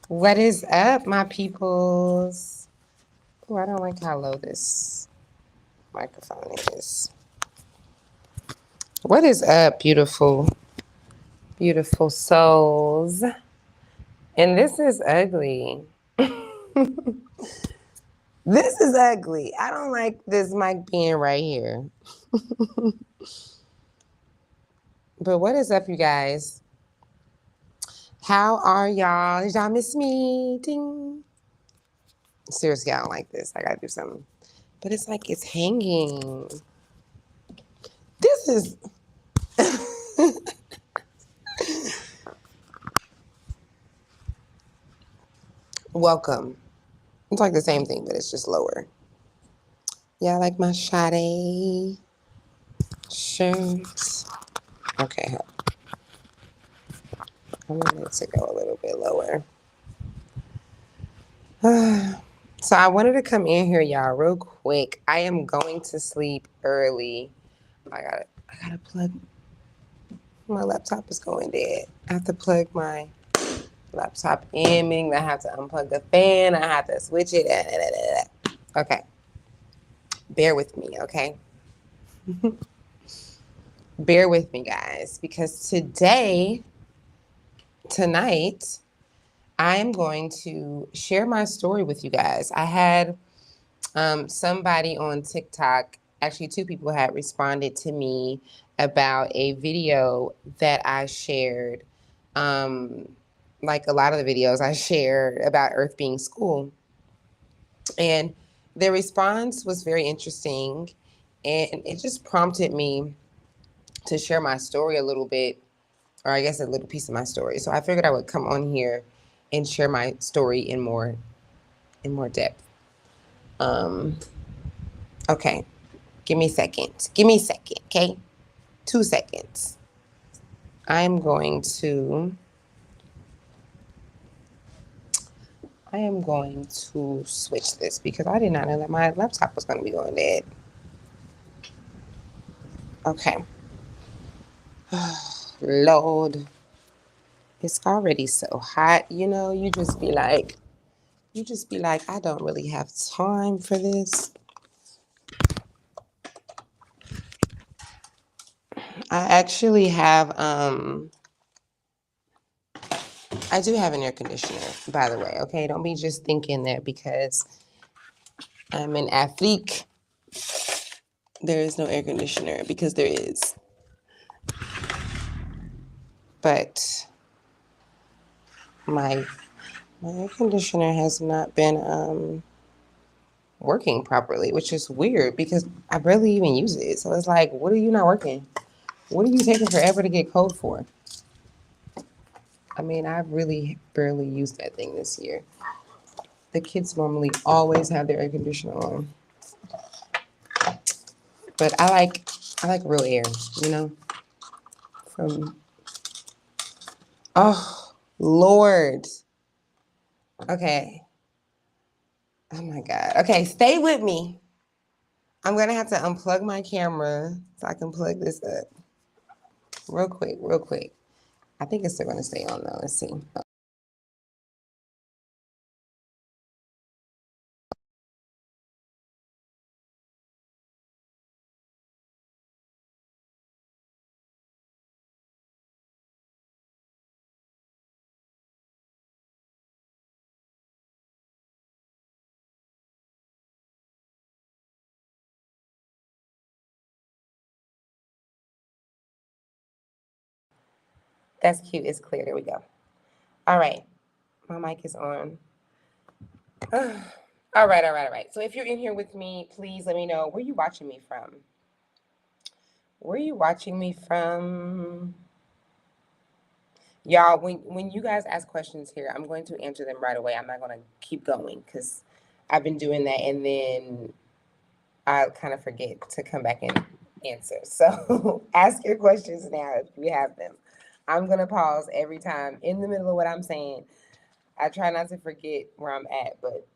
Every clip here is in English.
What is up, my peoples? Oh, I don't like how low this microphone is. What is up, beautiful, beautiful souls? And this is ugly. This is ugly. I don't like this mic being right here. But what is up, you guys? How are y'all? Did y'all miss me? Ding. Seriously, I don't like this. I gotta do something. But it's like it's hanging. This is. Welcome. It's like the same thing, but it's just lower. Yeah, I like my Sade shirt. Okay, I want it to go a little bit lower. So I wanted to come in here, y'all, real quick. I am going to sleep early. I gotta plug. My laptop is going dead. I have to plug my laptop in, meaning I have to unplug the fan. I have to switch it. Okay, bear with me, okay? Bear with me, guys, because tonight, I am going to share my story with you guys. I had somebody on TikTok, actually, two people had responded to me about a video that I shared. Um, like a lot of the videos I shared about Earth being school. And their response was very interesting. And it just prompted me to share my story a little bit, or I guess a little piece of my story. So I figured I would come on here and share my story in more depth. Um, okay, give me a second. Give me a second, okay? 2 seconds. I'm going to I am going to switch this because I did not know that my laptop was going to be going dead. Okay. Lord, it's already so hot. You just be like, I don't really have time for this. I actually have I do have an air conditioner, by the way. Okay, don't be just thinking that because I'm in Afrique, there is no air conditioner, because there is. But my air conditioner has not been working properly, which is weird because I barely even use it. So it's like, what are you not working? What are you taking forever to get cold for? I mean, I really barely used that thing this year. The kids normally always have their air conditioner on. But I like real air, you know? From Oh Lord. Okay. Oh my God. Okay, stay with me. I'm gonna have to unplug my camera so I can plug this up. Real quick, real quick. I think it's still gonna stay on though. Let's see. That's cute. It's clear. There we go. All right. My mic is on. All right, all right, all right. So if you're in here with me, please let me know where you watching me from. Where are you watching me from? Y'all, when you guys ask questions here, I'm going to answer them right away. I'm not going to keep going because I've been doing that and then I kind of forget to come back and answer. So ask your questions now if you have them. I'm going to pause every time in the middle of what I'm saying. I try not to forget where I'm at, but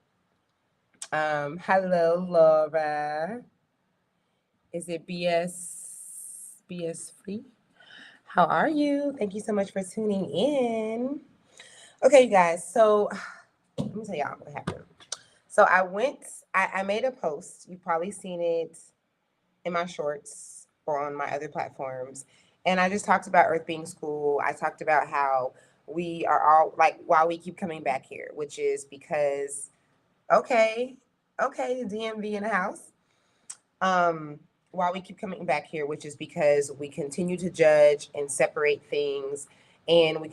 hello, Laura. Is it BS free? How are you? Thank you so much for tuning in. Okay, you guys. So let me tell y'all what happened. So I made a post. You've probably seen it in my shorts or on my other platforms. And I just talked about Earth being school. I talked about how we are all like, why we keep coming back here, which is because, okay, okay, the DMV in the house. um, why we keep coming back here, which is because we continue to judge and separate things, and we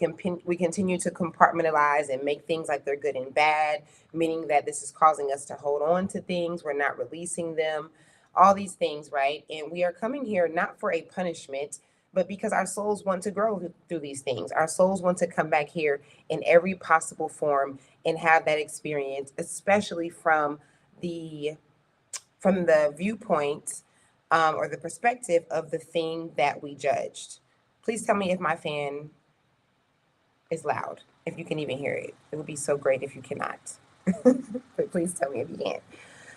continue to compartmentalize and make things like they're good and bad, meaning that this is causing us to hold on to things. We're not releasing them, all these things, right? And we are coming here not for a punishment, but because our souls want to grow through these things. Our souls want to come back here in every possible form and have that experience, especially the from the viewpoint or the perspective of the thing that we judged. Please tell me if my fan is loud, if you can even hear it. It would be so great if you cannot. But please tell me if you can.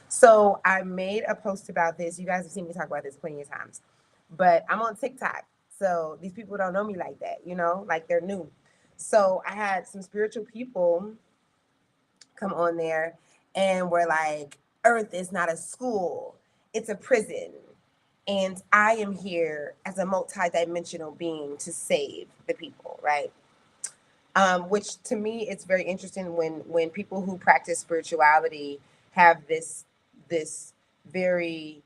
So I made a post about this. You guys have seen me talk about this plenty of times. But I'm on TikTok. So these people don't know me like that, like they're new. So I had some spiritual people come on there and we're like, Earth is not a school, it's a prison. And I am here as a multidimensional being to save the people, right? Which to me, it's very interesting when people who practice spirituality have this very,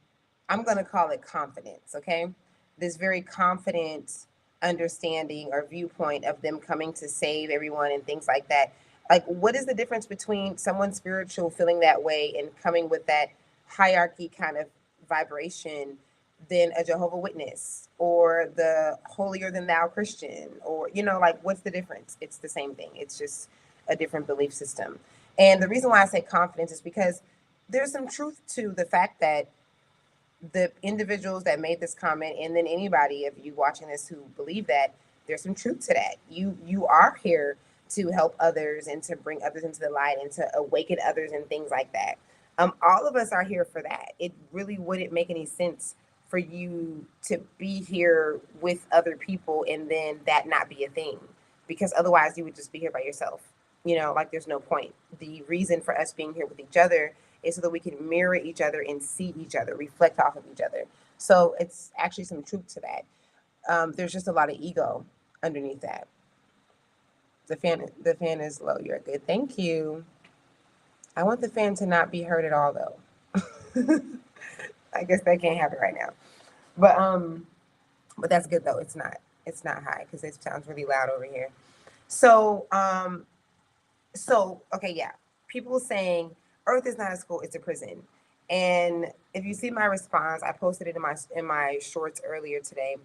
I'm gonna call it confidence, okay? This very confident understanding or viewpoint of them coming to save everyone and things like that. Like, what is the difference between someone spiritual feeling that way and coming with that hierarchy kind of vibration than a Jehovah Witness or the holier than thou Christian, or like, what's the difference? It's the same thing. It's just a different belief system. And the reason why I say confidence is because there's some truth to the fact that the individuals that made this comment, and then anybody of you watching this who believe that, there's some truth to that. You are here to help others and to bring others into the light and to awaken others and things like that. All of us are here for that. It really wouldn't make any sense for you to be here with other people and then that not be a thing, because otherwise you would just be here by yourself. Like, there's no point. The reason for us being here with each other is so that we can mirror each other and see each other, reflect off of each other. So it's actually some truth to that. There's just a lot of ego underneath that. The fan is low. You're good. Thank you. I want the fan to not be heard at all, though. I guess that can't happen right now. But that's good though. It's not high because it sounds really loud over here. So okay, yeah. People saying Earth is not a school, it's a prison. And if you see my response, I posted it in my shorts earlier today.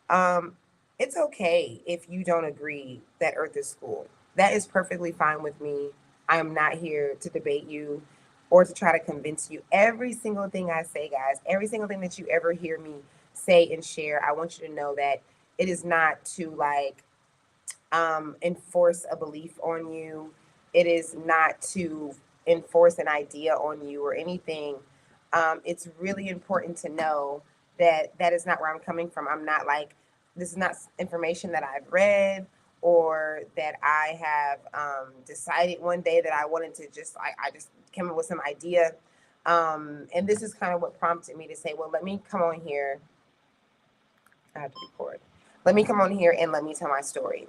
Um, it's okay if you don't agree that Earth is school. That is perfectly fine with me. I am not here to debate you or to try to convince you. Every single thing I say, guys, every single thing that you ever hear me say and share, I want you to know that it is not to like enforce a belief on you. It is not to enforce an idea on you or anything. It's really important to know that that is not where I'm coming from. I'm not like, this is not information that I've read or that I have decided one day that I wanted to just, I just came up with some idea. And this is kind of what prompted me to say, well, let me come on here. I have to record. Let me come on here and let me tell my story,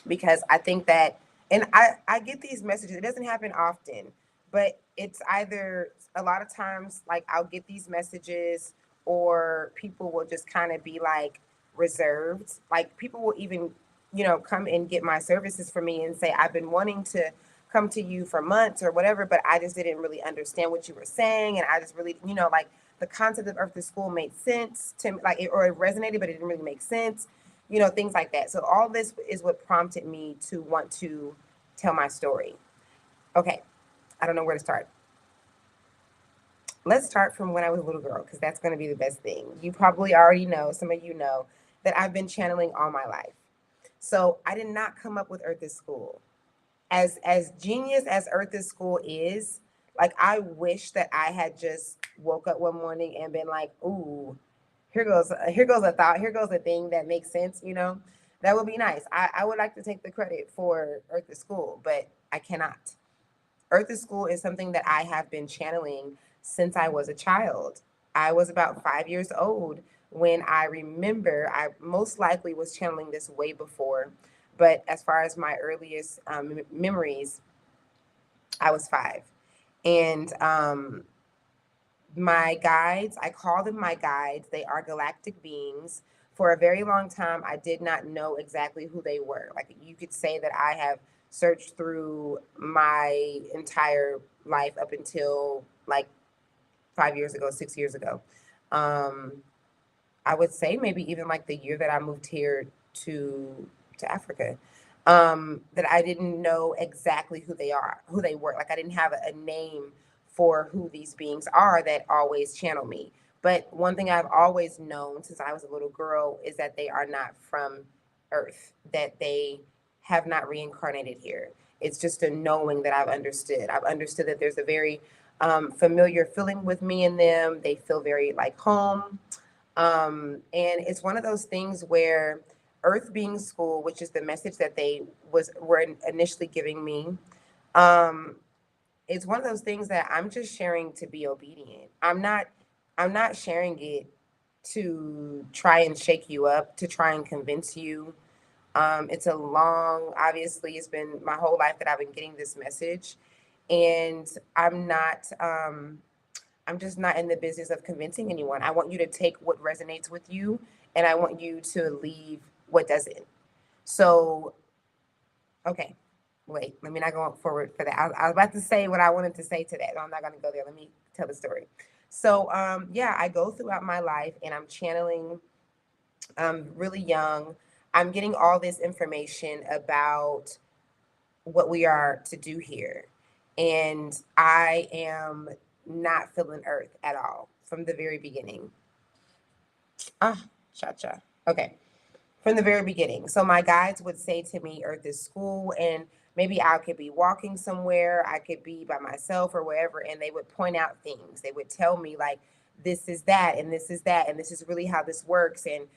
because I think that, and I get these messages. It doesn't happen often, but it's either a lot of times like I'll get these messages, or people will just kind of be like reserved. Like, people will even, come and get my services for me and say, I've been wanting to come to you for months or whatever, but I just didn't really understand what you were saying. And I just really, like, the concept of Earth to School made sense to me, like, or it resonated, but it didn't really make sense, things like that. So all this is what prompted me to want to tell my story. Okay, I don't know where to start. Let's start from when I was a little girl, because that's going to be the best thing. You probably already know, some of you know, that I've been channeling all my life. So I did not come up with Earth is School. As genius as Earth is School is, like, I wish that I had just woke up one morning and been like, ooh, here goes a thought, here goes a thing that makes sense, That would be nice. I would like to take the credit for Earth is School, but I cannot. Earth is School is something that I have been channeling since I was a child. I was about 5 years old when I remember I most likely was channeling this way before. But as far as my earliest memories, I was five. And my guides, I call them my guides. They are galactic beings. For a very long time, I did not know exactly who they were. Like you could say that I have searched through my entire life up until like 5 years ago, 6 years ago. Um, I would say maybe even like the year that I moved here to to Africa, that I didn't know exactly who they were. Like I didn't have a name for who these beings are that always channel me. But one thing I've always known since I was a little girl is that they are not from Earth, that they have not reincarnated here. It's just a knowing that I've understood. I've understood that there's a very familiar feeling with me and them. They feel very like home, and it's one of those things where Earth being school, which is the message that they were initially giving me, um, it's one of those things that I'm just sharing to be obedient. I'm not sharing it to try and shake you up, to try and convince you. It's a long, obviously, it's been my whole life that I've been getting this message, and I'm just not in the business of convincing anyone. I want you to take what resonates with you, and I want you to leave what doesn't. So, okay, wait, let me not go forward for that. I was about to say what I wanted to say to that. No, I'm not going to go there. Let me tell the story. So, yeah, I go throughout my life and I'm channeling really young. I'm getting all this information about what we are to do here. And I am not feeling Earth at all from the very beginning. Ah, cha cha. Okay. From the very beginning. So my guides would say to me, Earth is school, and maybe I could be walking somewhere, I could be by myself or wherever, and they would point out things. They would tell me, like, this is that, and this is that, and this is really how this works. And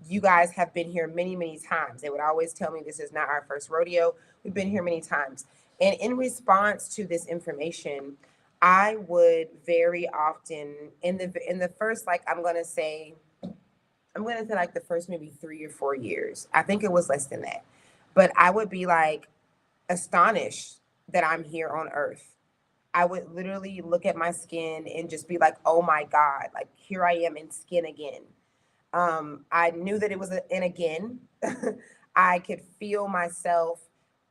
you guys have been here many, many times. They would always tell me this is not our first rodeo. We've been here many times. And in response to this information, I would very often in the first, like, I'm gonna say like the first maybe 3 or 4 years. I think it was less than that. But I would be like astonished that I'm here on Earth. I would literally look at my skin and just be like, oh my God, like here I am in skin again. I knew that it was an again. I could feel myself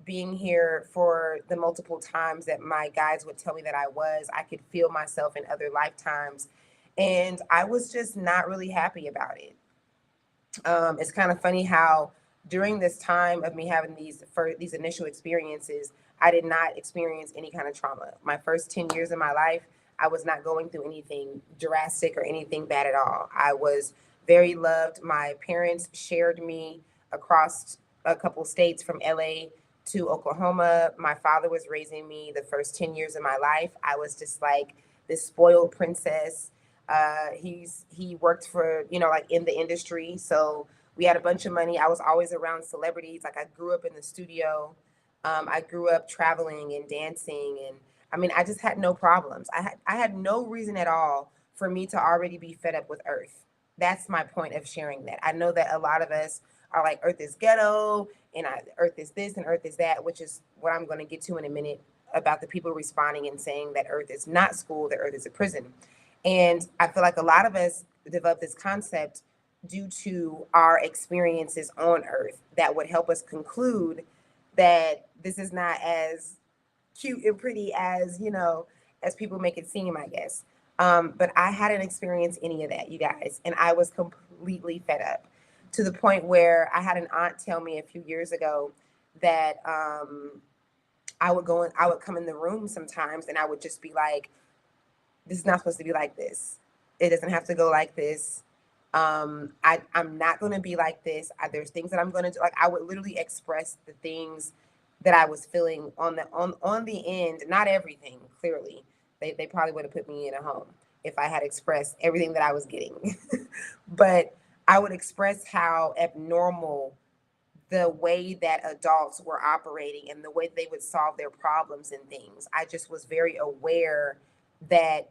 being here for the multiple times that my guides would tell me that I was. I could feel myself in other lifetimes. And I was just not really happy about it. It's kind of funny how during this time of me having these initial experiences, I did not experience any kind of trauma. My first 10 years of my life, I was not going through anything drastic or anything bad at all. I was very loved. My parents shared me across a couple states from LA to Oklahoma. My father was raising me the first 10 years of my life. I was just like this spoiled princess. He worked for, like in the industry, so we had a bunch of money. I was always around celebrities. Like I grew up in the studio. I grew up traveling and dancing, and I mean, I just had no problems. I had no reason at all for me to already be fed up with Earth. That's my point of sharing that. I know that a lot of us are like Earth is ghetto, and Earth is this and Earth is that, which is what I'm going to get to in a minute about the people responding and saying that Earth is not school, that Earth is a prison. And I feel like a lot of us develop this concept due to our experiences on Earth that would help us conclude that this is not as cute and pretty as people make it seem, I guess. But I hadn't experienced any of that, you guys, and I was completely fed up to the point where I had an aunt tell me a few years ago that I would come in the room sometimes and I would just be like, this is not supposed to be like this. It doesn't have to go like this. I'm not going to be like this. There's things that I'm going to do. Like I would literally express the things that I was feeling on the end. Not everything, clearly. They probably would have put me in a home if I had expressed everything that I was getting. But I would express how abnormal the way that adults were operating and the way they would solve their problems and things. I just was very aware that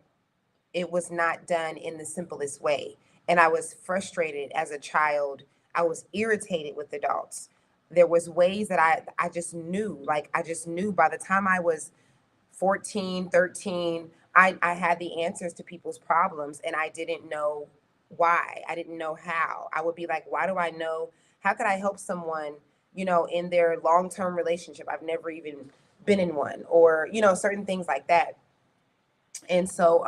it was not done in the simplest way. And I was frustrated as a child. I was irritated with adults. There was ways that I just knew, like I just knew by the time I was 14, 13, I had the answers to people's problems and I didn't know why. I didn't know how. I would be like, why do I know? How could I help someone, in their long-term relationship? I've never even been in one, or, certain things like that. And so,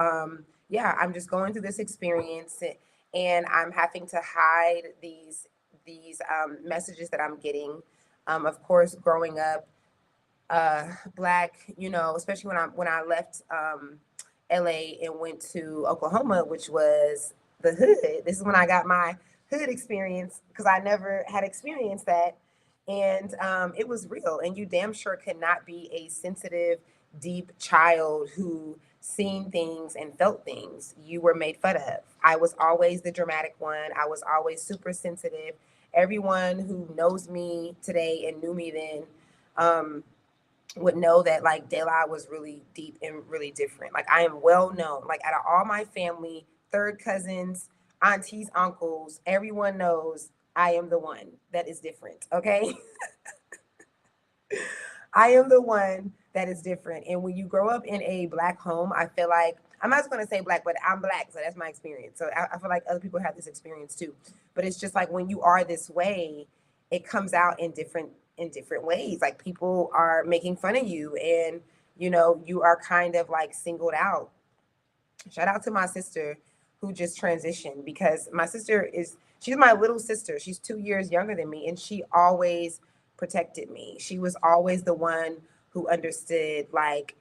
yeah, I'm just going through this experience, and I'm having to hide these messages that I'm getting. Of course, growing up black, especially when I left LA and went to Oklahoma, which was the hood. This is when I got my hood experience, because I never had experienced that. And it was real. And you damn sure could not be a sensitive, deep child who seen things and felt things. You were made fun of. I was always the dramatic one. I was always super sensitive. Everyone who knows me today and knew me then, would know that like De La was really deep and really different. Like I am well known. Like out of all my family, third cousins, aunties, uncles, everyone knows I am the one that is different. Okay. I am the one that is different. And when you grow up in a black home, I feel like, I'm not just going to say black, but I'm black. So that's my experience. So I feel like other people have this experience too. But it's just like when you are this way, it comes out in different ways. Like people are making fun of you, and you are kind of like singled out. Shout out to my sister who just transitioned, because my sister she's my little sister. She's 2 years younger than me, and she always protected me. She was always the one who understood, like,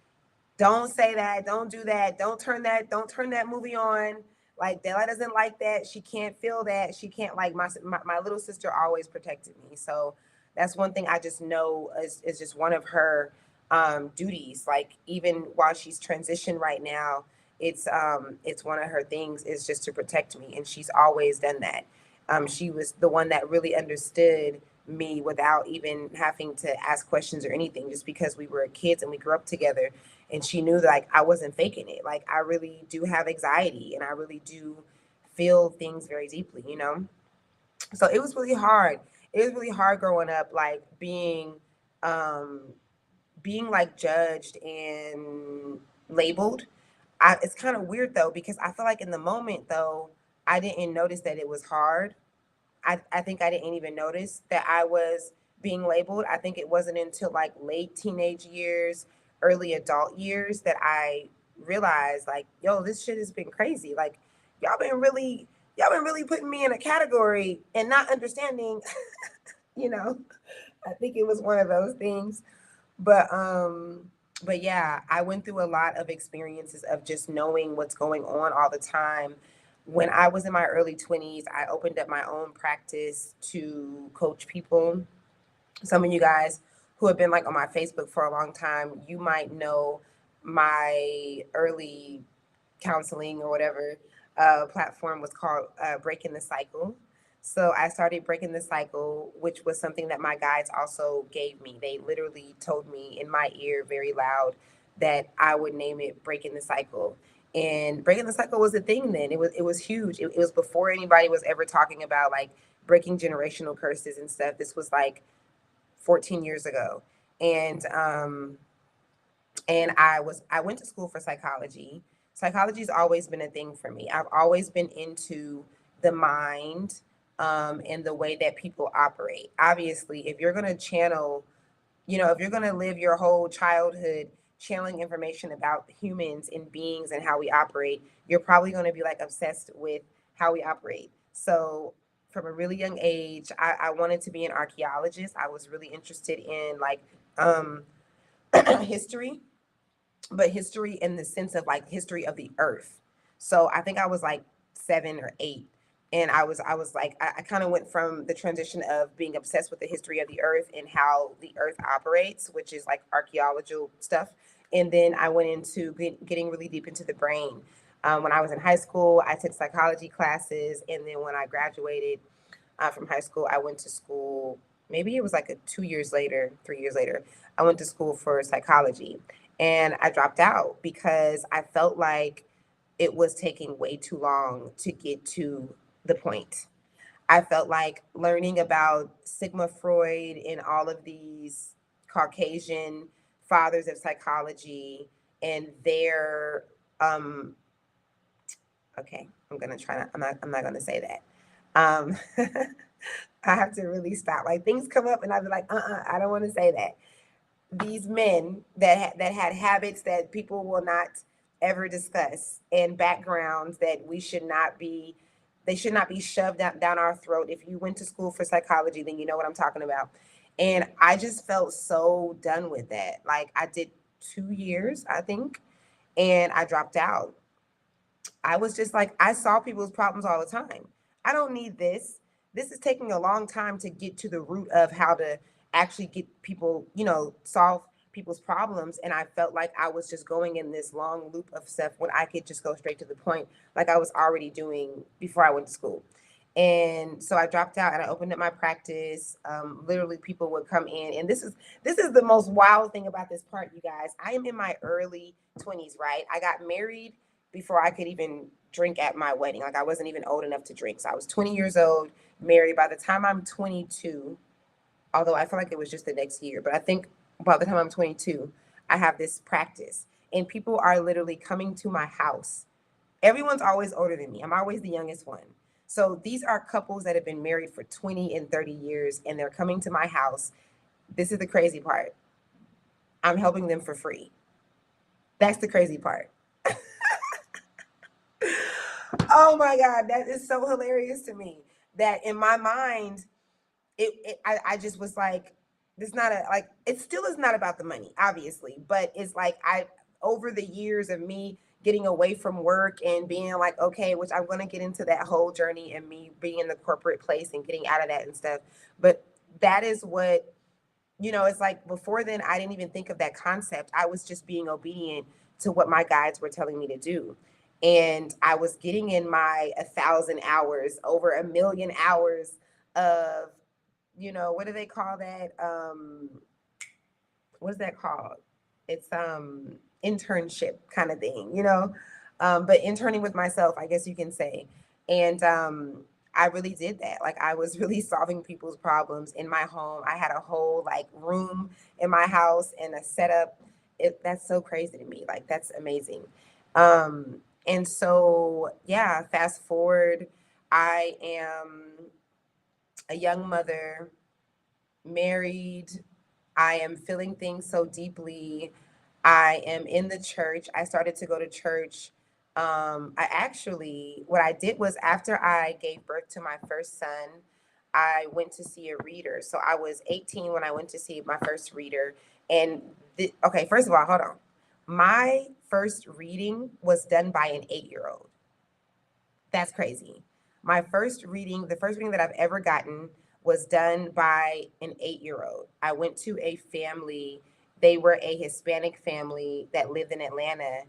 don't say that, don't do that, don't turn that movie on. Like Della doesn't like that. She can't feel that. She can't, like, my little sister always protected me. So that's one thing I just know is just one of her duties. Like even while she's transitioned right now, it's one of her things is just to protect me, and she's always done that. She was the one that really understood me without even having to ask questions or anything, just because we were kids and we grew up together. And she knew that, like, I wasn't faking it. Like I really do have anxiety, and I really do feel things very deeply. So it was really hard. It was really hard growing up, like um being like judged and labeled. It's kind of weird though, because I feel like in the moment though, I didn't notice that it was hard. I think I didn't even notice that I was being labeled. I think it wasn't until like late teenage years, early adult years, that I realized, like, yo, this shit has been crazy. Like y'all been really y'all been really putting me in a category and not understanding, you know. I think it was one of those things. But yeah, I went through a lot of experiences of just knowing what's going on all the time. When I was in my early 20s, I opened up my own practice to coach people. Some of you guys who have been like on my Facebook for a long time, you might know my early counseling or whatever platform was called Breaking the Cycle. So I started Breaking the Cycle, which was something that my guides also gave me. They literally told me in my ear very loud that I would name it Breaking the Cycle. And Breaking the Cycle was a thing then. It was huge. It was before anybody was ever talking about like breaking generational curses and stuff. This was like 14 years ago. And I went to school for psychology. Psychology's always been a thing for me. I've always been into the mind, and the way that people operate. Obviously, if you're going to channel, if you're going to live your whole childhood channeling information about humans and beings and how we operate, you're probably going to be like obsessed with how we operate. So from a really young age, I wanted to be an archaeologist. I was really interested in like um, history, but history in the sense of like history of the earth. So I think I was like 7 or 8. And I was like, I kind of went from the transition of being obsessed with the history of the earth and how the earth operates, which is like archaeological stuff. And then I went into getting really deep into the brain. When I was in high school, I took psychology classes. And then when I graduated from high school, I went to school maybe it was like 2 years later, 3 years later, I went to school for psychology, and I dropped out because I felt like it was taking way too long to get to the point. I felt like learning about Sigmund Freud and all of these Caucasian fathers of psychology and their um okay, I'm gonna try not, I'm not gonna say that. Um I have to really stop. Like things come up and I'll be like, I don't want to say that. These men that had habits that people will not ever discuss and backgrounds that we should not be, they should not be shoved down our throat. If you went to school for psychology, then you know what I'm talking about. And I just felt so done with that. Like I did 2 years, I think, and I dropped out. I was just like, I saw people's problems all the time. I don't need this. This is taking a long time to get to the root of how to actually get people, solve people's problems. And I felt like I was just going in this long loop of stuff when I could just go straight to the point, like I was already doing before I went to school. And so I dropped out and I opened up my practice. Literally, people would come in, and this is the most wild thing about this part, you guys. I am in my early 20s, right? I got married before I could even drink at my wedding. Like I wasn't even old enough to drink. So I was 20 years old, married. By the time I'm 22, although I feel like it was just the next year, but I think by the time I'm 22, I have this practice. And people are literally coming to my house. Everyone's always older than me. I'm always the youngest one. So these are couples that have been married for 20 and 30 years, and they're coming to my house. This is the crazy part. I'm helping them for free. That's the crazy part. Oh my God, that is so hilarious to me. That in my mind, I just was like, it's not a like it still is not about the money, obviously, but it's like I over the years of me getting away from work and being like, okay, which I'm gonna get into that whole journey and me being in the corporate place and getting out of that and stuff. But that is what it's like before then, I didn't even think of that concept. I was just being obedient to what my guides were telling me to do. And I was getting in my 1,000 hours, over 1,000,000 hours of, what do they call that? What is that called? It's internship kind of thing. But interning with myself, I guess you can say. And I really did that. Like I was really solving people's problems in my home. I had a whole like room in my house and a setup. That's so crazy to me. Like that's amazing. And so yeah, fast forward, I am a young mother, married. I am feeling things so deeply. I am in the church. I started to go to church. I actually, what I did was after I gave birth to my first son, I went to see a reader. So I was 18 when I went to see my first reader. And okay, first of all, hold on. My first reading was done by an 8-year-old. That's crazy. The first reading that I've ever gotten was done by an 8-year-old. I went to a family, they were a Hispanic family that lived in Atlanta,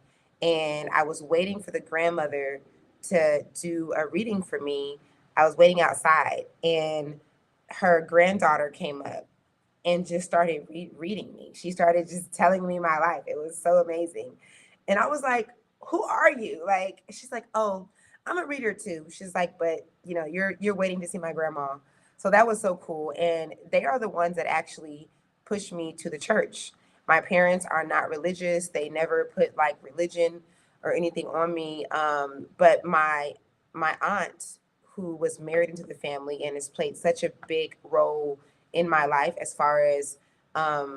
and I was waiting for the grandmother to do a reading for me. I was waiting outside, and her granddaughter came up and just started reading me. She started just telling me my life. It was so amazing. And I was like, "Who are you?" Like she's like, "Oh, I'm a reader too." She's like, "But, you're waiting to see my grandma." So that was so cool. And they are the ones that actually pushed me to the church. My parents are not religious. They never put like religion or anything on me. But my aunt, who was married into the family and has played such a big role in my life as far as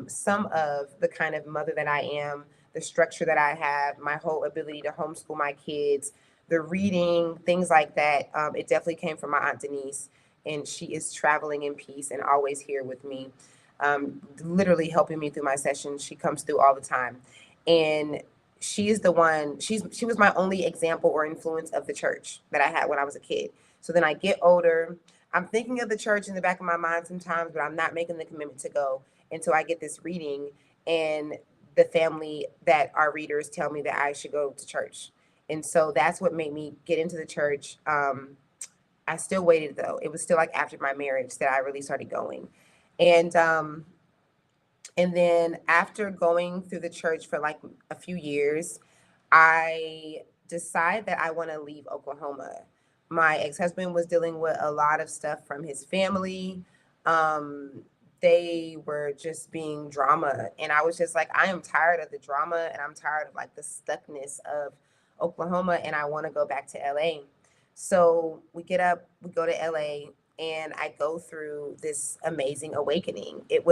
some of the kind of mother that I am, the structure that I have, my whole ability to homeschool my kids, the reading, things like that. It definitely came from my Aunt Denise, and she is traveling in peace and always here with me, literally helping me through my sessions. She comes through all the time. And she is the one, she was my only example or influence of the church that I had when I was a kid. So then I get older. I'm thinking of the church in the back of my mind sometimes, but I'm not making the commitment to go until I get this reading. And the family that are readers tell me that I should go to church. And so that's what made me get into the church. I still waited though. It was still like after my marriage that I really started going. And and then after going through the church for like a few years, I decide that I want to leave Oklahoma. My ex-husband was dealing with a lot of stuff from his family. Um, they were just being drama. And I was just like, I am tired of the drama and I'm tired of like the stuckness of Oklahoma and I want to go back to LA. So we get up, we go to LA, and I go through this amazing awakening. It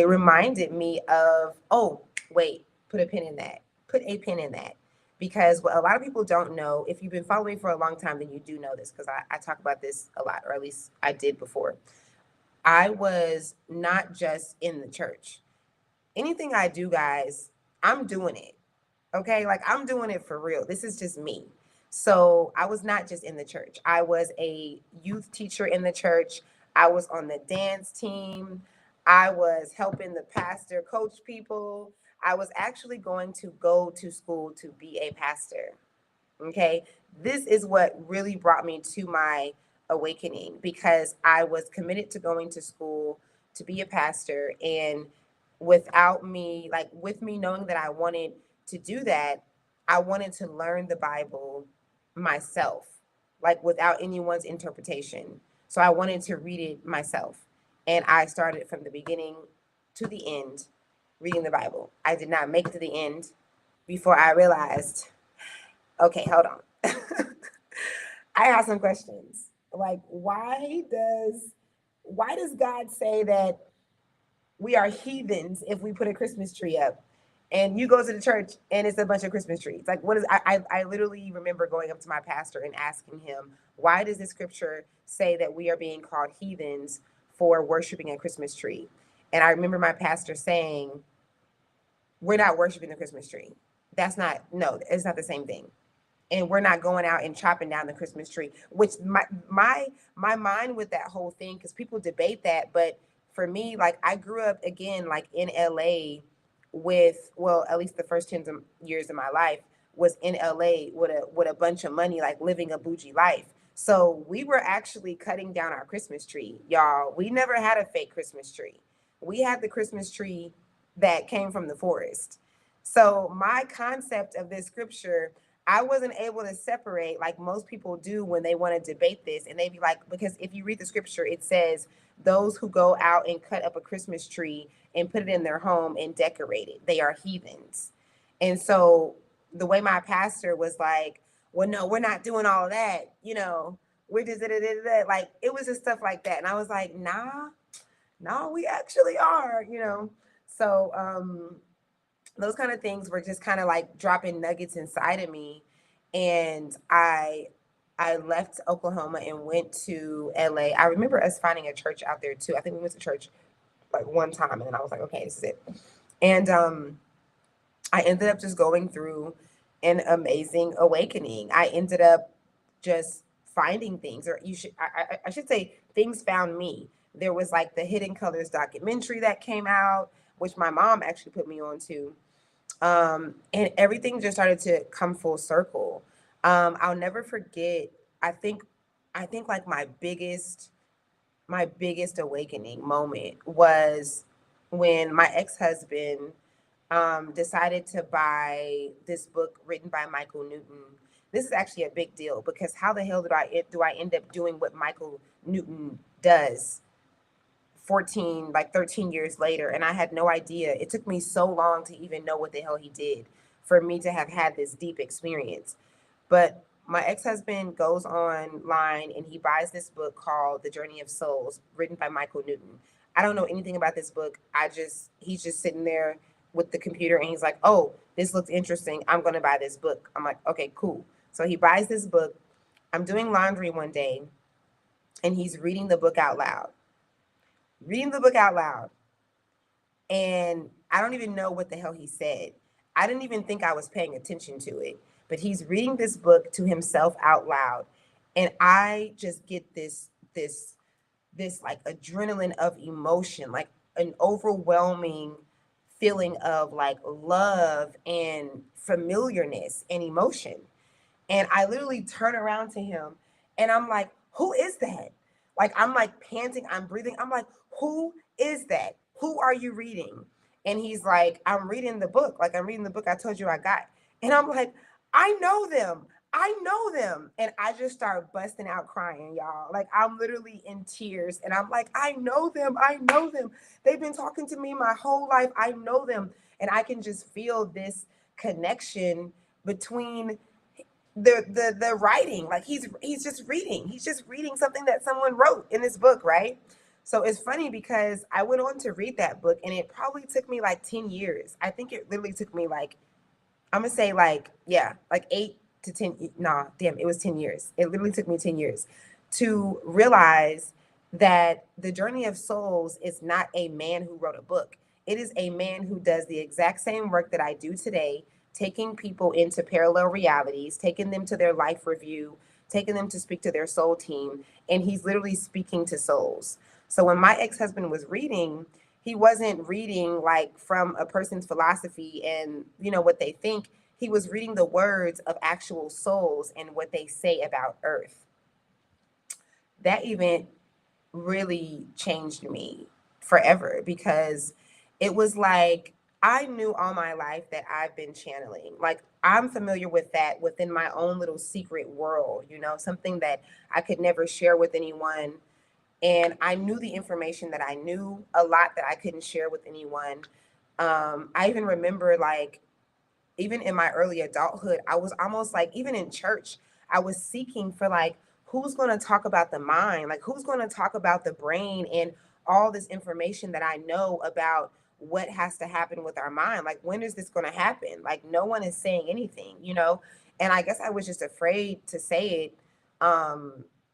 reminded me of, oh, wait, put a pin in that. Put a pin in that. Because what a lot of people don't know, if you've been following me for a long time, then you do know this because I talk about this a lot, or at least I did before. I was not just in the church. Anything I do, guys, I'm doing it. Okay. Like I'm doing it for real. This is just me. So I was not just in the church. I was a youth teacher in the church. I was on the dance team. I was helping the pastor coach people. I was actually going to go to school to be a pastor. Okay. This is what really brought me to my awakening because I was committed to going to school to be a pastor. And without me, like with me knowing that I wanted to do that, I wanted to learn the Bible myself, like without anyone's interpretation. So I wanted to read it myself. And I started from the beginning to the end reading the Bible. I did not make it to the end before I realized, okay, hold on. I have some questions. Like, why does God say that we are heathens if we put a Christmas tree up? And you go to the church and it's a bunch of Christmas trees. Like, what is I literally remember going up to my pastor and asking him, why does the scripture say that we are being called heathens for worshiping a Christmas tree? And I remember my pastor saying, we're not worshiping the Christmas tree. That's not, no, it's not the same thing. And we're not going out and chopping down the Christmas tree. Which my mind with that whole thing, because people debate that, but for me, like I grew up again, like in LA with, well, at least the first 10 years of my life was in LA with a bunch of money, like living a bougie life. So we were actually cutting down our Christmas tree, y'all. We never had a fake Christmas tree. We had the Christmas tree that came from the forest. So my concept of this scripture, I wasn't able to separate like most people do when they want to debate this. And they be like, because if you read the scripture, it says, those who go out and cut up a Christmas tree and put it in their home and decorate it, they are heathens. And so the way my pastor was like, well, no, we're not doing all of that. We're just, like, it was just stuff like that. And I was like, nah, no, we actually are. So, those kind of things were just kind of like dropping nuggets inside of me. And I left Oklahoma and went to LA. I remember us finding a church out there too. I think we went to church like one time and then I was like, okay, this is it. And I ended up just going through an amazing awakening. I ended up just finding things, or I should say things found me. There was like the Hidden Colors documentary that came out, which my mom actually put me on to. And everything just started to come full circle. I'll never forget. I think, I think like my biggest awakening moment was when my ex-husband decided to buy this book written by Michael Newton. This is actually a big deal because how the hell do I end up doing what Michael Newton does 14, like 13 years later? And I had no idea. It took me so long to even know what the hell he did for me to have had this deep experience. But my ex-husband goes online and he buys this book called The Journey of Souls, written by Michael Newton. I don't know anything about this book. He's just sitting there with the computer and he's like, oh, this looks interesting. I'm going to buy this book. I'm like, okay, cool. So he buys this book. I'm doing laundry one day and he's reading the book out loud. And I don't even know what the hell he said. I didn't even think I was paying attention to it. But he's reading this book to himself out loud. And I just get this like adrenaline of emotion, like an overwhelming feeling of like love and familiarness and emotion. And I literally turn around to him and I'm like, who is that? Like, I'm like panting, I'm breathing. I'm like, who is that? Who are you reading? And he's like, I'm reading the book. Like, I'm reading the book I told you I got. And I'm like, I know them. I know them. And I just start busting out crying, y'all. Like, I'm literally in tears. And I'm like, I know them. I know them. They've been talking to me my whole life. I know them. And I can just feel this connection between the writing. Like, he's just reading something that someone wrote in this book, right? So it's funny because I went on to read that book, and it probably took me like 10 years. I think it literally took me like, I'm gonna say like, yeah, like 8 to 10. Nah, damn, it was 10 years. It literally took me 10 years to realize that the journey of souls is not a man who wrote a book. It is a man who does the exact same work that I do today, taking people into parallel realities, taking them to their life review, taking them to speak to their soul team, and he's literally speaking to souls. So when my ex-husband was reading, he wasn't reading like from a person's philosophy and what they think. He was reading the words of actual souls and what they say about earth. That event really changed me forever, because it was like I knew all my life that I've been channeling. Like, I'm familiar with that within my own little secret world, something that I could never share with anyone. And I knew the information that I knew, a lot that I couldn't share with anyone. I even remember, like, even in my early adulthood, I was almost like, even in church, I was seeking for, like, who's going to talk about the mind? Like, who's going to talk about the brain and all this information that I know about what has to happen with our mind? Like, when is this going to happen? Like, no one is saying anything. And I guess I was just afraid to say it,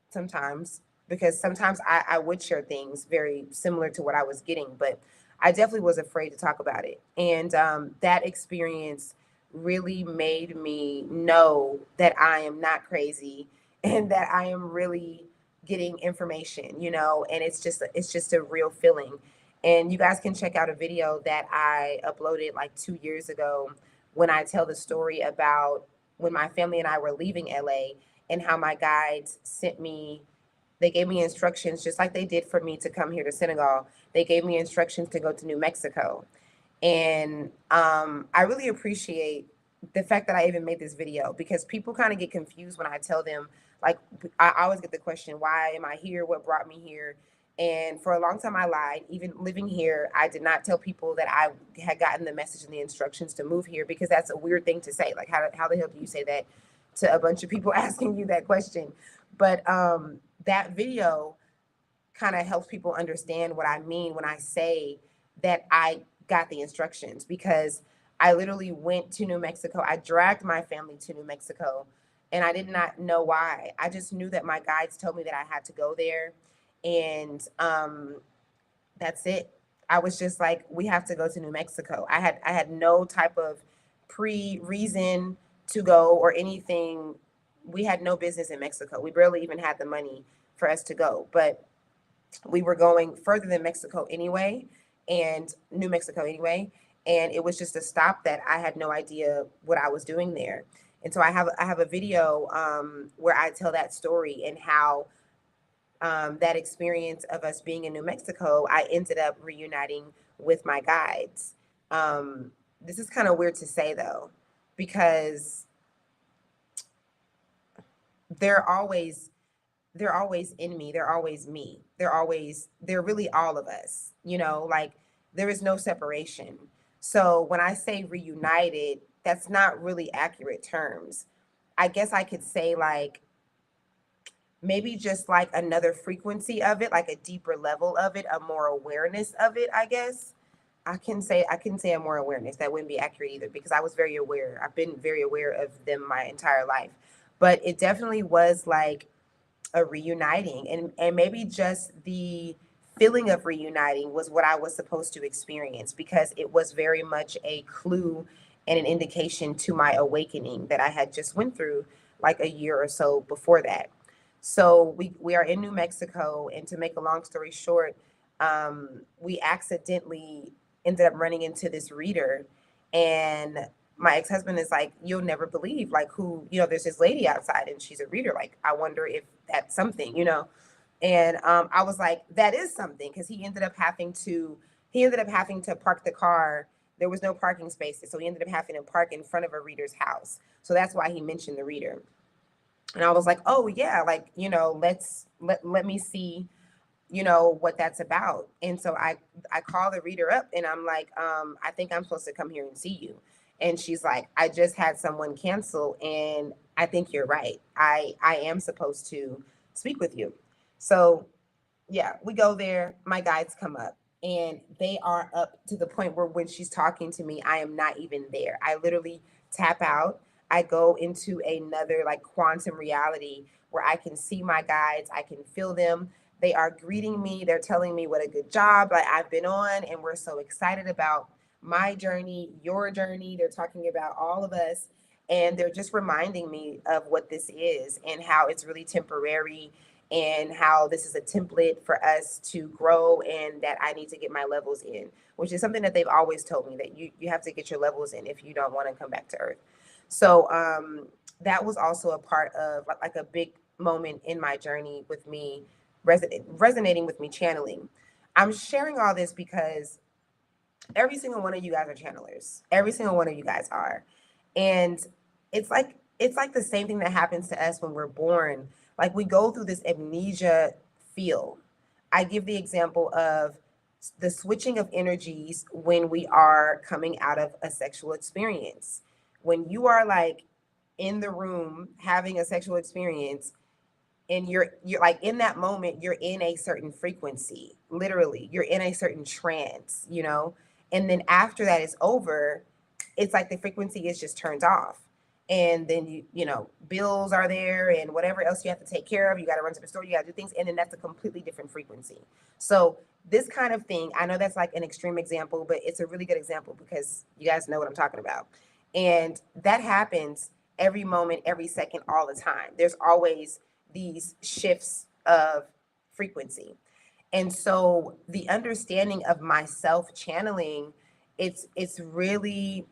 sometimes, because sometimes I would share things very similar to what I was getting, but I definitely was afraid to talk about it. And that experience really made me know that I am not crazy and that I am really getting information, and it's just a real feeling. And you guys can check out a video that I uploaded like 2 years ago, when I tell the story about when my family and I were leaving LA, and how my guides they gave me instructions, just like they did for me to come here to Senegal. They gave me instructions to go to New Mexico. And I really appreciate the fact that I even made this video, because people kind of get confused when I tell them, like, I always get the question, why am I here? What brought me here? And for a long time, I lied. Even living here, I did not tell people that I had gotten the message and the instructions to move here, because that's a weird thing to say. Like, how the hell do you say that to a bunch of people asking you that question? But that video kind of helps people understand what I mean when I say that I got the instructions, because I literally went to New Mexico. I dragged my family to New Mexico, and I did not know why. I just knew that my guides told me that I had to go there. And that's it. I was just like, we have to go to New Mexico. I had no type of pre-reason to go or anything. We had no business in Mexico. We barely even had the money for us to go. But we were going further than Mexico anyway, and New Mexico anyway. And it was just a stop that I had no idea what I was doing there. And so I have a video where I tell that story, and how that experience of us being in New Mexico, I ended up reuniting with my guides. This is kind of weird to say, though, because they're always they're always in me. They're always me. They're really all of us, like, there is no separation. So when I say reunited, that's not really accurate terms. I guess I could say, like, maybe just like another frequency of it, like a deeper level of it, a more awareness of it, I guess. I can say a more awareness. That wouldn't be accurate either, because I was very aware. I've been very aware of them my entire life. But it definitely was like a reuniting, and maybe just the feeling of reuniting was what I was supposed to experience, because it was very much a clue and an indication to my awakening that I had just went through like a year or so before that. So we are in New Mexico, and to make a long story short, we accidentally ended up running into this reader, and my ex-husband is like, you'll never believe, like, who, there's this lady outside and she's a reader. Like, I wonder if that's something. And I was like, that is something, because he ended up having to park the car. There was no parking spaces, so he ended up having to park in front of a reader's house. So that's why he mentioned the reader. And I was like, oh yeah, like, let me see, what that's about. And so I call the reader up and I'm like, I think I'm supposed to come here and see you. And she's like, I just had someone cancel and I think you're right. I am supposed to speak with you. So yeah, we go there. My guides come up and they are up to the point where when she's talking to me, I am not even there. I literally tap out. I go into another like quantum reality where I can see my guides, I can feel them. They are greeting me. They're telling me what a good job like I've been on, and we're so excited about my journey, your journey. They're talking about all of us, and they're just reminding me of what this is and how it's really temporary, and how this is a template for us to grow, and that I need to get my levels in, which is something that they've always told me, that you have to get your levels in if you don't want to come back to earth. So that was also a part of like a big moment in my journey with me, resonating with me channeling. I'm sharing all this because every single one of you guys are channelers. Every single one of you guys are. And it's like the same thing that happens to us when we're born. Like we go through this amnesia feel. I give the example of the switching of energies when we are coming out of a sexual experience. When you are like in the room having a sexual experience, and you're like in that moment you're in a certain frequency, literally you're in a certain trance, and then after that is over, it's like the frequency is just turned off. And then bills are there and whatever else you have to take care of, you got to run to the store, you got to do things, and then that's a completely different frequency. So this kind of thing, I know that's like an extreme example, but it's a really good example because you guys know what I'm talking about. And that happens every moment, every second, all the time. There's always these shifts of frequency. And so the understanding of myself channeling, it's really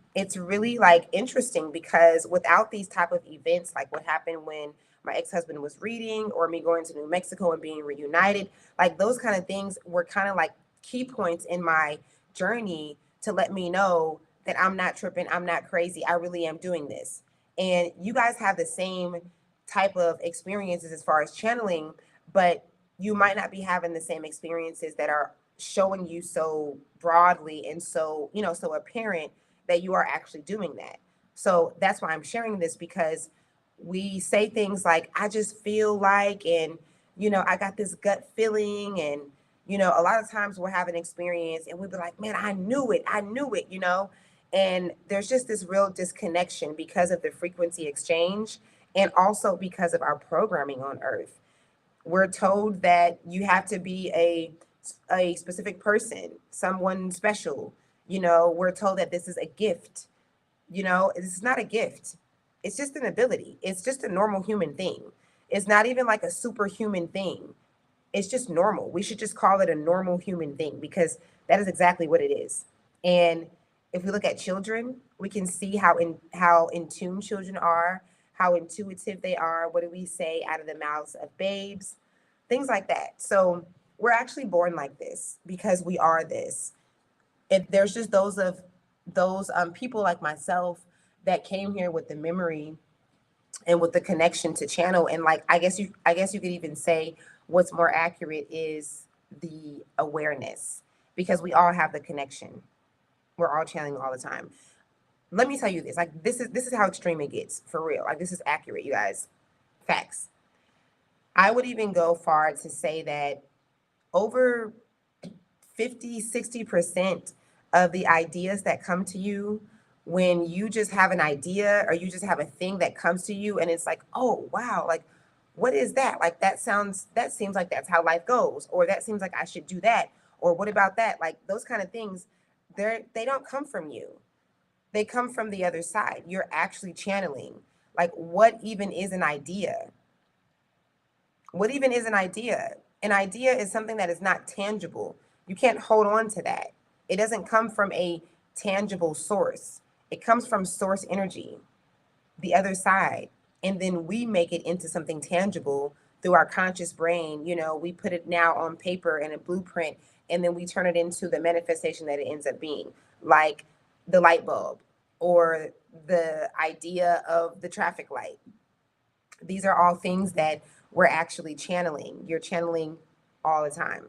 like interesting, because without these type of events, like what happened when my ex-husband was reading, or me going to New Mexico and being reunited, like those kind of things were kind of like key points in my journey to let me know that I'm not tripping, I'm not crazy, I really am doing this. And you guys have the same type of experiences as far as channeling, but you might not be having the same experiences that are showing you so broadly and so, so apparent that you are actually doing that. So that's why I'm sharing this, because we say things like, I just feel like, and, I got this gut feeling. And, a lot of times we'll have an experience and we'll be like, man, I knew it, and there's just this real disconnection because of the frequency exchange, and also because of our programming on earth. We're told that you have to be a specific person, someone special. We're told that this is a gift. This is not a gift. It's just an ability. It's just a normal human thing. It's not even like a superhuman thing. It's just normal. We should just call it a normal human thing, because that is exactly what it is. And if we look at children, we can see how in tune children are, how intuitive they are. What do we say out of the mouths of babes? Things like that. So we're actually born like this because we are this. There's just those people like myself that came here with the memory and with the connection to channel. And like I guess you could even say what's more accurate is the awareness, because we all have the connection. We're all channeling all the time. Let me tell you this. Like this is how extreme it gets, for real. Like this is accurate, you guys. Facts. I would even go far to say that over 50, 60% of the ideas that come to you, when you just have an idea or you just have a thing that comes to you and it's like, oh wow, like what is that? Like that seems like that's how life goes, or that seems like I should do that, or what about that? Like those kind of things, they don't come from you. They come from the other side. You're actually channeling. Like what even is an idea? What even is an idea? An idea is something that is not tangible. You can't hold on to that. It doesn't come from a tangible source. It comes from source energy, the other side. And then we make it into something tangible through our conscious brain, we put it now on paper and a blueprint, and then we turn it into the manifestation that it ends up being, like the light bulb or the idea of the traffic light. These are all things that we're actually channeling. You're channeling all the time.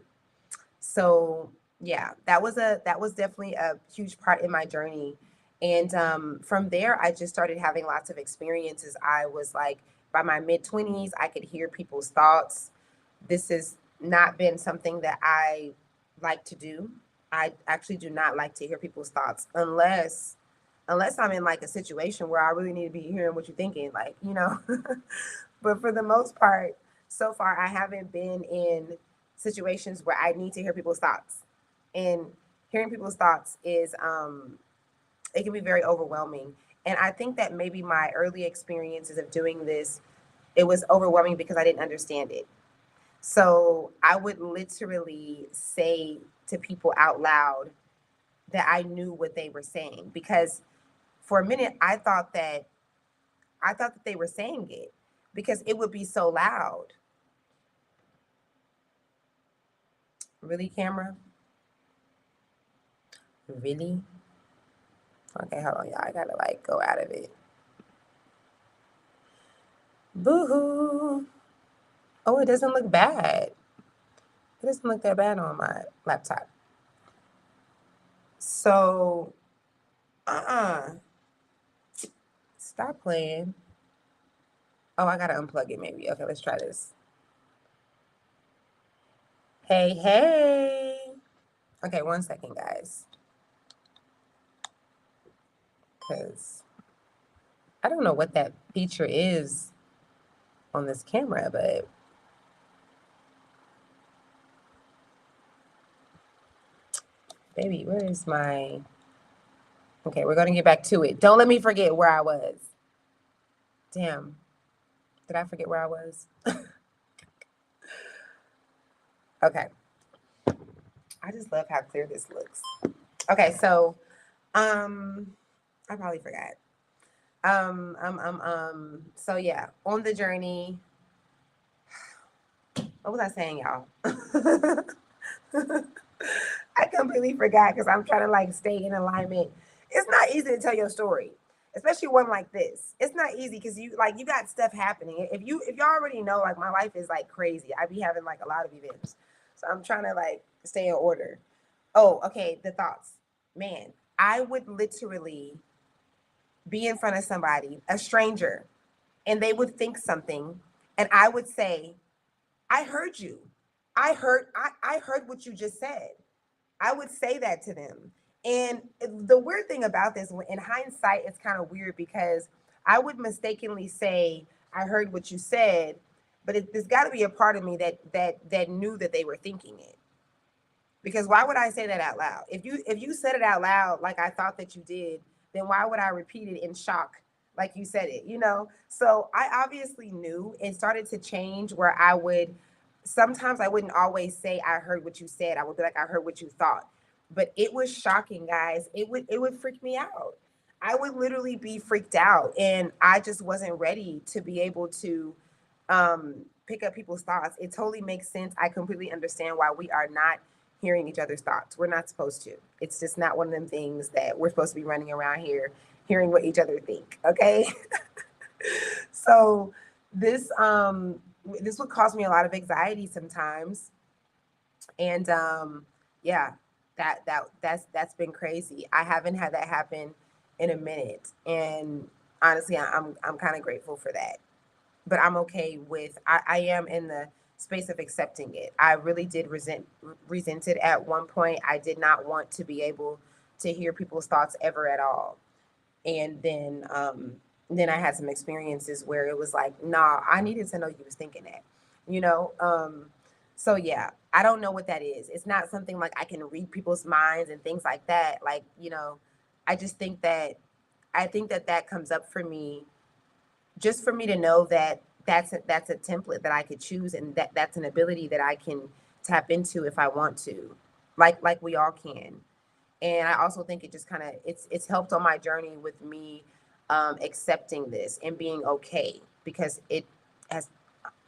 So yeah, that was definitely a huge part in my journey. And from there, I just started having lots of experiences. I was like, by my mid 20s, I could hear people's thoughts. This has not been something that I like to do. I actually do not like to hear people's thoughts unless I'm in like a situation where I really need to be hearing what you're thinking, like. But for the most part, so far, I haven't been in situations where I need to hear people's thoughts. And hearing people's thoughts is, it can be very overwhelming. And I think that maybe my early experiences of doing this, it was overwhelming because I didn't understand it. So I would literally say to people out loud that I knew what they were saying, because for a minute I thought that they were saying it because it would be so loud. Really, camera? Really? Okay, hold on, y'all. I gotta like go out of it. Boo-hoo. Oh, it doesn't look bad. It doesn't look that bad on my laptop. So, stop playing. Oh, I gotta unplug it maybe. Okay, let's try this. Hey, hey. Okay, 1 second, guys. Because I don't know what that feature is on this camera, but baby, where is my... Okay, we're gonna get back to it. Don't let me forget where I was. Damn. Did I forget where I was? Okay. I just love how clear this looks. Okay, so I probably forgot. So yeah, on the journey. What was I saying, y'all? I completely forgot because I'm trying to like stay in alignment. It's not easy to tell your story, especially one like this. It's not easy because you got stuff happening. If you already know, like, my life is like crazy. I be having like a lot of events, so I'm trying to like stay in order. Oh, okay. The thoughts, man. I would literally be in front of somebody, a stranger, and they would think something, and I would say, I heard you. I heard what you just said. I would say that to them. And the weird thing about this, in hindsight, it's kind of weird because I would mistakenly say, I heard what you said, but there's got to be a part of me that knew that they were thinking it. Because why would I say that out loud? If you said it out loud like I thought that you did, then why would I repeat it in shock like you said it? So I obviously knew, and started to change where I would sometimes, I wouldn't always say I heard what you said. I would be like, I heard what you thought. But it was shocking, guys. It would freak me out. I would literally be freaked out, and I just wasn't ready to be able to pick up people's thoughts. It totally makes sense. I completely understand why we are not hearing each other's thoughts. We're not supposed to. It's just not one of them things that we're supposed to be running around here hearing what each other think. Okay. So this would cause me a lot of anxiety sometimes. And yeah, that's been crazy. I haven't had that happen in a minute. And honestly, I'm kind of grateful for that. But I'm okay with, I am in the space of accepting it. I really did resent it at one point. I did not want to be able to hear people's thoughts ever at all. And then I had some experiences where it was like, nah, I needed to know you was thinking that, you know. So yeah, I don't know what that is. It's not something like I can read people's minds and things like that. Like, I just think that that comes up for me, just for me to know that that's a template that I could choose, and that's an ability that I can tap into if I want to, like we all can. And I also think it just kind of, it's helped on my journey with me accepting this and being okay, because it has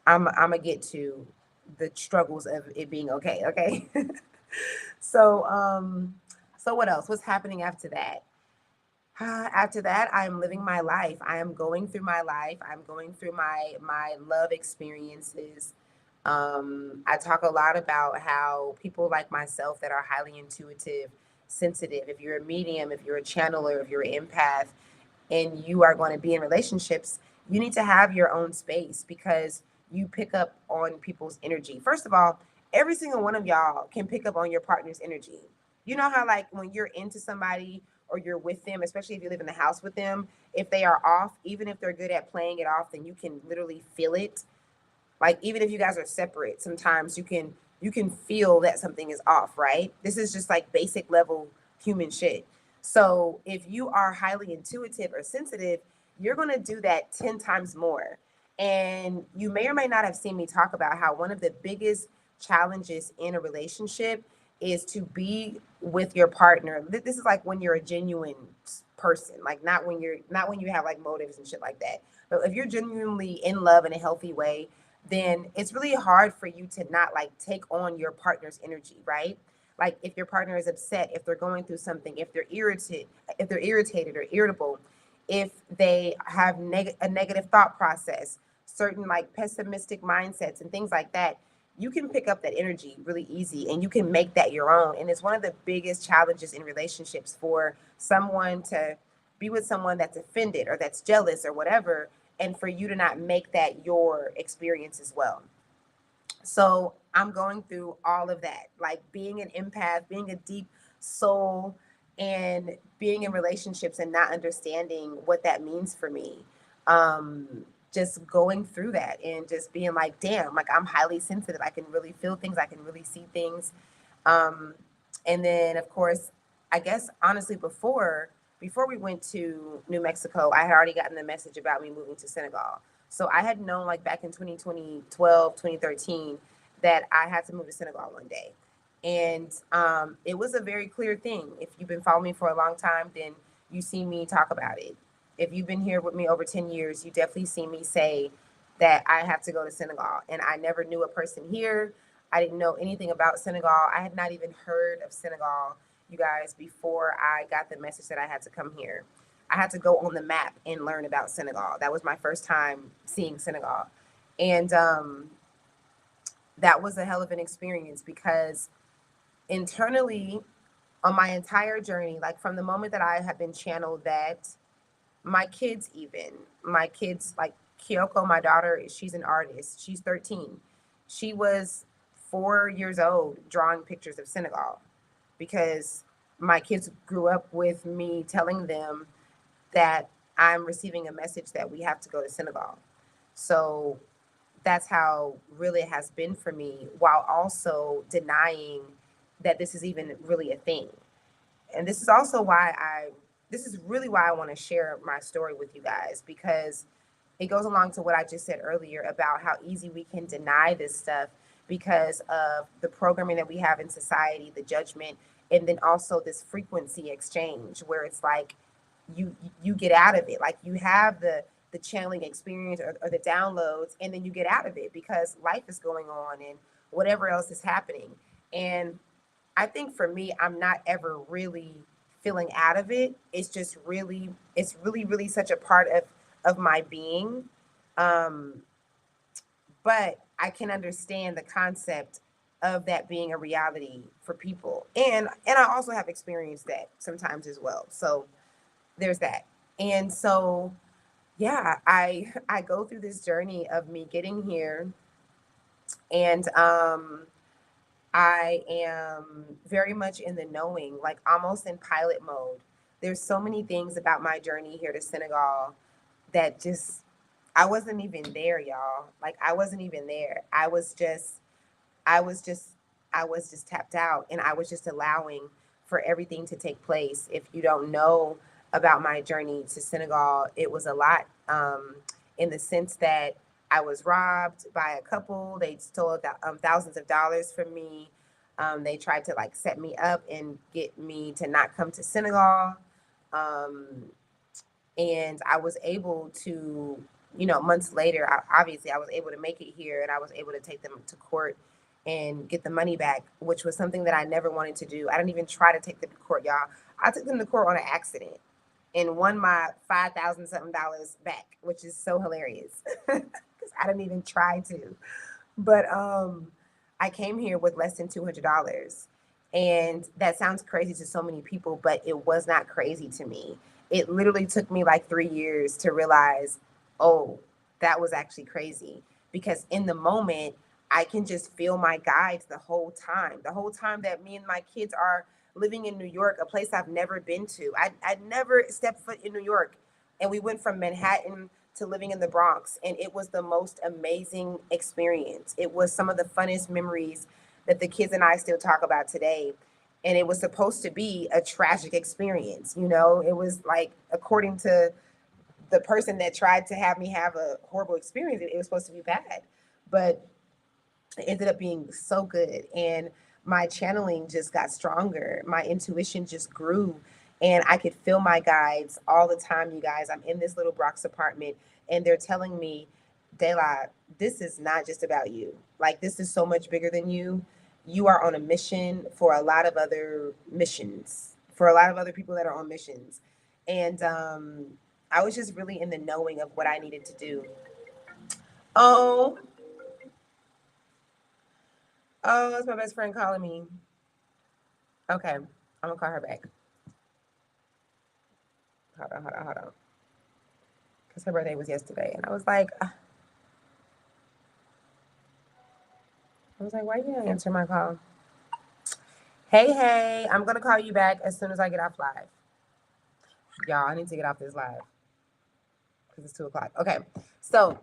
I'm gonna get to the struggles of it being okay. Okay. so so what else? What's happening after that? After that, I'm living my life. I am going through my life. I'm going through my love experiences. I talk a lot about how people like myself that are highly intuitive, sensitive, if you're a medium, if you're a channeler, if you're an empath, and you are going to be in relationships, you need to have your own space because you pick up on people's energy. First of all, every single one of y'all can pick up on your partner's energy. You know how, like, when you're into somebody or you're with them, especially if you live in the house with them, if they are off, even if they're good at playing it off, then you can literally feel it. Like, even if you guys are separate, sometimes you can feel that something is off, right? This is just like basic level human shit. So if you are highly intuitive or sensitive, you're going to do that 10 times more. And you may or may not have seen me talk about how one of the biggest challenges in a relationship is to be with your partner. This is like when you're a genuine person, like not when you have like motives and shit like that. But if you're genuinely in love in a healthy way, then it's really hard for you to not like take on your partner's energy, right? Like if your partner is upset, if they're going through something, if they're irritated or irritable, if they have a negative thought process, certain like pessimistic mindsets and things like that, you can pick up that energy really easy and you can make that your own. And it's one of the biggest challenges in relationships for someone to be with someone that's offended or that's jealous or whatever, and for you to not make that your experience as well. So I'm going through all of that, like being an empath, being a deep soul, and being in relationships and not understanding what that means for me. Just going through that and just being like, damn, like I'm highly sensitive. I can really feel things. I can really see things. Um, and then, of course, I guess honestly, before we went to New Mexico, I had already gotten the message about me moving to Senegal. So I had known like back in 2012, 2013, that I had to move to Senegal one day. And it was a very clear thing. If you've been following me for a long time, then you see me talk about it. If you've been here with me over 10 years, you definitely see me say that I have to go to Senegal. And I never knew a person here. I didn't know anything about Senegal. I had not even heard of Senegal, you guys, before I got the message that I had to come here. I had to go on the map and learn about Senegal. That was my first time seeing Senegal. And that was a hell of an experience because internally, on my entire journey, like from the moment that I have been channeled, that my kids, like Kyoko, my daughter, she's an artist. She's 13. She was 4 years old drawing pictures of Senegal because my kids grew up with me telling them that I'm receiving a message that we have to go to Senegal. So that's how really it has been for me, while also denying that this is even really a thing. And this is really why I want to share my story with you guys, because it goes along to what I just said earlier about how easy we can deny this stuff because of the programming that we have in society, the judgment, and then also this frequency exchange where it's like you get out of it. Like you have the channeling experience or the downloads, and then you get out of it because life is going on and whatever else is happening. And I think for me, I'm not ever really feeling out of it. It's really, really such a part of my being. Um, but I can understand the concept of that being a reality for people. And I also have experienced that sometimes as well. So there's that. And so yeah, I go through this journey of me getting here, and I am very much in the knowing, like almost in pilot mode. There's so many things about my journey here to Senegal that just, I wasn't even there, y'all. Like I wasn't even there. I was just, I was just tapped out, and I was just allowing for everything to take place. If you don't know about my journey to Senegal, it was a lot, in the sense that I was robbed by a couple. They stole thousands of dollars from me. They tried to like set me up and get me to not come to Senegal. Um, and I was able to months later, obviously I was able to make it here, and I was able to take them to court and get the money back, which was something that I never wanted to do. I didn't even try to take them to court, y'all. I took them to court on an accident and won my 5,000 something dollars back, which is so hilarious because I didn't even try to. But I came here with less than $200. And that sounds crazy to so many people, but it was not crazy to me. It literally took me like 3 years to realize, oh, that was actually crazy. Because in the moment, I can just feel my guides the whole time. The whole time that me and my kids are living in New York, a place I've never been to. I'd never stepped foot in New York. And we went from Manhattan to living in the Bronx. And it was the most amazing experience. It was some of the funnest memories that the kids and I still talk about today. And it was supposed to be a tragic experience. It was like, according to the person that tried to have me have a horrible experience, it was supposed to be bad. But it ended up being so good. And my channeling just got stronger. My intuition just grew. And I could feel my guides all the time, you guys. I'm in this little Bronx apartment, and they're telling me, Dela, this is not just about you. Like, this is so much bigger than you. You are on a mission for a lot of other missions, for a lot of other people that are on missions. And I was just really in the knowing of what I needed to do. Oh, oh, that's my best friend calling me. Okay, I'm gonna call her back. Hold on. Because her birthday was yesterday. And I was like, why you didn't answer my call? Hey, I'm gonna call you back as soon as I get off live. Y'all, I need to get off this live because it's 2:00. Okay, so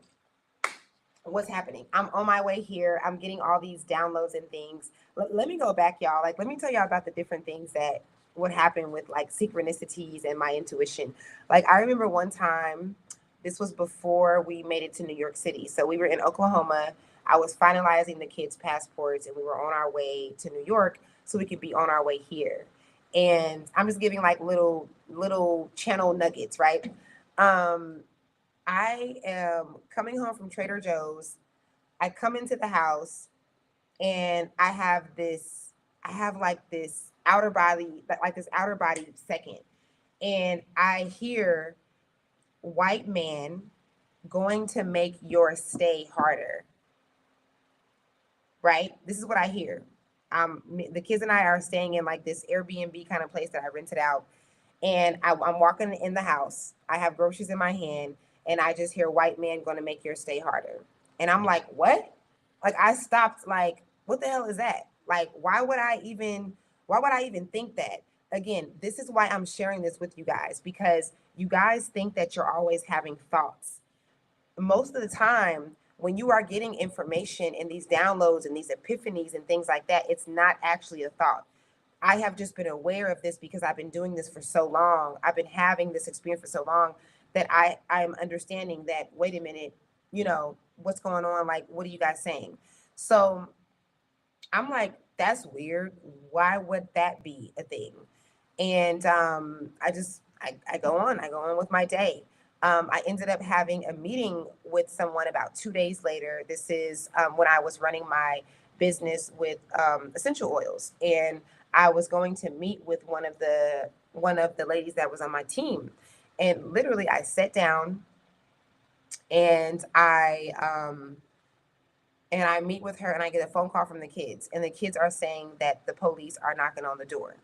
what's happening? I'm on my way here. I'm getting all these downloads and things. Let me go back, y'all. Like, let me tell y'all about the different things that would happen with like synchronicities and my intuition. Like, I remember one time, this was before we made it to New York City. So we were in Oklahoma. I was finalizing the kids' passports, and we were on our way to New York so we could be on our way here. And I'm just giving like little channel nuggets, right? I am coming home from Trader Joe's. I come into the house, and I have like this outer body second. And I hear, white man going to make your stay harder. Right? This is what I hear. The kids and I are staying in like this Airbnb kind of place that I rented out. And I'm walking in the house. I have groceries in my hand, and I just hear, white man going to make your stay harder. And I'm like, what? Like, I stopped, like, what the hell is that? Like, why would I even think that? Again, this is why I'm sharing this with you guys, because you guys think that you're always having thoughts. Most of the time, when you are getting information and these downloads and these epiphanies and things like that, it's not actually a thought. I have just been aware of this because I've been doing this for so long. I've been having this experience for so long that I'm understanding that, wait a minute, what's going on? Like, what are you guys saying? So I'm like, that's weird. Why would that be a thing? And I go on with my day. I ended up having a meeting with someone about 2 days later. This is when I was running my business with essential oils, and I was going to meet with one of the ladies that was on my team. And literally, I sat down, and I meet with her, and I get a phone call from the kids, and the kids are saying that the police are knocking on the door.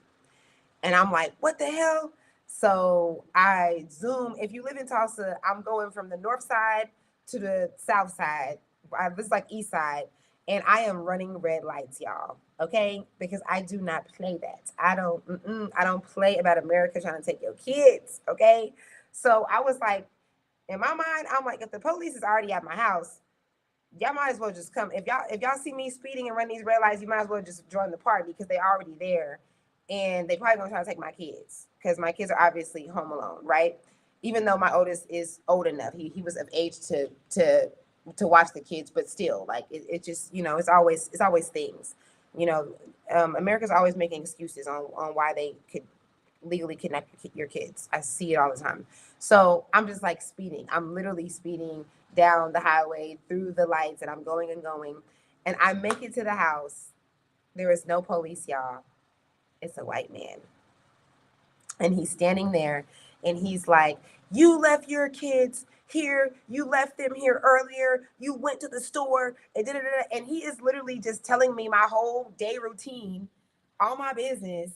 And I'm like, what the hell? So I Zoom. If you live in Tulsa, I'm going from the north side to the south side. This is like east side. And I am running red lights, y'all. Okay? Because I do not play that. I don't play about America trying to take your kids. Okay? So I was like, in my mind, I'm like, if the police is already at my house, y'all might as well just come. If y'all see me speeding and run these red lights, you might as well just join the party because they already there, and they probably gonna try to take my kids because my kids are obviously home alone, right? Even though my oldest is old enough, he was of age to watch the kids, but still, like it just it's always things, America's always making excuses on why they legally kidnap your kids. I see it all the time. So I'm just like speeding. I'm literally speeding down the highway through the lights, and I'm going and going. And I make it to the house. There is no police, y'all. It's a white man. And he's standing there and he's like, "You left your kids here. You left them here earlier. You went to the store." And, da, da, da, and he is literally just telling me my whole day routine, all my business.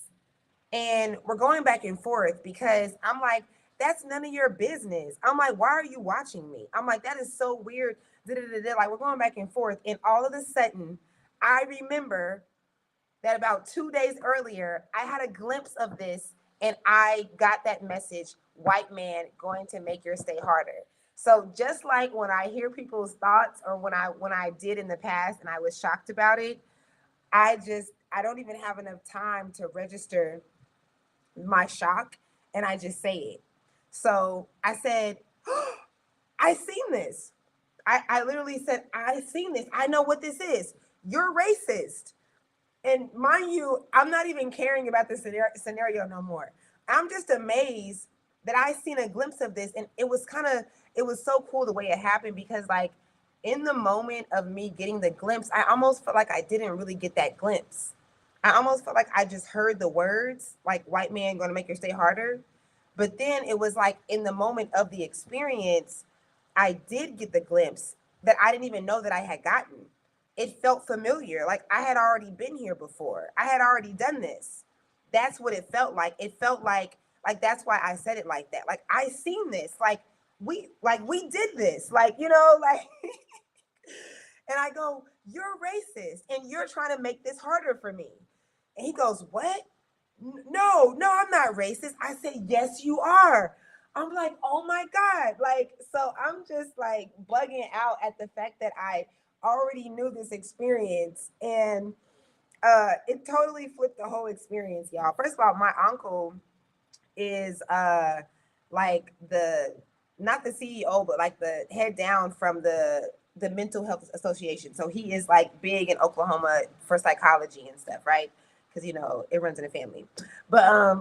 And we're going back and forth because I'm like, that's none of your business. I'm like, why are you watching me? I'm like, that is so weird. Da, da, da, da. Like, we're going back and forth. And all of a sudden, I remember that about 2 days earlier, I had a glimpse of this and I got that message, white man going to make your stay harder. So just like when I hear people's thoughts or when I did in the past and I was shocked about it, I don't even have enough time to register my shock and I just say it. So I said, oh, I seen this. I literally said, I seen this. I know what this is. You're racist. And mind you, I'm not even caring about the scenario no more. I'm just amazed that I seen a glimpse of this, and it was so cool the way it happened because like in the moment of me getting the glimpse, I almost felt like I didn't really get that glimpse. I almost felt like I just heard the words like white man going to make your stay harder, but then it was like in the moment of the experience, I did get the glimpse that I didn't even know that I had gotten. It felt familiar. Like I had already been here before. I had already done this. That's what it felt like. It felt like that's why I said it like that. Like I seen this. Like we did this. Like, like and I go, "You're racist and you're trying to make this harder for me." And he goes, "What? No, no, I'm not racist." I said, "Yes, you are." I'm like, "Oh my God." Like, so I'm just like bugging out at the fact that I already knew this experience. And it totally flipped the whole experience, y'all. First of all, my uncle is like the not the CEO, but like the head down from the Mental Health Association. So he is like big in Oklahoma for psychology and stuff, right? Because it runs in the family. But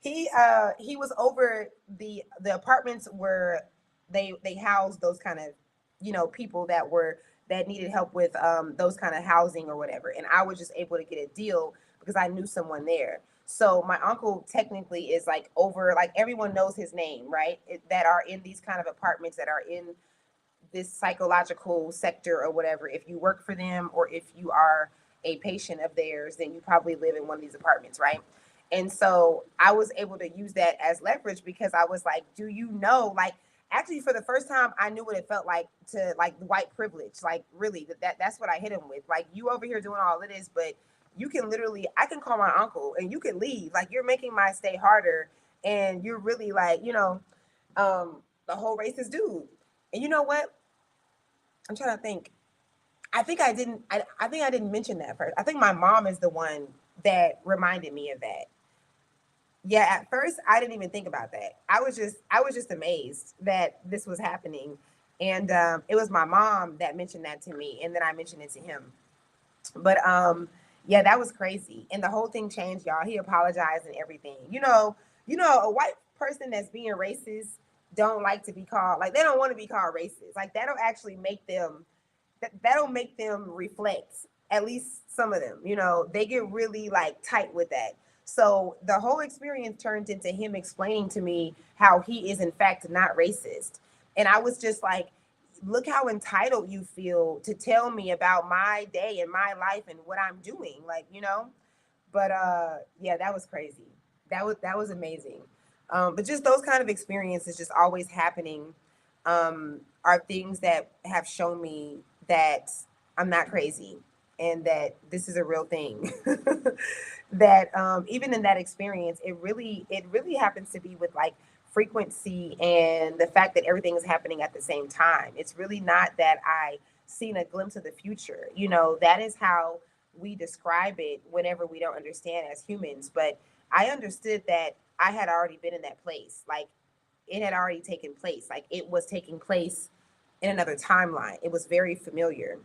he was over the apartments where they housed those kind of people that needed help with those kind of housing or whatever. And I was just able to get a deal because I knew someone there. So my uncle technically is like over, like everyone knows his name, right? That are in these kind of apartments that are in this psychological sector or whatever. If you work for them or if you are a patient of theirs, then you probably live in one of these apartments, right? And so I was able to use that as leverage because I was like, do you know, like actually for the first time I knew what it felt like to like white privilege. Like really that's what I hit him with. Like you over here doing all of this, but you can literally I can call my uncle and you can leave. Like you're making my stay harder and you're really like, the whole racist dude. And you know what? I'm trying to think. I think I didn't. I think I didn't mention that first. I think my mom is the one that reminded me of that. Yeah, at first I didn't even think about that. I was just amazed that this was happening, and it was my mom that mentioned that to me, and then I mentioned it to him. But yeah, that was crazy, and the whole thing changed, y'all. He apologized and everything. A white person that's being racist don't like to be called like they don't want to be called racist. Like that'll actually make them that'll make them reflect. At least some of them, they get really like tight with that. So the whole experience turned into him explaining to me how he is in fact not racist. And I was just like, look how entitled you feel to tell me about my day and my life and what I'm doing. Like, but yeah, that was crazy. That was amazing. But just those kind of experiences just always happening are things that have shown me that I'm not crazy and that this is a real thing. That even in that experience, it really happens to be with like frequency and the fact that everything is happening at the same time. It's really not that I seen a glimpse of the future. That is how we describe it whenever we don't understand as humans. But I understood that I had already been in that place. Like it had already taken place. Like it was taking place in another timeline. It was very familiar.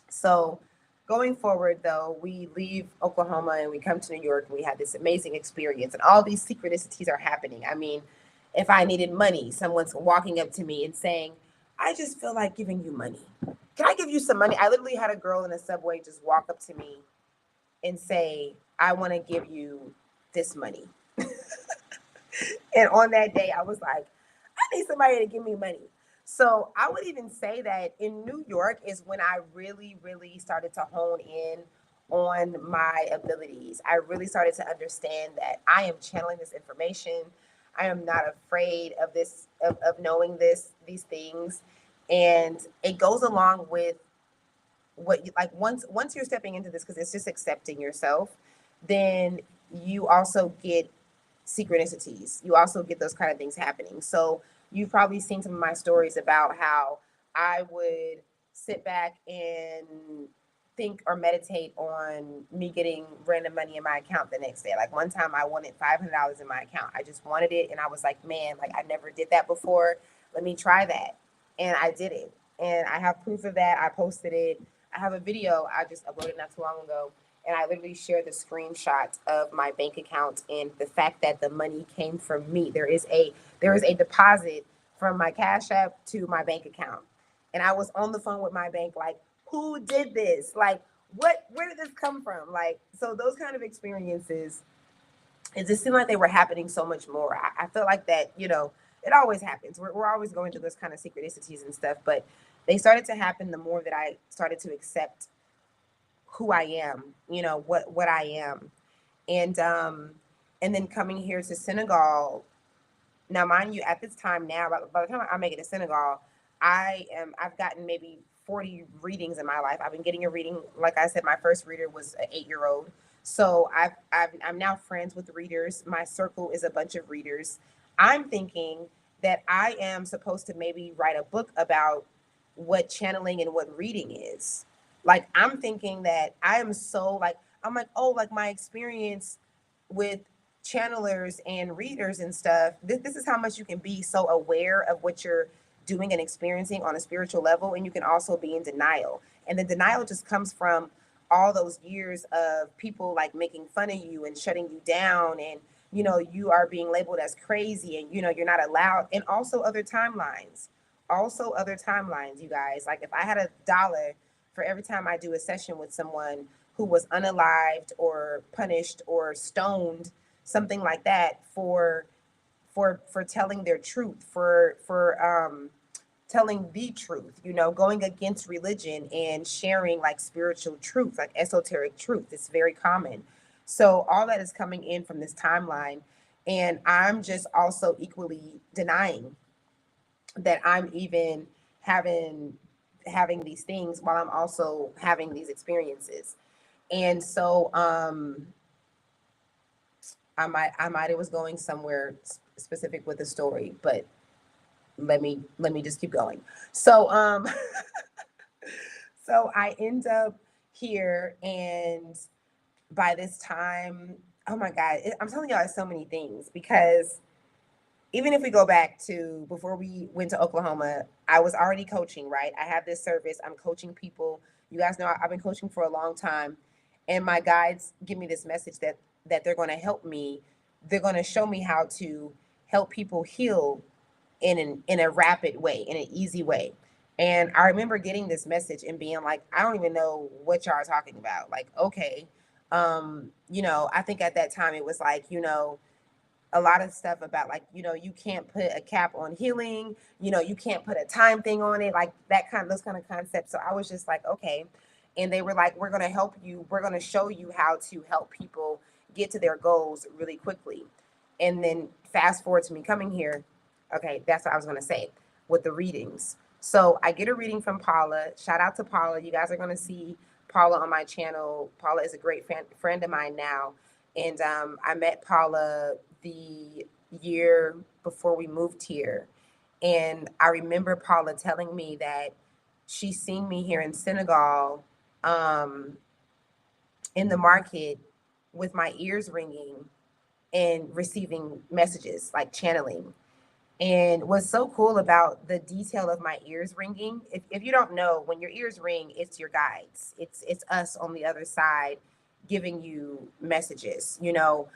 So going forward, though, we leave Oklahoma and we come to New York and we had this amazing experience, and all these synchronicities are happening. I mean, if I needed money, someone's walking up to me and saying, I just feel like giving you money. Can I give you some money? I literally had a girl in a subway just walk up to me and say, I want to give you this money. And on that day, I was like, I need somebody to give me money. So I would even say that in New York is when I really, really started to hone in on my abilities. I really started to understand that I am channeling this information. I am not afraid of this, of knowing these things. And it goes along with what you like once you're stepping into this, because it's just accepting yourself, then you also get synchronicities. You also get those kind of things happening. So you've probably seen some of my stories about how I would sit back and think or meditate on me getting random money in my account the next day. Like one time I wanted $500 in my account. I just wanted it. And I was like, man, like I never did that before. Let me try that. And I did it. And I have proof of that. I posted it. I have a video I just uploaded not too long ago, and I literally shared the screenshot of my bank account and the fact that the money came from me. There is a deposit from my Cash App to my bank account, and I was on the phone with my bank like, who did this? Like, what? Where did this come from? Like, so those kind of experiences, it just seemed like they were happening so much more. I feel like that, it always happens. We're always going through those kind of synchronicities and stuff, but they started to happen the more that I started to accept who I am, what I am. And then coming here to Senegal. Now, mind you, at this time now, by the time I make it to Senegal, I've gotten maybe 40 readings in my life. I've been getting a reading. Like I said, my first reader was an 8-year-old. So I'm now friends with readers. My circle is a bunch of readers. I'm thinking that I am supposed to maybe write a book about what channeling and what reading is. Like I'm thinking that I am so like I'm like, oh, like my experience with channelers and readers and stuff, this is how much you can be so aware of what you're doing and experiencing on a spiritual level, and you can also be in denial. And the denial just comes from all those years of people like making fun of you and shutting you down, and you are being labeled as crazy, and you're not allowed. And also other timelines, you guys. Like if I had $1 for every time I do a session with someone who was unalived or punished or stoned, something like that, for telling their truth, for telling the truth, going against religion and sharing like spiritual truth, like esoteric truth. It's very common. So all that is coming in from this timeline, and I'm just also equally denying that I'm even having these things while I'm also having these experiences. And so I might have was going somewhere specific with the story, but let me just keep going. So so I end up here, and by this time, oh my God, I'm telling y'all so many things, because even if we go back to before we went to Oklahoma, I was already coaching, right? I have this service. I'm coaching people. You guys know I've been coaching for a long time, and my guides give me this message that they're going to help me. They're going to show me how to help people heal in a rapid way, in an easy way. And I remember getting this message and being like, I don't even know what y'all are talking about. Like, okay. I think at that time it was like, a lot of stuff about like, you can't put a cap on healing, you can't put a time thing on it, like those kind of concepts. So I was just like, okay. And they were like, we're going to help you. We're going to show you how to help people get to their goals really quickly. And then fast forward to me coming here. Okay, that's what I was going to say with the readings. So I get a reading from Paula. Shout out to Paula. You guys are going to see Paula on my channel. Paula is a great friend of mine now. And I met Paula the year before we moved here. And I remember Paula telling me that she seen me here in Senegal, in the market with my ears ringing and receiving messages, like channeling. And what's so cool about the detail of my ears ringing, if you don't know, when your ears ring, it's your guides. It's us on the other side giving you messages. You know,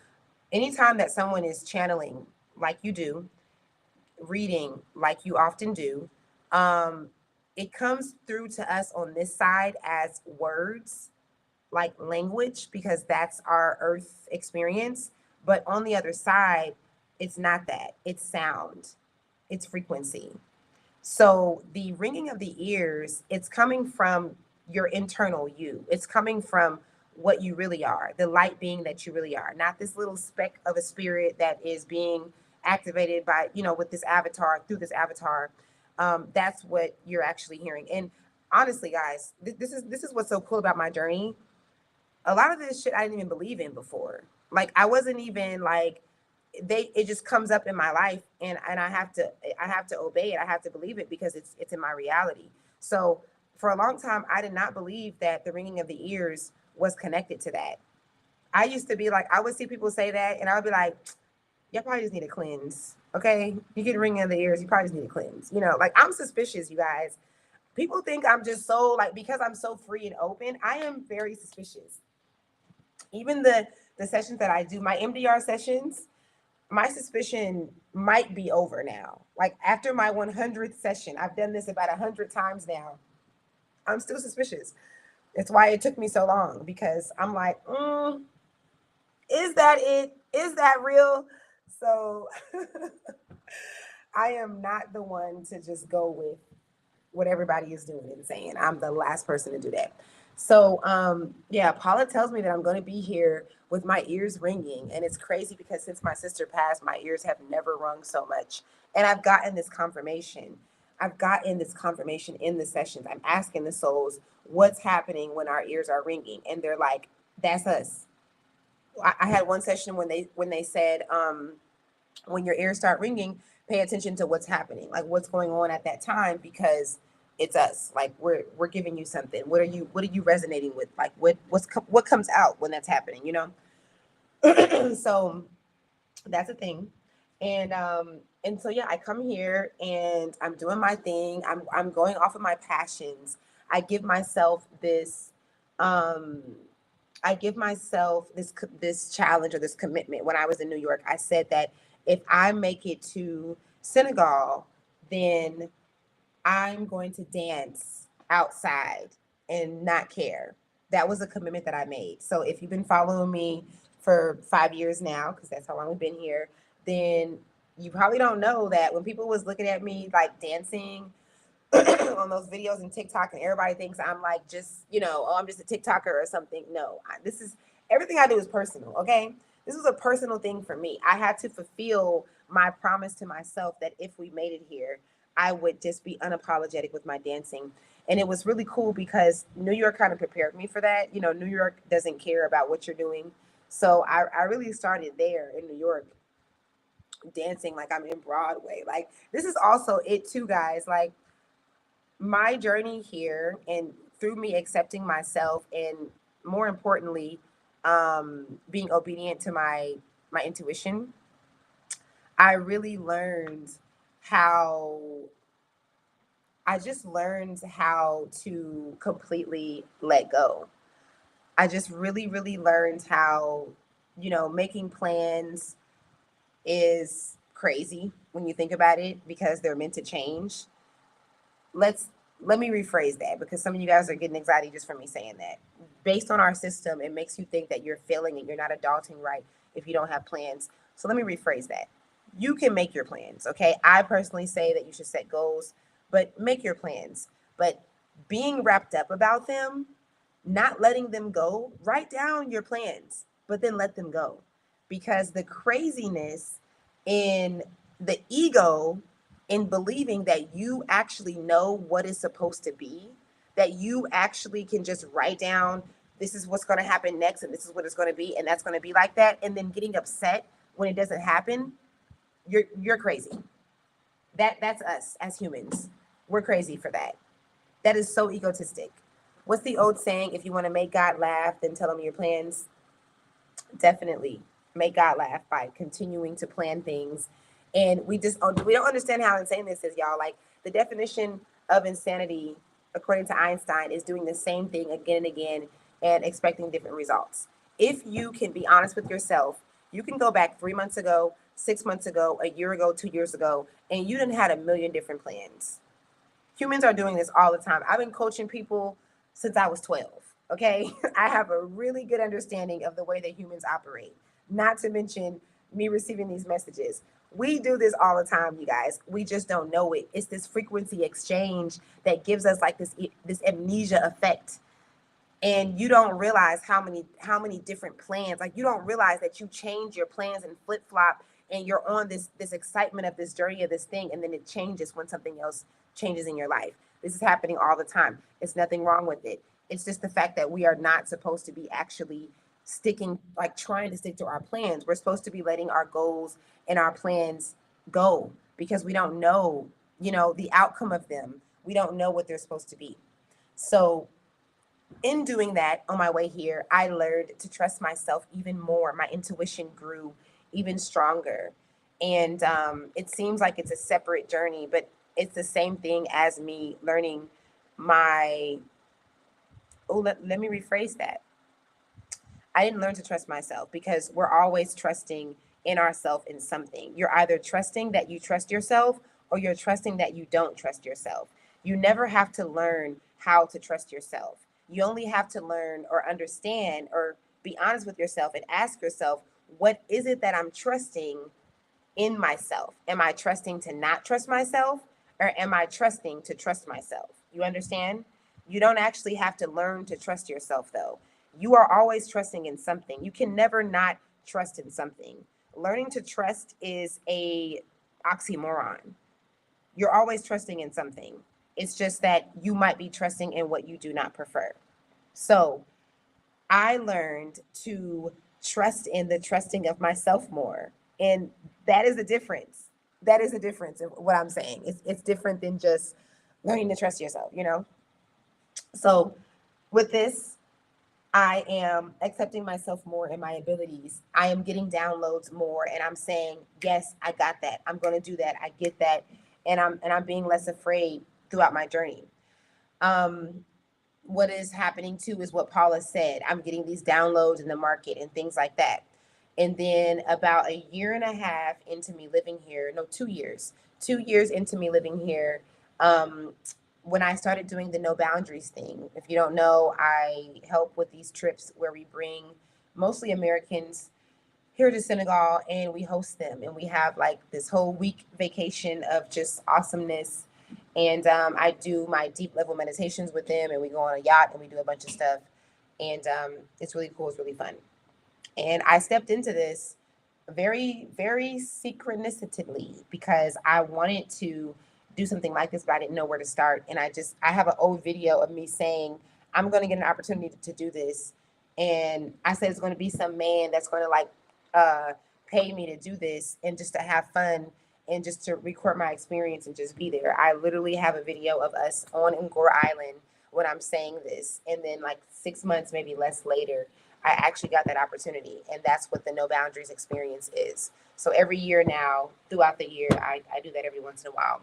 anytime that someone is channeling like you do, reading like you often do, um, it comes through to us on this side as words, like language, because that's our earth experience. But on the other side, it's not that, it's sound, it's frequency. So the ringing of the ears, it's coming from your internal you. It's coming from what you really are, the light being that you really are, not this little speck of a spirit that is being activated by, you know, with this avatar, through this avatar. That's what you're actually hearing. And honestly, guys, this is what's so cool about my journey. A lot of this shit I didn't even believe in before. Like I wasn't even like, it just comes up in my life, and I have to obey it. I have to believe it because it's in my reality. So for a long time I did not believe that the ringing of the ears was connected to that. I used to be like, I would see people say that and I would be like, y'all probably just need a cleanse. Okay, you get a ringing of the ears, you probably just need a cleanse. You know, like I'm suspicious, you guys. People think I'm just so like, because I'm so free and open, I am very suspicious. Even the sessions that I do, my MDR sessions, my suspicion might be over now. Like after my 100th session, I've done this about 100 times now. I'm still suspicious. It's why it took me so long, because I'm like, is that it? Is that real? So I am not the one to just go with what everybody is doing and saying. I'm the last person to do that. So yeah, Paula tells me that I'm going to be here with my ears ringing, and it's crazy because since my sister passed, my ears have never rung so much, and I've gotten this confirmation. I've gotten this confirmation in the sessions. I'm asking the souls what's happening when our ears are ringing, and they're like, "That's us." I had one session when they said, when your ears start ringing, pay attention to what's happening, like what's going on at that time, because it's us. Like we're giving you something. What are you resonating with? Like what comes out when that's happening, you know? So that's a thing. And so yeah, I come here and I'm doing my thing. I'm going off of my passions. I give myself this um I give myself this challenge or this commitment. When I was in New York, I said that if I make it to Senegal, then I'm going to dance outside and not care. That was a commitment that I made. So if you've been following me for 5 years now, because that's how long we've been here, then you probably don't know that when people was looking at me like dancing on those videos and TikTok, and everybody thinks I'm like, just, you know, oh, I'm just a TikToker or something. No, this is, everything I do is personal. Okay. This was a personal thing for me. I had to fulfill my promise to myself that if we made it here, I would just be unapologetic with my dancing. And it was really cool because New York kind of prepared me for that. You know, New York doesn't care about what you're doing. So I really started there in New York dancing like I'm in Broadway. Like this is also it too, guys. Like my journey here, and through me accepting myself, and more importantly, being obedient to my intuition, I really learned how I just learned how to completely let go. I just really learned how, you know, making plans is crazy when you think about it, because they're meant to change. let's Let me rephrase that, because some of you guys are getting anxiety just from me saying that. Based on our system, it makes you think that you're failing and you're not adulting right if you don't have plans. So let me rephrase that. You can make your plans, okay? I personally say that you should set goals, but make your plans. But being wrapped up about them, not letting them go, write down your plans, but then let them go. Because the craziness in the ego, in believing that you actually know what is supposed to be, that you actually can just write down, this is what's going to happen next, and this is what it's going to be, and that's going to be like that, and then getting upset when it doesn't happen, you're crazy. That's us as humans. We're crazy for that. That is so egotistic. What's the old saying? If you want to make God laugh, then tell him your plans. Definitely make God laugh by continuing to plan things And we don't understand how insane this is, y'all. Like, the definition of insanity, according to Einstein, is doing the same thing again and again and expecting different results. If you can be honest with yourself, you can go back 3 months ago, 6 months ago, a year ago, 2 years ago, and you done had a million different plans. Humans are doing this all the time. I've been coaching people since I was 12. Okay. I have a really good understanding of the way that humans operate, not to mention me receiving these messages. We do this all the time, you guys. We just don't know it. It's this frequency exchange that gives us like this amnesia effect, and you don't realize how many different plans, like, you don't realize that you change your plans and flip-flop, and you're on this excitement of this journey of this thing, and then it changes when something else changes in your life. This is happening all the time. It's nothing wrong with it. It's just the fact that we are not supposed to be actually sticking, like, trying to stick to our plans. We're supposed to be letting our goals and our plans go, because we don't know, the outcome of them. We don't know what they're supposed to be. So in doing that, on my way here, I learned to trust myself even more. My intuition grew even stronger. And it seems like it's a separate journey, but it's the same thing as me learning my. Oh, let me rephrase that. I didn't learn to trust myself, because we're always trusting in ourselves in something. You're either trusting that you trust yourself, or you're trusting that you don't trust yourself. You never have to learn how to trust yourself. You only have to learn or understand or be honest with yourself and ask yourself, what is it that I'm trusting in myself? Am I trusting to not trust myself, or am I trusting to trust myself? You understand? You don't actually have to learn to trust yourself, though. You are always trusting in something. You can never not trust in something. Learning to trust is a oxymoron. You're always trusting in something. It's just that you might be trusting in what you do not prefer. So, I learned to trust in the trusting of myself more. And that is the difference. That is the difference in what I'm saying. It's different than just learning to trust yourself. So with this, I am accepting myself more and my abilities. I am getting downloads more, and I'm saying, yes, I got that. I'm going to do that. I get that. And I'm being less afraid throughout my journey. Um, what is happening too is what Paula said. I'm getting these downloads in the market and things like that. And then about a year and a half into me living here, no, 2 years, 2 years into me living here, um, when I started doing the no boundaries thing. If you don't know, I help with these trips where we bring mostly Americans here to Senegal, and we host them, and we have like this whole week vacation of just awesomeness. And I do my deep level meditations with them, and we go on a yacht and we do a bunch of stuff. And it's really cool. It's really fun. And I stepped into this very, very synchronistically, because I wanted to do something like this, but I didn't know where to start. And I have an old video of me saying, I'm going to get an opportunity to do this. And I said, it's going to be some man that's going to like uh, pay me to do this and just to have fun and just to record my experience and just be there. I literally have a video of us on Ngor Island when I'm saying this. And then like 6 months, maybe less later, I actually got that opportunity. And that's what the No Boundaries experience is. So every year now, throughout the year, I do that every once in a while.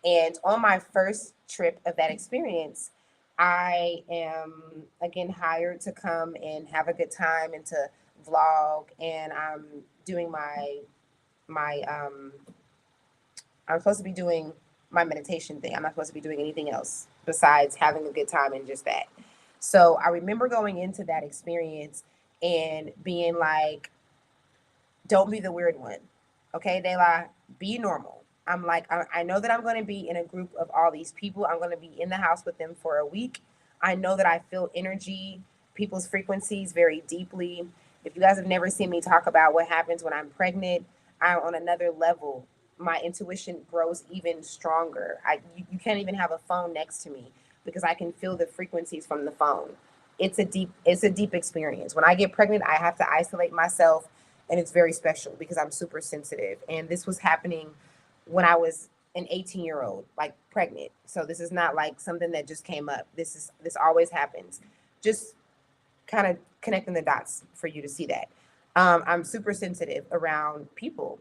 And on my first trip of that experience, I am again hired to come and have a good time and to vlog. And I'm doing my I'm supposed to be doing my meditation thing. I'm not supposed to be doing anything else besides having a good time and just that. So I remember going into that experience and being like, don't be the weird one. Okay, they like, be normal. I'm like, I know that I'm going to be in a group of all these people. I'm going to be in the house with them for a week. I know that I feel energy, people's frequencies very deeply. If you guys have never seen me talk about what happens when I'm pregnant, I'm on another level. My intuition grows even stronger. You can't even have a phone next to me because I can feel the frequencies from the phone. It's a deep experience. When I get pregnant, I have to isolate myself, and it's very special because I'm super sensitive. And this was happening when I was an 18-year-old, like pregnant. So this is not like something that just came up. This always happens. Just kind of connecting the dots for you to see that. I'm super sensitive around people,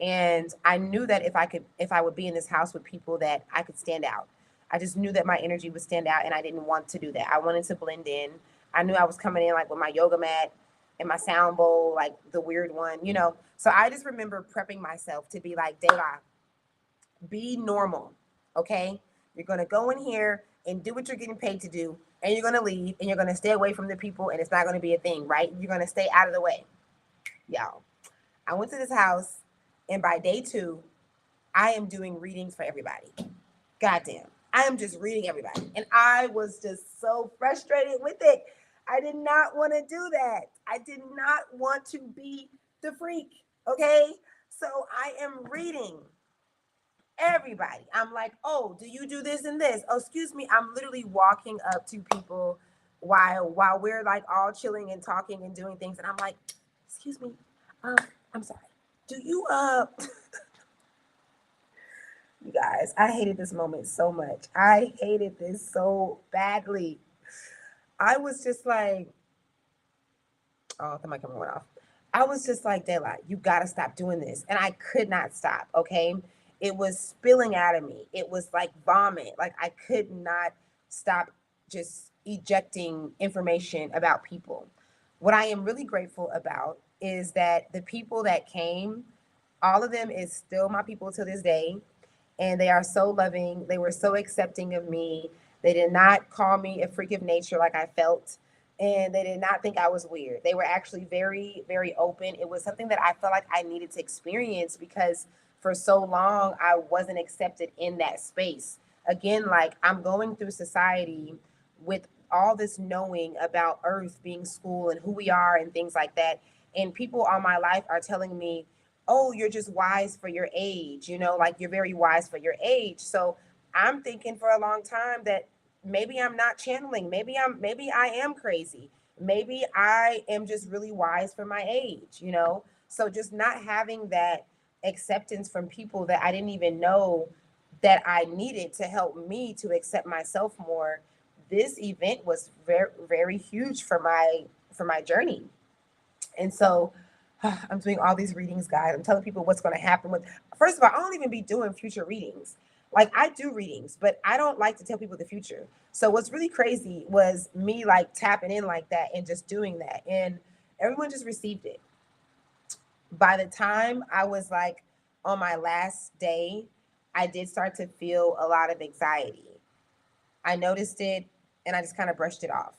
And I knew that if I would be in this house with people, that I could stand out. I just knew that my energy would stand out, and I didn't want to do that. I wanted to blend in. I knew I was coming in like with my yoga mat and my sound bowl, like the weird one, you know. So I just remember prepping myself to be like, Deva, be normal, okay? You're gonna go in here and do what you're getting paid to do, and you're gonna leave, and you're gonna stay away from the people, and it's not gonna be a thing, right? You're gonna stay out of the way, y'all. I went to this house, and by day 2, I am doing readings for everybody. Goddamn. I am just reading everybody. And I was just so frustrated with it. I did not want to do that. I did not want to be the freak. Okay. So I am reading everybody. I'm like, oh, do you do this and this? Oh, excuse me. I'm literally walking up to people while we're like all chilling and talking and doing things. And I'm like, excuse me. Um, I'm sorry. Do you You guys, I hated this moment so much. I hated this so badly. I was just like, oh, the microphone went off. I was just like, Daylight, you gotta stop doing this. And I could not stop, okay? It was spilling out of me. It was like vomit. Like I could not stop just ejecting information about people. What I am really grateful about is that the people that came, all of them is still my people to this day, and they are so loving. They were so accepting of me. They did not call me a freak of nature like I felt, and they did not think I was weird. They were actually very, very open. It was something that I felt like I needed to experience because for so long I wasn't accepted in that space. Again, like I'm going through society with all this knowing about Earth being school and who we are and things like that. And people all my life are telling me, oh, you're just wise for your age, you know, like you're very wise for your age. So I'm thinking for a long time that maybe I'm not channeling, maybe I am crazy. Maybe I am just really wise for my age, you know? So just not having that acceptance from people that I didn't even know that I needed to help me to accept myself more. This event was very, very huge for my journey. And so I'm doing all these readings, guys. I'm telling people what's going to happen with. First of all, I don't even be doing future readings. Like I do readings, but I don't like to tell people the future. So what's really crazy was me like tapping in like that and just doing that, and everyone just received it. By the time I was like on my last day, I did start to feel a lot of anxiety. I noticed it, and I just kind of brushed it off.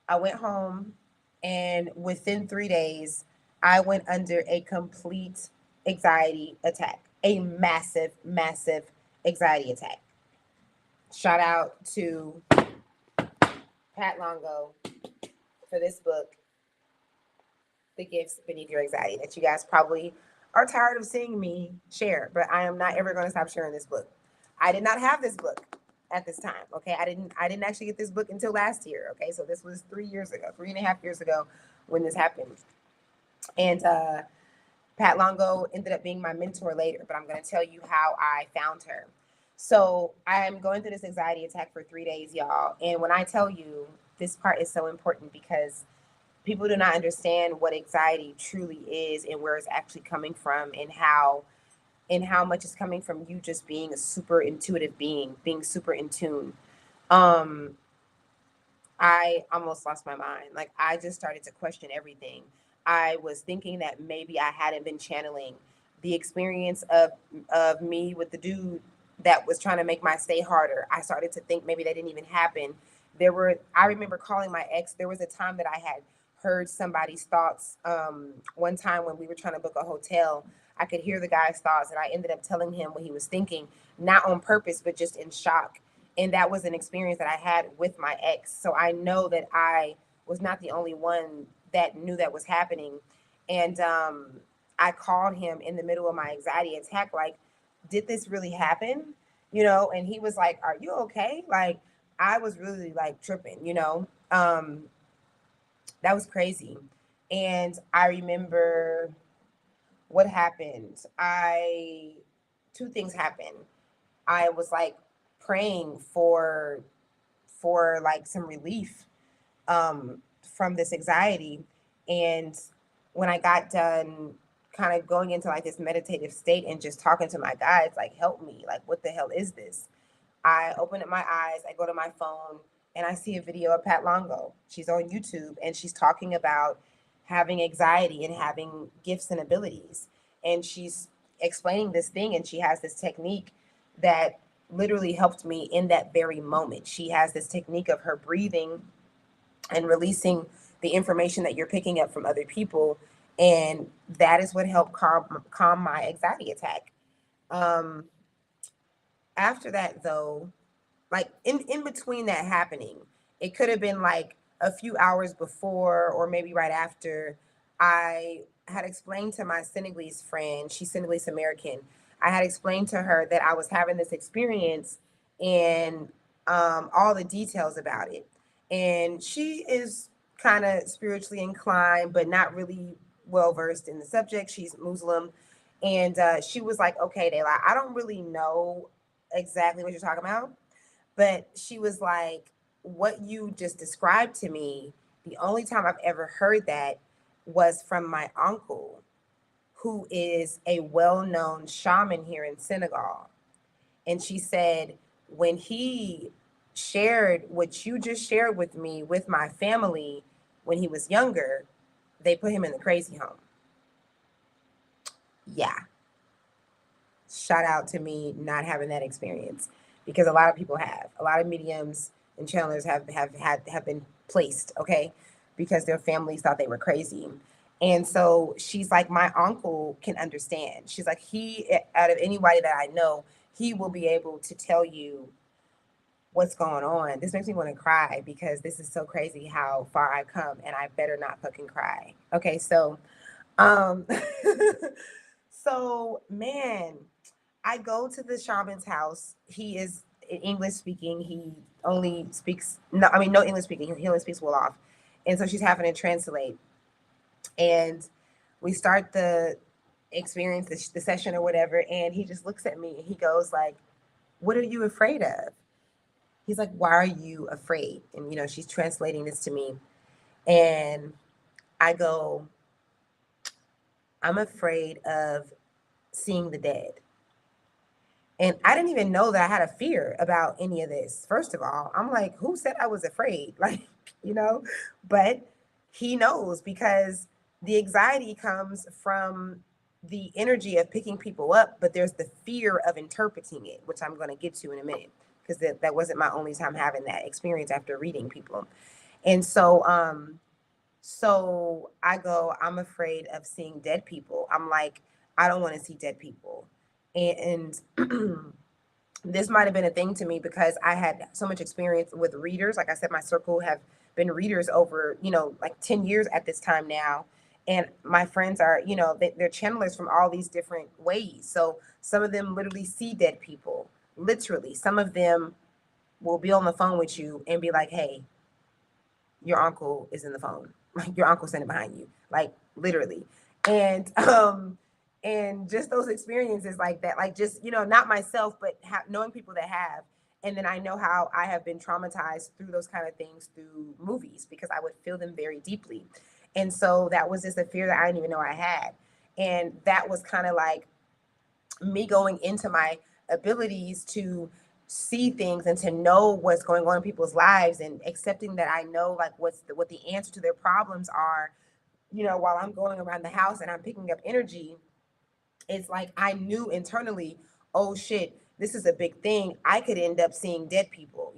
I went home, and within 3 days, I went under a complete anxiety attack, a massive, massive anxiety attack. Shout out to Pat Longo for this book, The Gifts Beneath Your Anxiety, that you guys probably are tired of seeing me share, but I am not ever going to stop sharing this book. I did not have this book at this time. Okay. I didn't actually get this book until last year. Okay. So this was 3 years ago, 3.5 years ago when this happened. And Pat Longo ended up being my mentor later, but I'm going to tell you how I found her. So I'm going through this anxiety attack for 3 days, y'all. And when I tell you, this part is so important because people do not understand what anxiety truly is and where it's actually coming from, and how much is coming from you just being a super intuitive being super in tune. Um, I almost lost my mind. Like I just started to question everything. I was thinking that maybe I hadn't been channeling the experience of me with the dude that was trying to make my stay harder. I started to think maybe that didn't even happen. I remember calling my ex. There was a time that I had heard somebody's thoughts. One time when we were trying to book a hotel, I could hear the guy's thoughts, and I ended up telling him what he was thinking, not on purpose, but just in shock. And that was an experience that I had with my ex. So I know that I was not the only one that knew that was happening. And I called him in the middle of my anxiety attack, like, did this really happen? You know, and he was like, are you okay? Like, I was really like tripping, you know. That was crazy. And I remember what happened. Two things happened. I was like praying for like some relief from this anxiety. And when I got done kind of going into like this meditative state and just talking to my guides, like, help me, like, what the hell is this? I open up my eyes, I go to my phone, and I see a video of Pat Longo. She's on YouTube and she's talking about having anxiety and having gifts and abilities. And she's explaining this thing, and she has this technique that literally helped me in that very moment. She has this technique of her breathing and releasing the information that you're picking up from other people. And that is what helped calm my anxiety attack. Um, After that, though, like in between that happening, it could have been like a few hours before or maybe right after. I had explained to my Senegalese friend, she's Senegalese American, I had explained to her that I was having this experience and all the details about it. And she is kind of spiritually inclined but not really well versed in the subject. She's Muslim. And she was like, okay, Dayla, I don't really know exactly what you're talking about, but she was like, what you just described to me, the only time I've ever heard that was from my uncle, who is a well known shaman here in Senegal. And she said, when he shared what you just shared with me with my family when he was younger, they put him in the crazy home. Yeah. Shout out to me not having that experience, because a lot of people have. A lot of mediums and channelers have been placed, okay, because their families thought they were crazy. And so she's like, my uncle can understand. She's like, he, out of anybody that I know, he will be able to tell you what's going on. This makes me want to cry because this is so crazy how far I've come, and I better not fucking cry. Okay, so um so man, I go to the shaman's house. He is English speaking. He only speaks no English speaking. He only speaks Wolof, and so she's having to translate. And we start the experience, the session or whatever. And he just looks at me and he goes like, "What are you afraid of?" He's like, "Why are you afraid?" And she's translating this to me, and I go, "I'm afraid of seeing the dead." And I didn't even know that I had a fear about any of this. First of all, I'm like, who said I was afraid? Like, you know, but he knows, because the anxiety comes from the energy of picking people up, but there's the fear of interpreting it, which I'm going to get to in a minute, because that wasn't my only time having that experience after reading people. And so I go, I'm afraid of seeing dead people. I'm like, I don't want to see dead people. And this might have been a thing to me because I had so much experience with readers. Like I said, my circle have been readers over, like 10 years at this time now. And my friends are, they're channelers from all these different ways. So some of them literally see dead people, literally. Some of them will be on the phone with you and be like, hey, your uncle is in the phone. Like, your uncle's standing behind you, like, literally. And just those experiences like that, like, just, not myself, but knowing people that have. And then I know how I have been traumatized through those kind of things through movies, because I would feel them very deeply. And so that was just a fear that I didn't even know I had. And that was kind of like me going into my abilities to see things and to know what's going on in people's lives, and accepting that I know, like, what the answer to their problems are, while I'm going around the house and I'm picking up energy. It's like I knew internally, oh shit, this is a big thing. I could end up seeing dead people.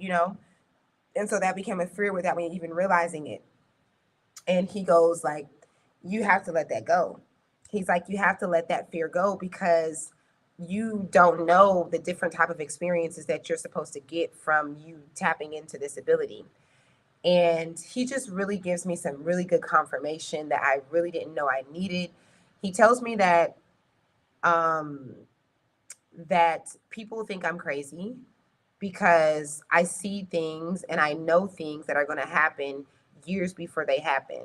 And so that became a fear without me even realizing it. And he goes like, you have to let that go. He's like, you have to let that fear go, because you don't know the different type of experiences that you're supposed to get from you tapping into this ability. And he just really gives me some really good confirmation that I really didn't know I needed. He tells me um that people think I'm crazy because I see things and I know things that are going to happen years before they happen.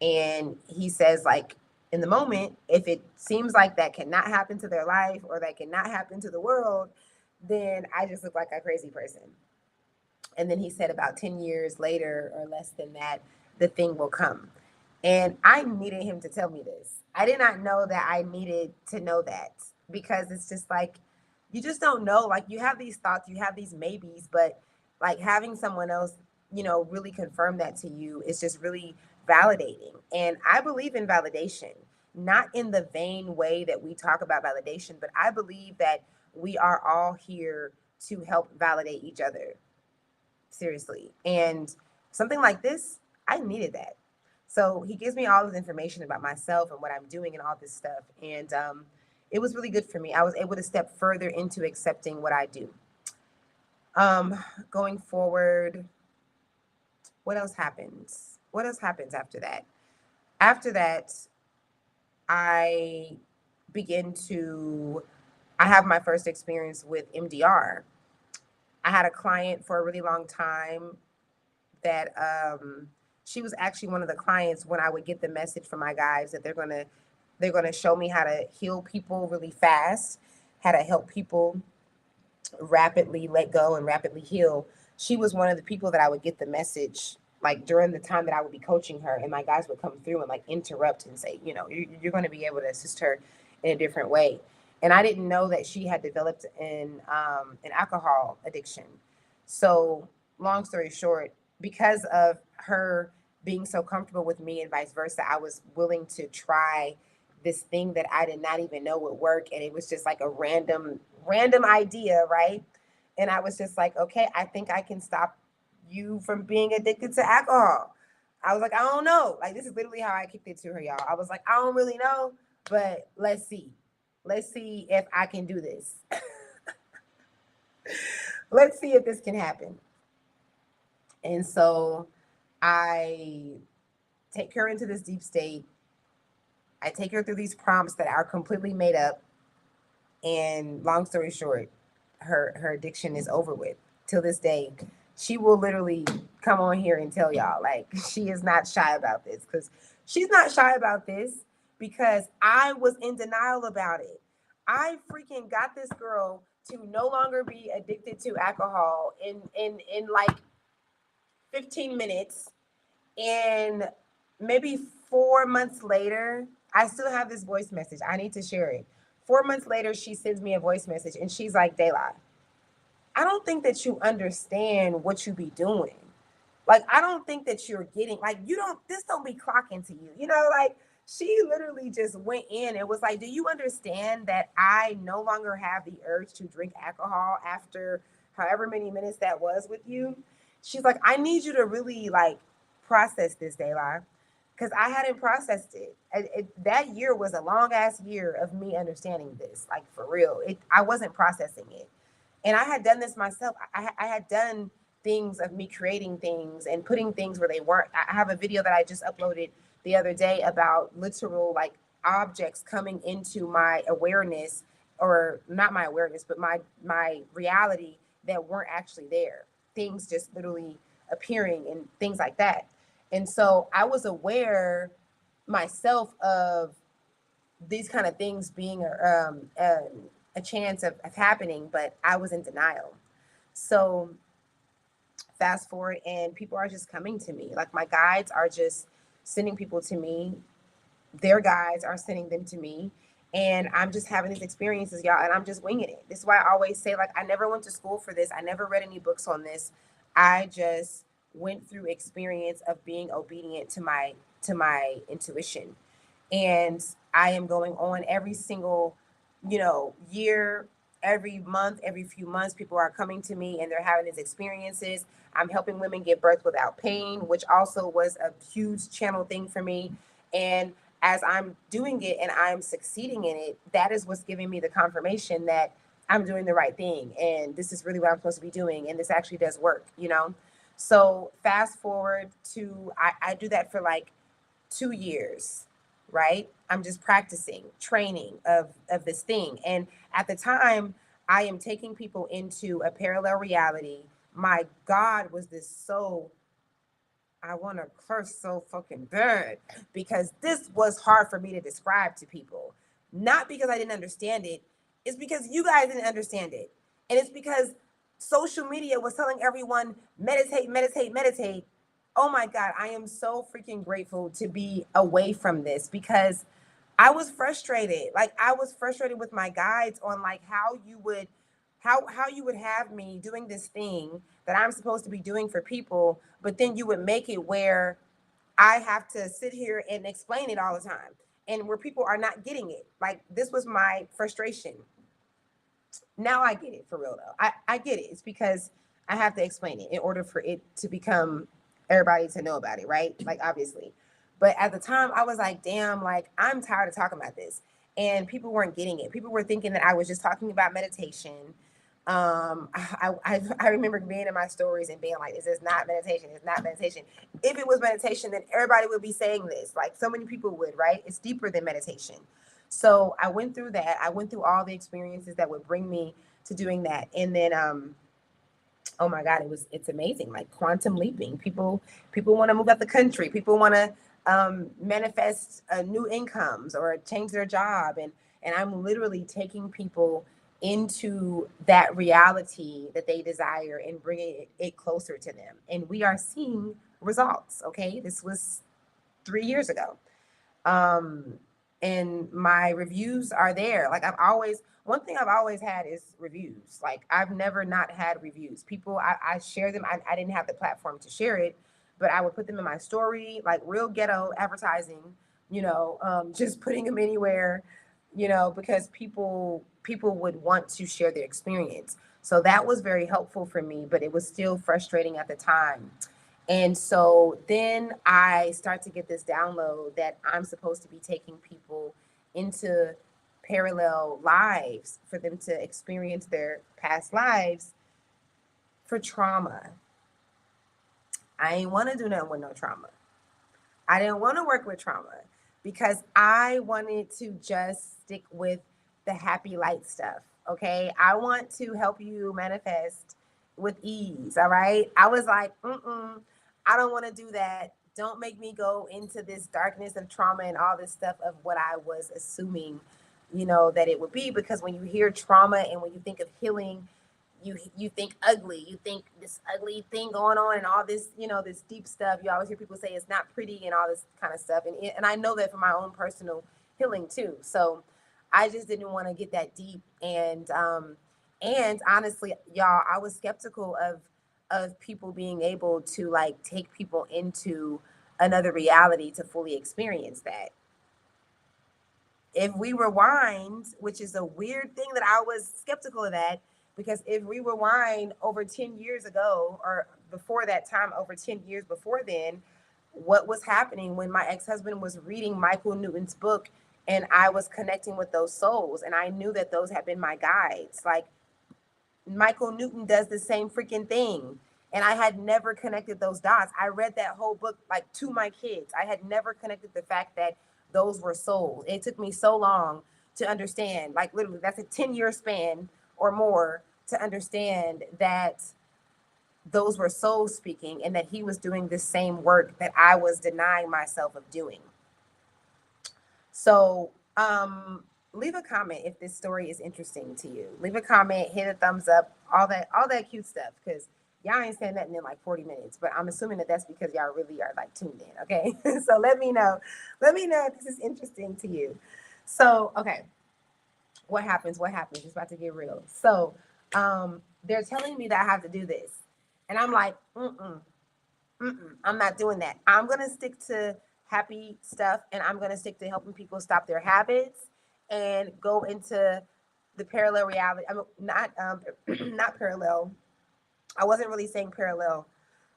And he says, like, in the moment, if it seems like that cannot happen to their life or that cannot happen to the world, then I just look like a crazy person. And then he said about 10 years later or less than that, the thing will come. And I needed him to tell me this. I did not know that I needed to know that, because it's just like, you just don't know. Like, you have these thoughts, you have these maybes, but like having someone else, really confirm that to you is just really validating. And I believe in validation, not in the vain way that we talk about validation, but I believe that we are all here to help validate each other. Seriously. And something like this, I needed that. So he gives me all this information about myself and what I'm doing and all this stuff. And it was really good for me. I was able to step further into accepting what I do. Going forward, what else happens? What else happens after that? After that, I begin to, I have my first experience with MDR. I had a client for a really long time that she was actually one of the clients when I would get the message from my guys that they're gonna show me how to heal people really fast, how to help people rapidly let go and rapidly heal. She was one of the people that I would get the message like during the time that I would be coaching her, and my guys would come through and like interrupt and say, you're going to be able to assist her in a different way. And I didn't know that she had developed an alcohol addiction. So, long story short, because of her being so comfortable with me and vice versa, I was willing to try this thing that I did not even know would work, and it was just like a random idea, right? And I was just like, okay, I think I can stop you from being addicted to alcohol. I was like, I don't know. Like, this is literally how I kicked it to her, y'all. I was like, I don't really know, but let's see. Let's see if I can do this. Let's see if this can happen. And so I take her into this deep state. I take her through these prompts that are completely made up. And long story short, her addiction is over with. Till this day, she will literally come on here and tell y'all, like, she is not shy about this, because she's not shy about this because I was in denial about it. I freaking got this girl to no longer be addicted to alcohol in like 15 minutes, and maybe 4 months later, I still have this voice message. I need to share it. 4 months later, she sends me a voice message and she's like, Dayla, I don't think that you understand what you be doing. Like, I don't think that you're getting, like, you don't, this don't be clocking to you. Like, she literally just went in and was like, do you understand that I no longer have the urge to drink alcohol after however many minutes that was with you? She's like, I need you to really, like, process this, Dayla, because I hadn't processed it. That year was a long ass year of me understanding this, like, for real. I wasn't processing it. And I had done this myself. I had done things of me creating things and putting things where they weren't. I have a video that I just uploaded the other day about literal, like, objects coming into my awareness, or not my awareness, but my reality, that weren't actually there. Things just literally appearing and things like that. And so I was aware myself of these kind of things being a chance of happening, but I was in denial. So fast forward, and people are just coming to me. Like, my guides are just sending people to me. Their guides are sending them to me. And I'm just having these experiences, y'all, and I'm just winging it. This is why I always say, like, I never went to school for this. I never read any books on this. I just went through experience of being obedient to my intuition. And I am going on every single, year, every month, every few months, people are coming to me and they're having these experiences. I'm helping women give birth without pain, which also was a huge channel thing for me. And as I'm doing it and I'm succeeding in it, that is what's giving me the confirmation that I'm doing the right thing. And this is really what I'm supposed to be doing. And this actually does work. So fast forward to, I do that for like 2 years, right? I'm just practicing, training of this thing. And at the time, I am taking people into a parallel reality. My God, was this so, I want to curse so fucking bad, because this was hard for me to describe to people. Not because I didn't understand it, it's because you guys didn't understand it. And it's because social media was telling everyone, meditate, meditate, meditate. oh my God, I am so freaking grateful to be away from this because I was frustrated. Like I was frustrated with my guides on like how you would have me doing this thing that I'm supposed to be doing for people, but then you would make it where I have to sit here and explain it all the time. And where people are not getting it. Like this was my frustration. Now I get it for real though. I get it. It's because I have to explain it in order for it to become everybody to know about it, right? Like obviously. But at the time I was like, damn, like I'm tired of talking about this. And people weren't getting it. People were thinking that I was just talking about meditation. I remember being in my stories and being like, "This is not meditation. It's not meditation." If it was meditation, then everybody would be saying this. Like so many people would, right? It's deeper than meditation. So I went through that. I went through all the experiences that would bring me to doing that. And then oh my God, it's amazing. Like quantum leaping. People want to move out the country. People want to manifest new incomes or change their job. And I'm literally taking people into that reality that they desire and bringing it closer to them. And we are seeing results. Okay. This was 3 years ago. Um, and my reviews are there. Like I've always, one thing I've always had is reviews. Like I've never not had reviews. People, I share them. I didn't have the platform to share it, but I would put them in my story, like real ghetto advertising, just putting them anywhere, because people would want to share their experience. So that was very helpful for me, but it was still frustrating at the time. And so then I start to get this download that I'm supposed to be taking people into parallel lives for them to experience their past lives for trauma. I ain't want to do nothing with no trauma. I didn't want to work with trauma because I wanted to just stick with the happy light stuff. Okay. I want to help you manifest with ease. All right. I was like, I don't want to do that. Don't make me go into this darkness of trauma and all this stuff of what I was assuming, that it would be. Because when you hear trauma and when you think of healing, you think ugly, you think this ugly thing going on and all this, this deep stuff. You always hear people say it's not pretty and all this kind of stuff, and I know that from my own personal healing too. So I just didn't want to get that deep. And honestly, y'all, I was skeptical of people being able to like take people into another reality to fully experience that. If we rewind, which is a weird thing that I was skeptical of that, because if we rewind over 10 years ago, or before that time, over 10 years before then, what was happening when my ex-husband was reading Michael Newton's book and I was connecting with those souls and I knew that those had been my guides. Like Michael Newton does the same freaking thing. And I had never connected those dots. I read that whole book like to my kids. I had never connected the fact that those were souls. It took me so long to understand, like literally, that's a 10-year span or more to understand that those were souls speaking and that he was doing the same work that I was denying myself of doing. So, leave a comment if this story is interesting to you. Leave a comment, hit a thumbs up, all that cute stuff, because y'all ain't saying nothing in like 40 minutes. But I'm assuming that that's because y'all really are like tuned in. Okay, so let me know. Let me know if this is interesting to you. So, okay, what happens? What happens? It's about to get real. So, they're telling me that I have to do this, and I'm like, I'm not doing that. I'm gonna stick to happy stuff, and I'm gonna stick to helping people stop their habits and go into the parallel reality. I mean, not not parallel. I wasn't really saying parallel.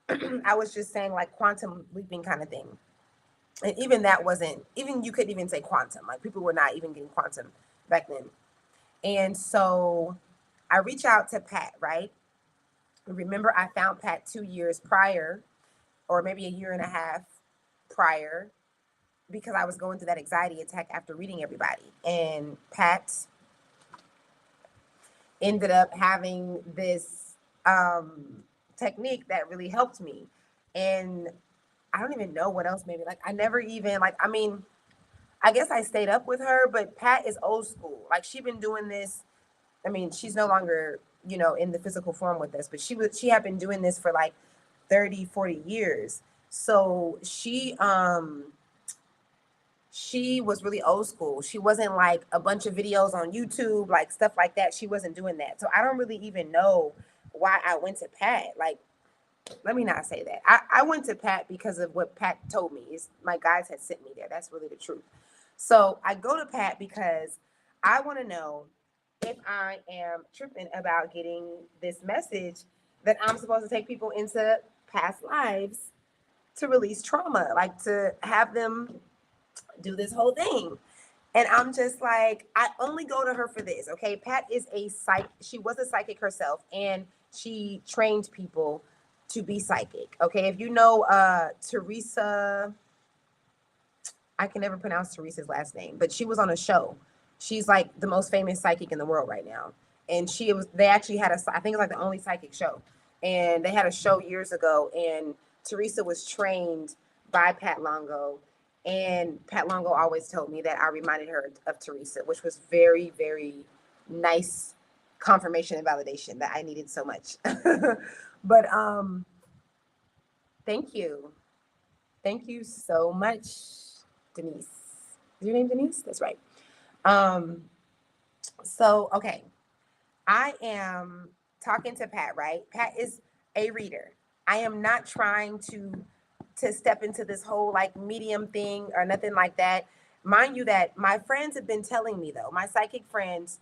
I was just saying like quantum leaping kind of thing. And even that wasn't even, you couldn't even say quantum. Like people were not even getting quantum back then. And so I reach out to Pat, right? Remember, I found Pat 2 years prior, or maybe a year and a half prior, because I was going through that anxiety attack after reading everybody. And Pat ended up having this technique that really helped me. And I don't even know what else, maybe. Like, I never even, like, I mean, I guess I stayed up with her, but Pat is old school. Like, she been doing this. I mean, she's no longer, in the physical form with us, but she had been doing this for like 30, 40 years. So she was really old school. She wasn't like a bunch of videos on YouTube, like stuff like that. She wasn't doing that. So I don't really even know why I went to Pat. Like, let me not say that. I went to Pat because of what Pat told me. Is my guides had sent me there. That's really the truth. So I go to Pat because I want to know if I am tripping about getting this message that I'm supposed to take people into past lives to release trauma, like to have them do this whole thing. And I'm just like, I only go to her for this. Okay. Pat is a psych. She was a psychic herself and she trained people to be psychic. Okay. If you know Teresa, I can never pronounce Teresa's last name, but she was on a show. She's like the most famous psychic in the world right now. And they actually had I think it's like the only psychic show. And they had a show years ago, and Teresa was trained by Pat Longo. And Pat Longo always told me that I reminded her of Teresa, which was very, very nice confirmation and validation that I needed so much. But thank you. Thank you so much, Denise. Is your name Denise? That's right. Um, so okay. I am talking to Pat, right? Pat is a reader. I am not trying to step into this whole like medium thing or nothing like that. Mind you that my friends have been telling me though, my psychic friends,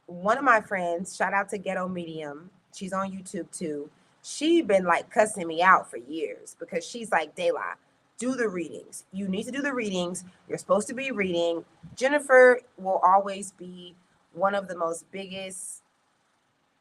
one of my friends, shout out to Ghetto Medium, she's on YouTube too. She been like cussing me out for years because she's like, Dayla, do the readings. You need to do the readings. You're supposed to be reading. Jennifer will always be one of the most biggest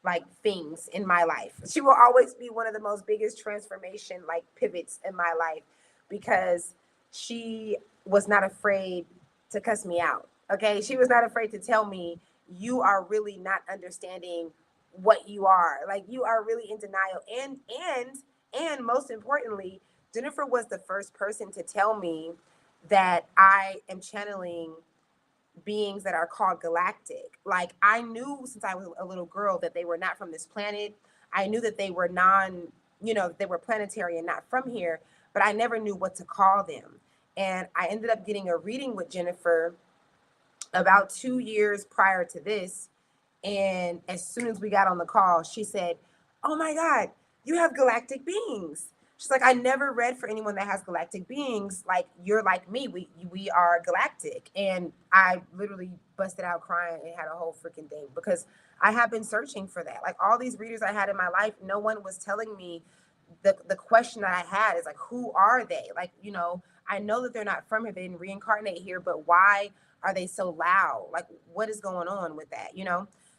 like things in my life. She will always be one of the most biggest transformation like pivots in my life because she was not afraid to cuss me out. Okay? She was not afraid to tell me you are really not understanding what you are. Like you are really in denial and most importantly, Jennifer was the first person to tell me that I am channeling beings that are called galactic. Like I knew since I was a little girl that they were not from this planet. I knew that they were they were planetary and not from here, but I never knew what to call them. And I ended up getting a reading with Jennifer about 2 years prior to this. And as soon as we got on the call, she said, "Oh my God, you have galactic beings." She's like, "I never read for anyone that has galactic beings. Like you're like me. We are galactic." And I literally busted out crying and had a whole freaking thing because I have been searching for that. Like all these readers I had in my life, no one was telling me the question that I had is like, who are they? Like, I know that they're not from here. They didn't reincarnate here, but why are they so loud? Like, what is going on with that?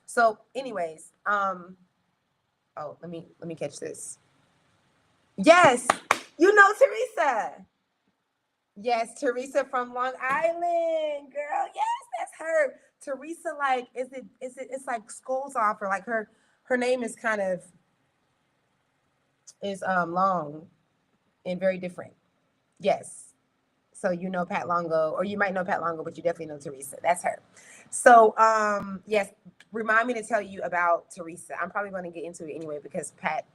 So, anyways, oh, let me catch this. Yes, you know Teresa. Yes, Teresa from Long Island, girl. Yes, that's her. Teresa, like, it's like skulls off her. Like her name is kind of is long and very different. Yes. So you know Pat Longo, or you might know Pat Longo, but you definitely know Teresa. That's her. So yes, remind me to tell you about Teresa. I'm probably going to get into it anyway because Pat,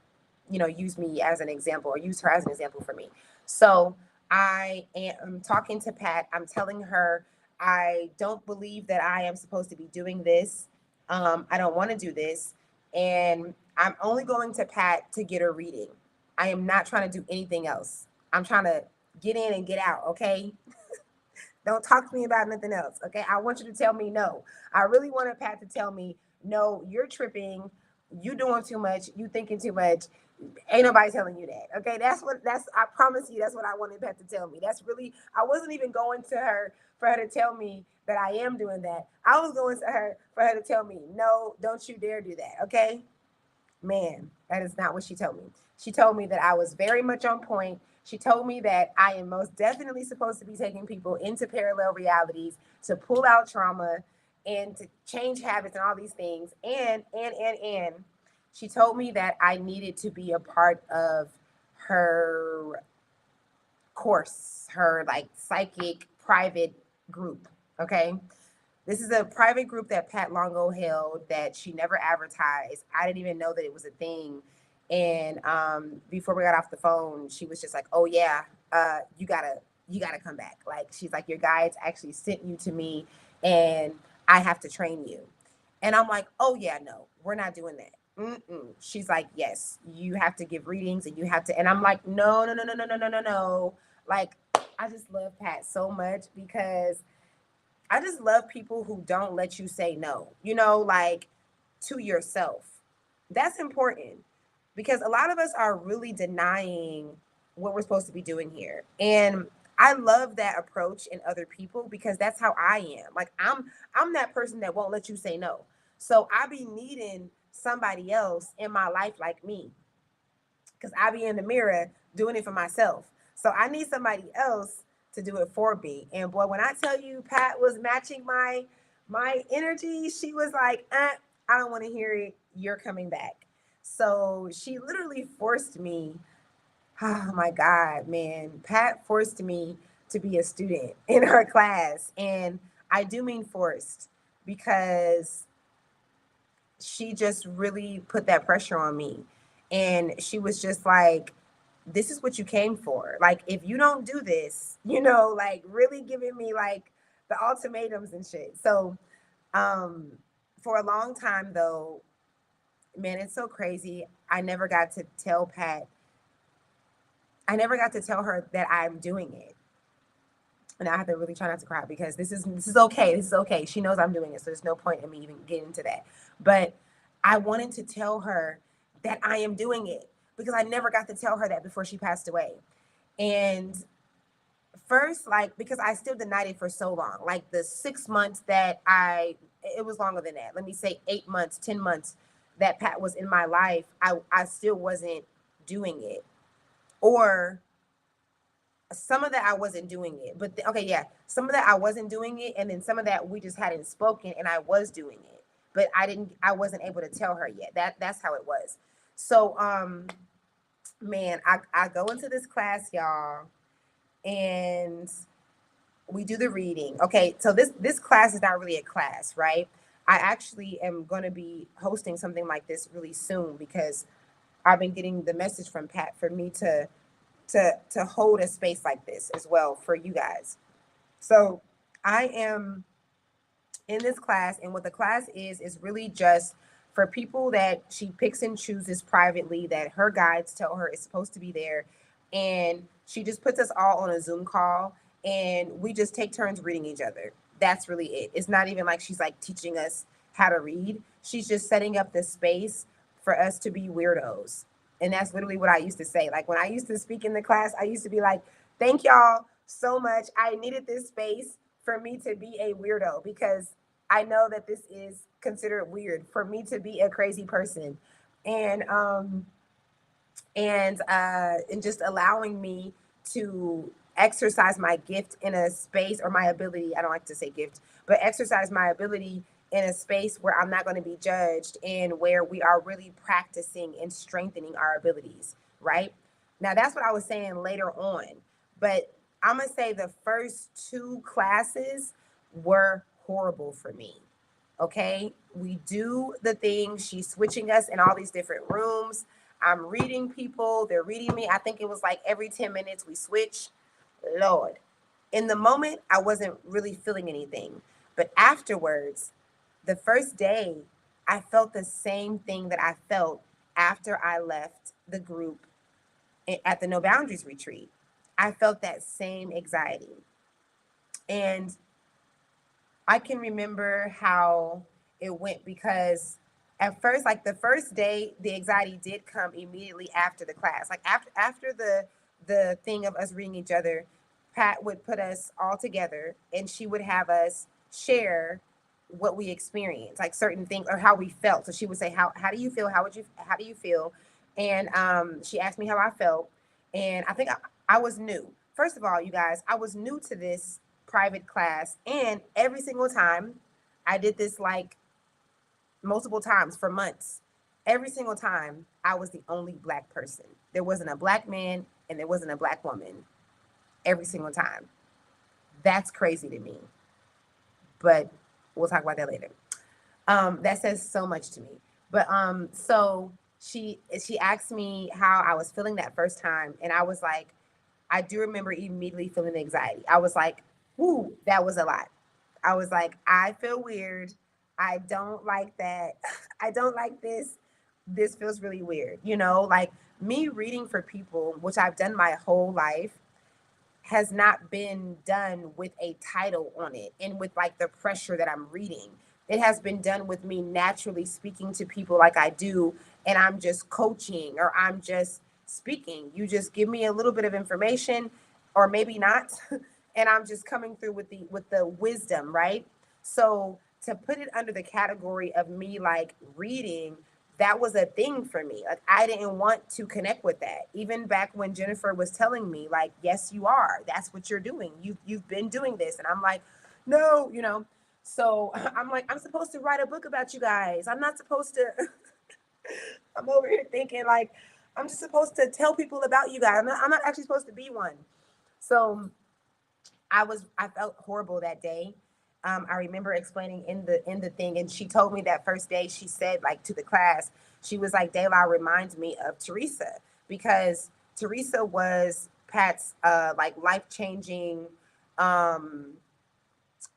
used me as an example or used her as an example for me. So I am talking to Pat. I'm telling her I don't believe that I am supposed to be doing this. I don't want to do this, and I'm only going to Pat to get her reading. I am not trying to do anything else. I'm trying to get in and get out, okay? Don't talk to me about nothing else, okay? I want you to tell me no. I really wanted Pat to tell me, no, you're tripping, you doing too much, you thinking too much. Ain't nobody telling you that, okay? I promise you, that's what I wanted Pat to tell me. That's really, I wasn't even going to her for her to tell me that I am doing that. I was going to her for her to tell me, no, don't you dare do that, okay? Man, that is not what she told me. She told me that I was very much on point. She told me that I am most definitely supposed to be taking people into parallel realities to pull out trauma and to change habits and all these things. And she told me that I needed to be a part of her course, her like psychic private group. Okay. This is a private group that Pat Longo held that she never advertised. I didn't even know that it was a thing. And before we got off the phone, she was just like, "Oh yeah, you gotta come back. Like, she's like, your guides actually sent you to me, and I have to train you. And I'm like, oh yeah, no, we're not doing that. Mm-mm. She's like, yes, you have to give readings, and you have to. And I'm like, no, no, no, no, no, no, no, no, no. Like, I just love Pat so much, because I just love people who don't let you say no, like, to yourself. That's important, because a lot of us are really denying what we're supposed to be doing here. And I love that approach in other people, because that's how I am. Like, I'm that person that won't let you say no. So I be needing somebody else in my life like me, because I be in the mirror doing it for myself. So I need somebody else to do it for me. And boy, when I tell you Pat was matching my energy, she was like, I don't want to hear it. You're coming back. So she literally forced me. Oh my God, man. Pat forced me to be a student in her class. And I do mean forced, because she just really put that pressure on me. And she was just like, this is what you came for. Like, if you don't do this, like, really giving me like the ultimatums and shit. So, um, for a long time though, man, it's so crazy. I never got to tell her that I'm doing it. And I have to really try not to cry, because this is okay. This is okay. She knows I'm doing it, so there's no point in me even getting into that. But I wanted to tell her that I am doing it, because I never got to tell her that before she passed away. And first, like, because I still denied it for so long, like the 6 months that it was longer than that. Let me say 8 months, 10 months that Pat was in my life, I still wasn't doing it. Or some of that I wasn't doing it. But okay, yeah, some of that I wasn't doing it, and then some of that we just hadn't spoken, and I was doing it, but I wasn't able to tell her yet. That's how it was. So, man, I go into this class, y'all, and we do the reading. Okay, so this class is not really a class, right? I actually am going to be hosting something like this really soon, because I've been getting the message from Pat for me to hold a space like this as well for you guys. So I am in this class, and what the class is really just for people that she picks and chooses privately, that her guides tell her is supposed to be there. And she just puts us all on a Zoom call, and we just take turns reading each other. That's really it. It's not even like she's like teaching us how to read. She's just setting up the space for us to be weirdos. And that's literally what I used to say. Like, when I used to speak in the class, I used to be like, thank y'all so much. I needed this space for me to be a weirdo, because I know that this is considered weird for me to be a crazy person. And and uh and just allowing me to exercise my gift in a space, or my ability, I don't like to say gift, but exercise my ability in a space where I'm not going to be judged, and where we are really practicing and strengthening our abilities, right? Now, that's what I was saying later on, but I'm going to say the first two classes were horrible for me. Okay, we do the thing, she's switching us in all these different rooms. I'm reading people, they're reading me. I think it was like every 10 minutes we switch. Lord, in the moment I wasn't really feeling anything, but afterwards, the first day, I felt the same thing that I felt after I left the group at the No Boundaries retreat. I felt that same anxiety. And I can remember how it went, because at first, like the first day, the anxiety did come immediately after the class. Like, after the thing of us reading each other, Pat would put us all together, and she would have us share what we experienced, like certain things, or how we felt. So she would say, how do you feel? How do you feel? And she asked me how I felt. And I think I was new. First of all, you guys, I was new to this private class, and every single time I did this, like, multiple times for months. Every single time I was the only black person. There wasn't a black man, and there wasn't a black woman. Every single time. That's crazy to me. But we'll talk about that later. That says so much to me. But so she asked me how I was feeling that first time, and I was like, I do remember immediately feeling the anxiety. I was like, whoo, that was a lot. I was like, I feel weird. I don't like that. I don't like this. This feels really weird. You know, like me reading for people, which I've done my whole life, has not been done with a title on it and with like the pressure that I'm reading. It has been done with me naturally speaking to people like I do, and I'm just coaching or I'm just speaking. You just give me a little bit of information, or maybe not, and I'm just coming through with the wisdom, right? So to put it under the category of me like reading, that was a thing for me. Like I didn't want to connect with that. Even back when Jennifer was telling me, like, yes, you are. That's what you're doing. You've been doing this. And I'm like, no, you know. So I'm like, I'm supposed to write a book about you guys. I'm not supposed to I'm over here thinking like I'm just supposed to tell people about you guys. I'm not actually supposed to be one. So I felt horrible that day. I remember explaining in the thing, and she told me that first day she said like to the class, she was like, "Dayla reminds me of Teresa because Teresa was Pat's like life changing um,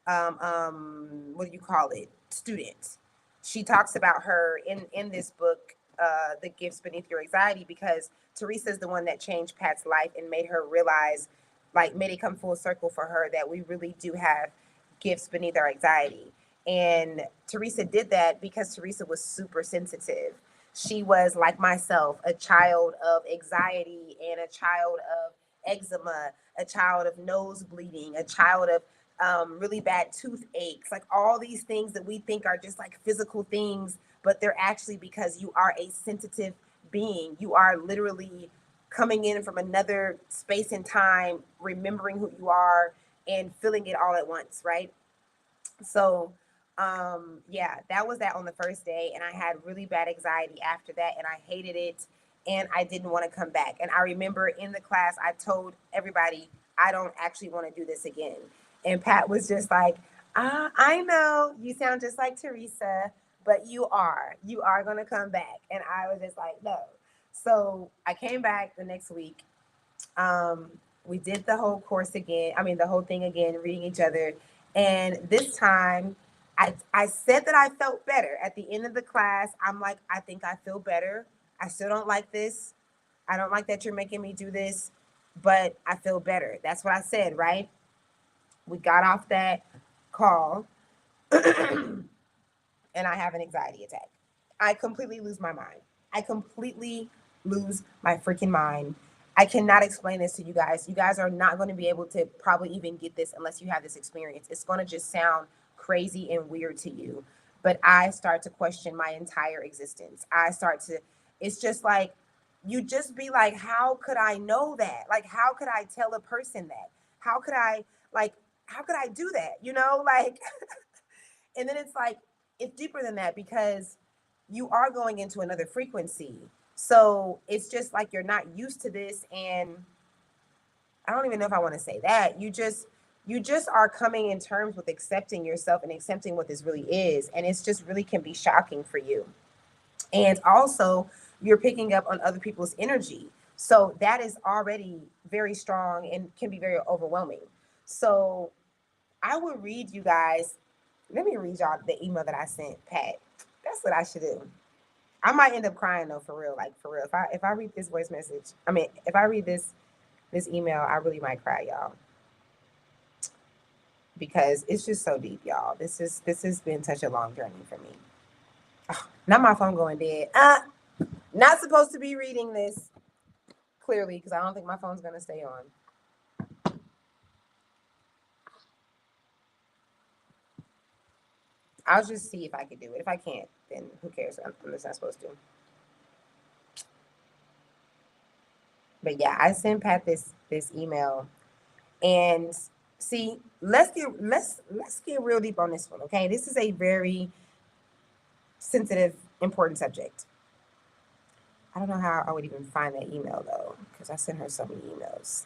what do you call it, student." She talks about her in this book, The Gifts Beneath Your Anxiety, because Teresa is the one that changed Pat's life and made her realize, like made it come full circle for her that we really do have gifts beneath our anxiety. And Teresa did that because Teresa was super sensitive. She was like myself, a child of anxiety and a child of eczema, a child of nose bleeding, a child of really bad toothaches, like all these things that we think are just like physical things, but they're actually because you are a sensitive being. You are literally coming in from another space and time, remembering who you are and feeling it all at once, right? So, yeah, that was that on the first day. And I had really bad anxiety after that, and I hated it. And I didn't want to come back. And I remember in the class, I told everybody, I don't actually want to do this again. And Pat was just like, I know you sound just like Teresa, but you are going to come back. And I was just like, no. So I came back the next week. um, we did the whole course again. I mean, the whole thing again, reading each other. And this time, I said that I felt better. At the end of the class, I'm like, I think I feel better. I still don't like this. I don't like that you're making me do this, but I feel better. That's what I said, right? We got off that call, and I have an anxiety attack. I completely lose my mind. I completely lose my freaking mind. I cannot explain this to you guys. You guys are not going to be able to probably even get this unless you have this experience. It's going to just sound crazy and weird to you. But I start to question my entire existence. It's just like, you just be like, how could I know that? Like, how could I tell a person that? How could I, like, how could I do that? You know, like, and then it's like, it's deeper than that because you are going into another frequency. So it's just like you're not used to this. And I don't even know if I want to say that. You just are coming in terms with accepting yourself and accepting what this really is. And it's just really can be shocking for you. And also, you're picking up on other people's energy. So that is already very strong and can be very overwhelming. So I would read you guys. Let me read y'all the email that I sent Pat. That's what I should do. I might end up crying though, for real. Like for real. If I read this voice message, I mean, if I read this email, I really might cry, y'all, because it's just so deep, y'all. This has been such a long journey for me. Ugh, not my phone going dead. Not supposed to be reading this clearly because I don't think my phone's gonna stay on. I'll just see if I can do it. If I can't, then who cares? I'm just not supposed to. But yeah, I sent Pat this email, and see, let's get real deep on this one, okay? This is a very sensitive, important subject. I don't know how I would even find that email though, because I sent her so many emails.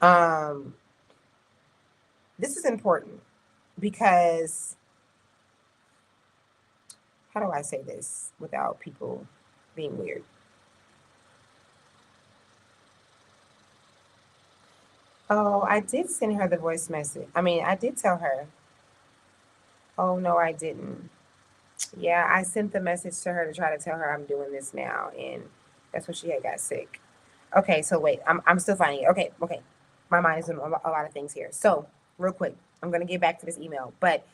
Um, this is important because how do I say this without people being weird? Oh, I did send her the voice message. I mean, I did tell her. Oh, no, I didn't. Yeah, I sent the message to her to try to tell her I'm doing this now, and that's when she had got sick. Okay, so wait, I'm still finding it. Okay, okay. My mind is doing a lot of things here. So, real quick, I'm gonna get back to this email. But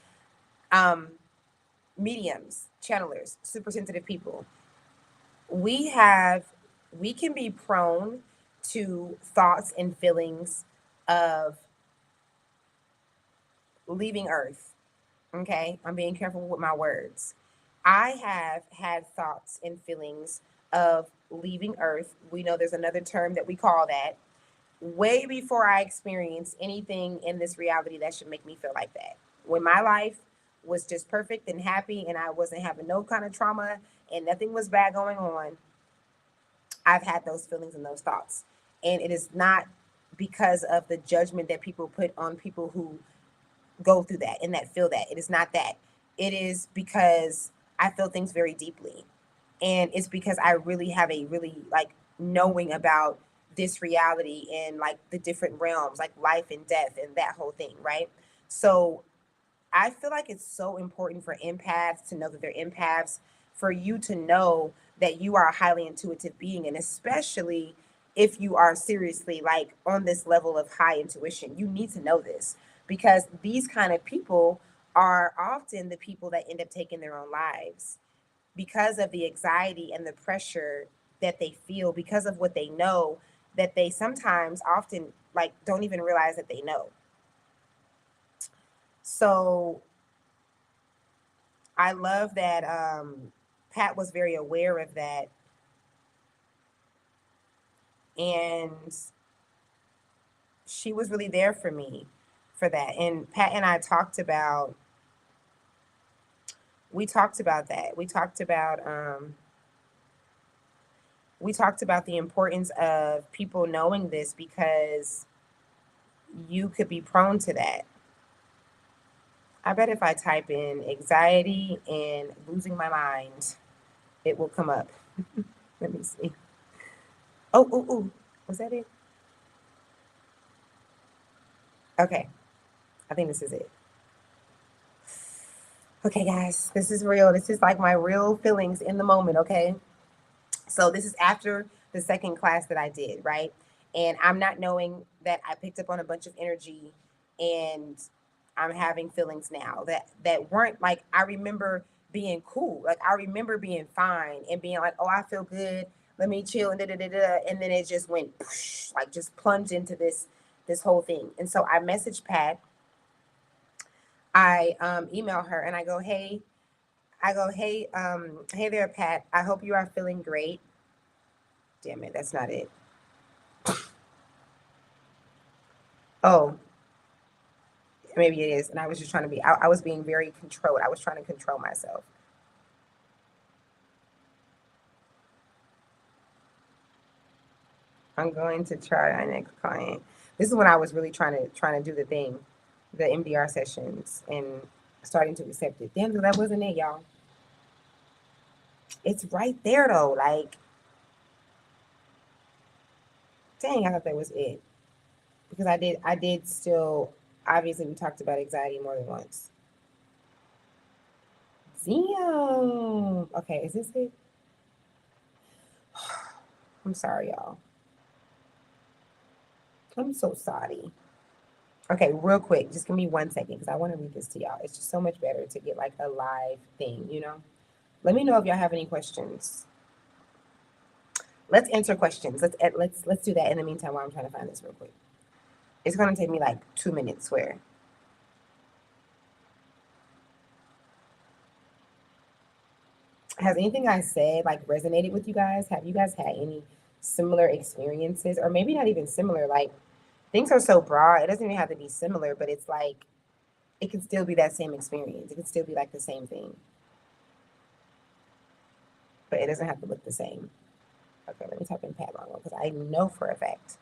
um mediums, channelers, super sensitive people, we have we can be prone to thoughts and feelings of leaving Earth. Okay, I'm being careful with my words. I have had thoughts and feelings of leaving Earth. We know there's another term that we call that, way before I experienced anything in this reality that should make me feel like that. When my life was just perfect and happy and I wasn't having no kind of trauma and nothing was bad going on, I've had those feelings and those thoughts. And it is not because of the judgment that people put on people who go through that and that feel that. It is not that. It is because I feel things very deeply. And it's because I really have a really like knowing about this reality and like the different realms, like life and death and that whole thing, right? So I feel like it's so important for empaths to know that they're empaths, for you to know that you are a highly intuitive being, and especially if you are seriously like on this level of high intuition, you need to know this because these kind of people are often the people that end up taking their own lives because of the anxiety and the pressure that they feel because of what they know that they sometimes often like don't even realize that they know. So I love that Pat was very aware of that, and she was really there for me for that. And Pat and I talked about that. We talked about the importance of people knowing this because you could be prone to that. I bet if I type in anxiety and losing my mind, it will come up. Let me see. Oh, oh, oh. Was that it? Okay. I think this is it. Okay, guys, this is real. This is like my real feelings in the moment, okay? So, this is after the second class that I did, right? And I'm not knowing that I picked up on a bunch of energy and I'm having feelings now that weren't like I remember being cool. Like I remember being fine and being like, "Oh, I feel good. Let me chill." And da da da da. And then it just went like just plunged into this whole thing. And so I messaged Pat. I email her and I go, hey there, Pat. I hope you are feeling great. Damn it, that's not it. Oh, maybe it is. And I was just trying to be, I was being very controlled. I was trying to control myself. I'm going to try our next client. This is when I was really trying to do the thing, the MDR sessions and starting to accept it. Damn, that wasn't it, y'all. It's right there though. Like, dang, I thought that was it. Because I did still obviously we talked about anxiety more than once. Damn. Okay, is this it? I'm sorry, y'all. I'm so sorry. Okay, real quick, just give me 1 second because I want to read this to y'all. It's just so much better to get like a live thing, you know? Let me know if y'all have any questions. Let's answer questions. Let's do that in the meantime while I'm trying to find this real quick. It's gonna take me like 2 minutes, swear. Has anything I said like resonated with you guys? Have you guys had any similar experiences? Or maybe not even similar, like things are so broad, it doesn't even have to be similar, but it's like it can still be that same experience. It can still be like the same thing, but it doesn't have to look the same. Okay, let me type in Pat Longo because I know for a fact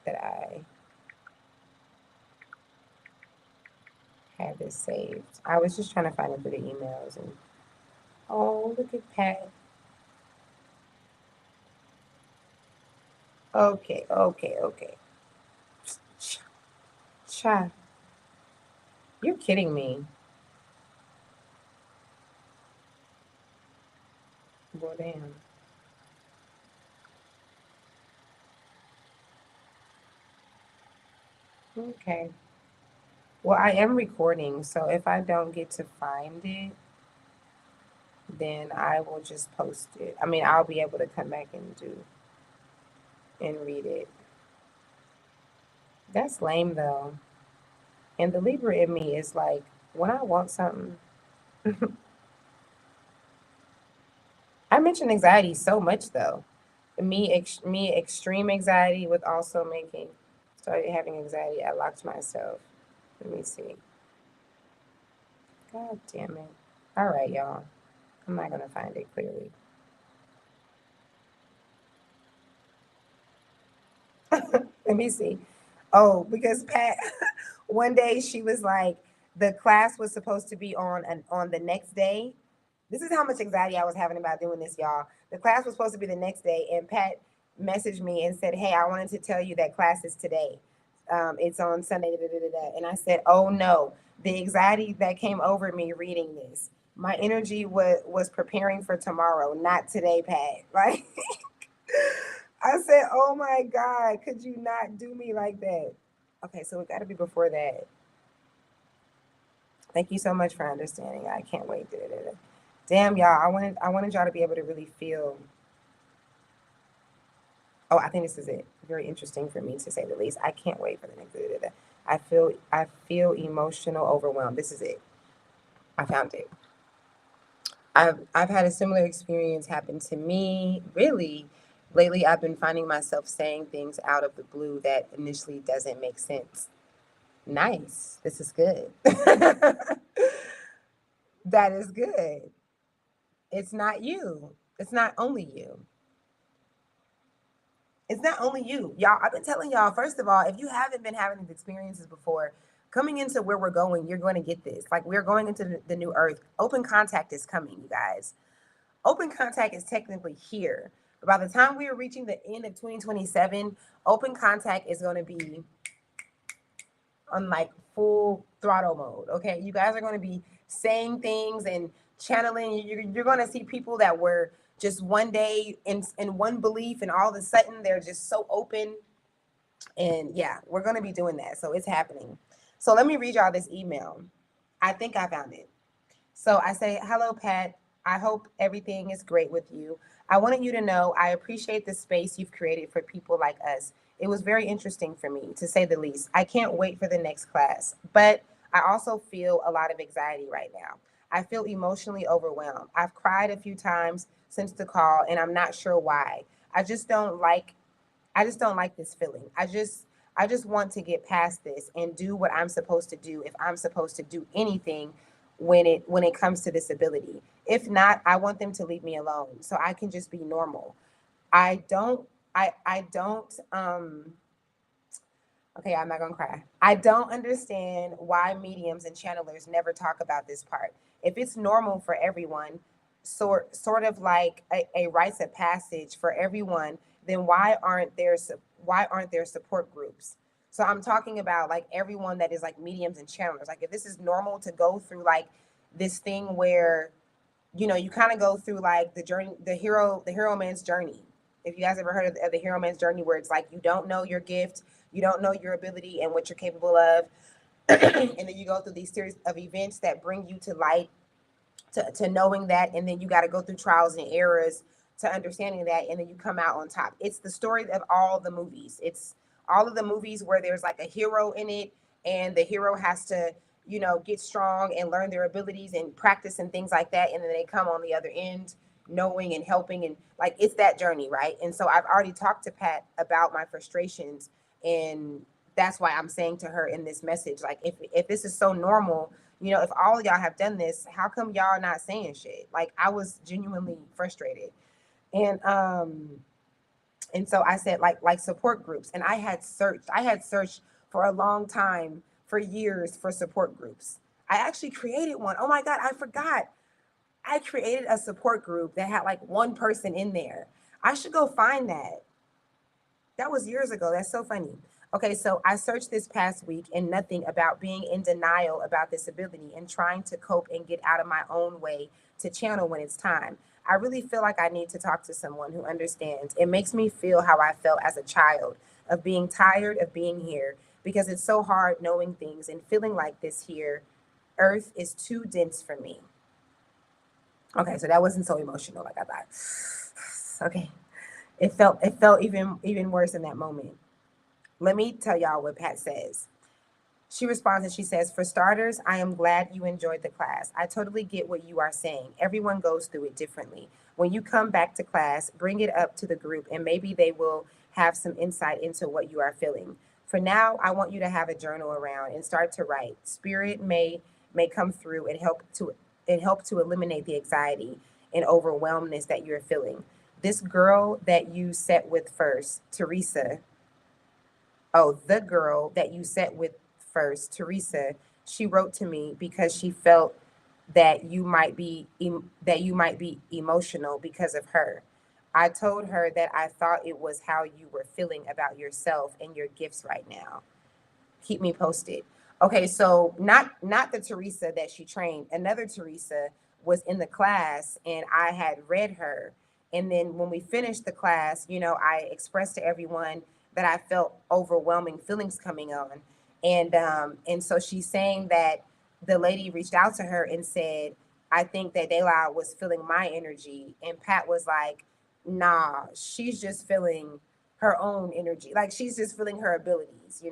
that I have this saved. I was just trying to find it through the emails and oh, look at Pat. Okay, okay, okay. Cha, you're kidding me. Well, damn. Okay. Well, I am recording, so if I don't get to find it, then I will just post it. I mean, I'll be able to come back and do and read it. That's lame though. And the Libra in me is like, when I want something, I mention anxiety so much though. Me extreme anxiety with also making started having anxiety. I locked myself. Let me see. God damn it. All right, y'all. I'm not gonna find it clearly. Let me see. Oh, because Pat, one day she was like, the class was supposed to be on the next day. This is how much anxiety I was having about doing this, y'all. The class was supposed to be the next day, and Pat messaged me and said, "Hey, I wanted to tell you that class is today. It's on Sunday." Da, da, da, da. And I said, "Oh no!" The anxiety that came over me reading this, my energy was preparing for tomorrow, not today, Pat. Like I said, "Oh my God, could you not do me like that?" Okay, so it got to be before that. Thank you so much for understanding. I can't wait. Da, da, da, da. Damn, y'all. I wanted y'all to be able to really feel. Oh, I think this is it. Very interesting for me to say the least. I can't wait for the next. Da, da, da, da. I feel emotional overwhelmed. This is it. I found it. I've had a similar experience happen to me. Really, lately I've been finding myself saying things out of the blue that initially doesn't make sense. Nice. This is good. That is good. It's not you. It's not only you. It's not only you. Y'all, I've been telling y'all, first of all, if you haven't been having these experiences before, coming into where we're going, you're going to get this. Like, we're going into the new earth. Open contact is coming, you guys. Open contact is technically here. But by the time we are reaching the end of 2027, open contact is going to be on like full throttle mode. Okay, you guys are going to be saying things and channeling. You're going to see people that were just one day in one belief, and all of a sudden they're just so open. And yeah, we're going to be doing that. So it's happening. So let me read y'all this email. I think I found it. So I say, "Hello, Pat. I hope everything is great with you. I wanted you to know I appreciate the space you've created for people like us. It was very interesting for me, to say the least. I can't wait for the next class, but I also feel a lot of anxiety right now. I feel emotionally overwhelmed. I've cried a few times since the call, and I'm not sure why. I just don't like I just don't like this feeling. I just want to get past this and do what I'm supposed to do, if I'm supposed to do anything when it comes to this ability. If not, I want them to leave me alone so I can just be normal. I don't okay, I'm not gonna cry. I don't understand why mediums and channelers never talk about this part. If it's normal for everyone, sort of like a rites of passage for everyone, then why aren't there support groups? So I'm talking about like everyone that is like mediums and channelers. Like, if this is normal to go through like this thing where you kind of go through like the journey, the hero man's journey. If you guys ever heard of the hero man's journey, where it's like you don't know your gift, you don't know your ability and what you're capable of, and then you go through these series of events that bring you to light, to knowing that, and then you got to go through trials and errors to understanding that, and then you come out on top. It's the story of all the movies. It's all of the movies where there's like a hero in it, and the hero has to get strong and learn their abilities and practice and things like that, and then they come on the other end knowing and helping, and like it's that journey, right? And so I've already talked to Pat about my frustrations, and that's why I'm saying to her in this message, like, if this is so normal, if all of y'all have done this, how come y'all not saying shit? Like, I was genuinely frustrated. And so I said, like support groups. And I had searched for a long time, for years, for support groups. I actually created one. Oh my God, I forgot. I created a support group that had like one person in there. I should go find that. That was years ago. That's so funny. Okay, so I searched this past week and nothing about being in denial about this ability and trying to cope and get out of my own way to channel when it's time. I really feel like I need to talk to someone who understands. It makes me feel how I felt as a child of being tired of being here because it's so hard knowing things and feeling like this here. Earth is too dense for me. Okay, so that wasn't so emotional like I thought. Okay. It felt even worse in that moment. Let me tell y'all what Pat says. She responds and she says, "For starters, I am glad you enjoyed the class. I totally get what you are saying. Everyone goes through it differently. When you come back to class, bring it up to the group and maybe they will have some insight into what you are feeling. For now, I want you to have a journal around and start to write. Spirit may come through and help to eliminate the anxiety and overwhelmness that you're feeling. This girl that you sat with first, Teresa, the girl that you sat with first, Teresa, she wrote to me because she felt that you might be emotional because of her. I told her that I thought it was how you were feeling about yourself and your gifts right now. Keep me posted." Okay, so not the Teresa that she trained. Another Teresa was in the class and I had read her. And then when we finished the class, I expressed to everyone that I felt overwhelming feelings coming on. And so she's saying that the lady reached out to her and said, "I think that Dayla was feeling my energy." And Pat was like, "Nah, she's just feeling her own energy. Like she's just feeling her abilities.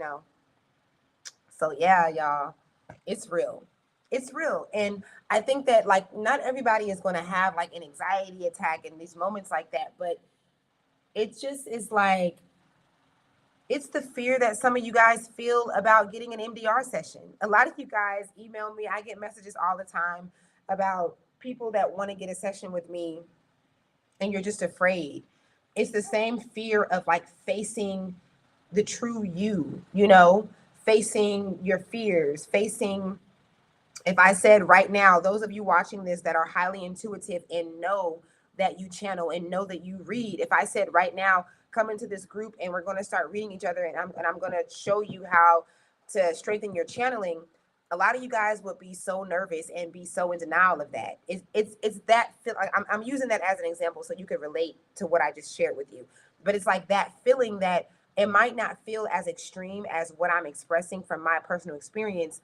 So yeah, y'all, it's real. It's real. And I think that like not everybody is going to have like an anxiety attack in these moments like that, but it just is like it's the fear that some of you guys feel about getting an MDR session. A lot of you guys email me. I get messages all the time about people that want to get a session with me and you're just afraid. It's the same fear of like facing the true you, facing your fears, facing, if I said right now, those of you watching this that are highly intuitive and know that you channel and know that you read, if I said right now, come into this group and we're going to start reading each other and I'm going to show you how to strengthen your channeling, a lot of you guys would be so nervous and be so in denial of that. It's that feel. I'm using that as an example so you could relate to what I just shared with you. But it's like that feeling that it might not feel as extreme as what I'm expressing from my personal experience,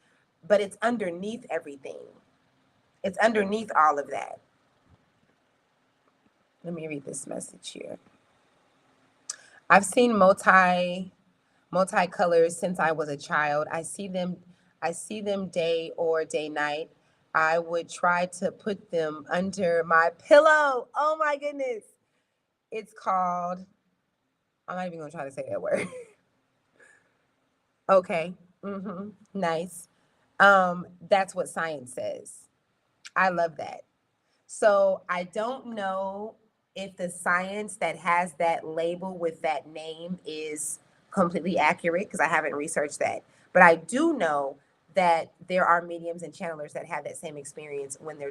but it's underneath everything. It's underneath all of that. Let me read this message here. I've seen multicolors since I was a child. I see them day or day night. I would try to put them under my pillow. Oh my goodness. It's called, I'm not even gonna try to say that word. Okay. Nice. That's what science says. I love that. So I don't know if the science that has that label with that name is completely accurate because I haven't researched that. But I do know that there are mediums and channelers that had that same experience when they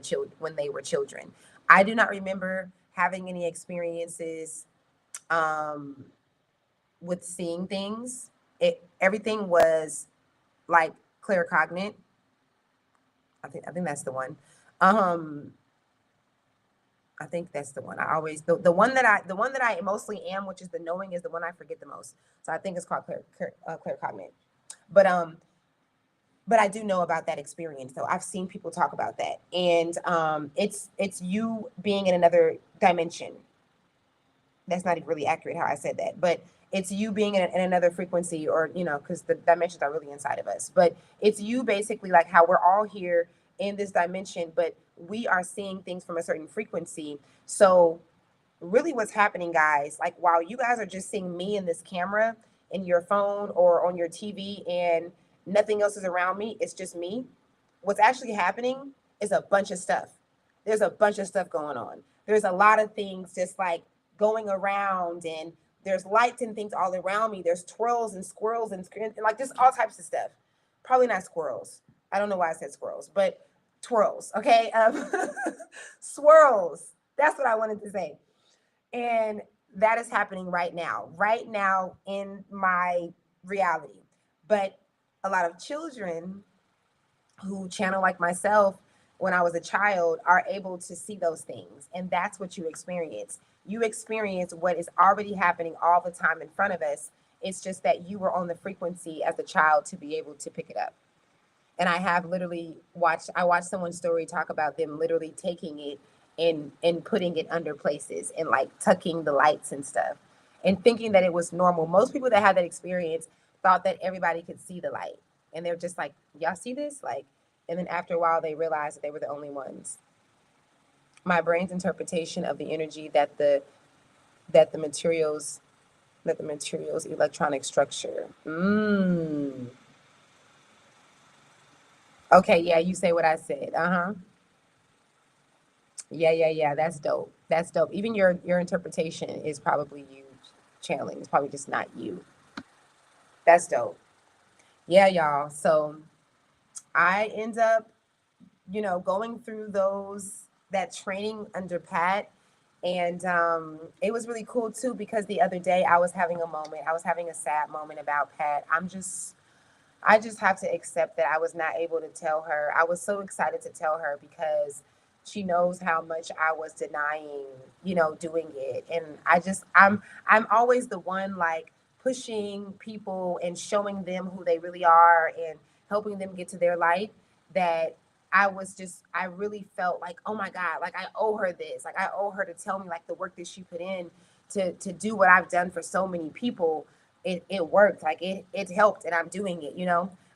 were children. I do not remember having any experiences um, with seeing things. Everything was like claircognate. I think that's the one. Um, I think that's the one. I always the one that I mostly am, which is the knowing, is the one I forget the most. So I think it's called claircognate. But but I do know about that experience. So I've seen people talk about that, and it's you being in another dimension. That's not really accurate how I said that, but it's you being in another frequency, or because the dimensions are really inside of us. But it's you basically like how we're all here in this dimension, but we are seeing things from a certain frequency. So really what's happening, guys, like while you guys are just seeing me in this camera in your phone or on your TV and nothing else is around me, it's just me. What's actually happening is a bunch of stuff. There's a bunch of stuff going on. There's a lot of things just like going around, and there's lights and things all around me. There's twirls and squirrels and like just all types of stuff. Probably not squirrels. I don't know why I said squirrels, but twirls. Okay, swirls. That's what I wanted to say. And that is happening right now in my reality. But a lot of children who channel like myself when I was a child are able to see those things. And that's what you experience. You experience what is already happening all the time in front of us. It's just that you were on the frequency as a child to be able to pick it up. And I have literally watched someone's story talk about them literally taking it and putting it under places and like tucking the lights and stuff and thinking that it was normal. Most people that had that experience thought that everybody could see the light. And they're just like, y'all see this? Like, and then after a while they realized that they were the only ones. My brain's interpretation of the energy that the materials that the materials electronic structure. Okay, yeah, you say what I said. Uh-huh. Yeah. That's dope. That's dope. Even your interpretation is probably you channeling. It's probably just not you. That's dope. Yeah, y'all. So I end up, going through that training under Pat. And it was really cool too because the other day I was having a moment. I was having a sad moment about Pat. I just have to accept that I was not able to tell her. I was so excited to tell her because she knows how much I was denying, doing it. And I'm always the one like pushing people and showing them who they really are and helping them get to their light that I really felt like, oh my God, like I owe her this. Like I owe her to tell me like the work that she put in to do what I've done for so many people. It worked, like it helped, and I'm doing it.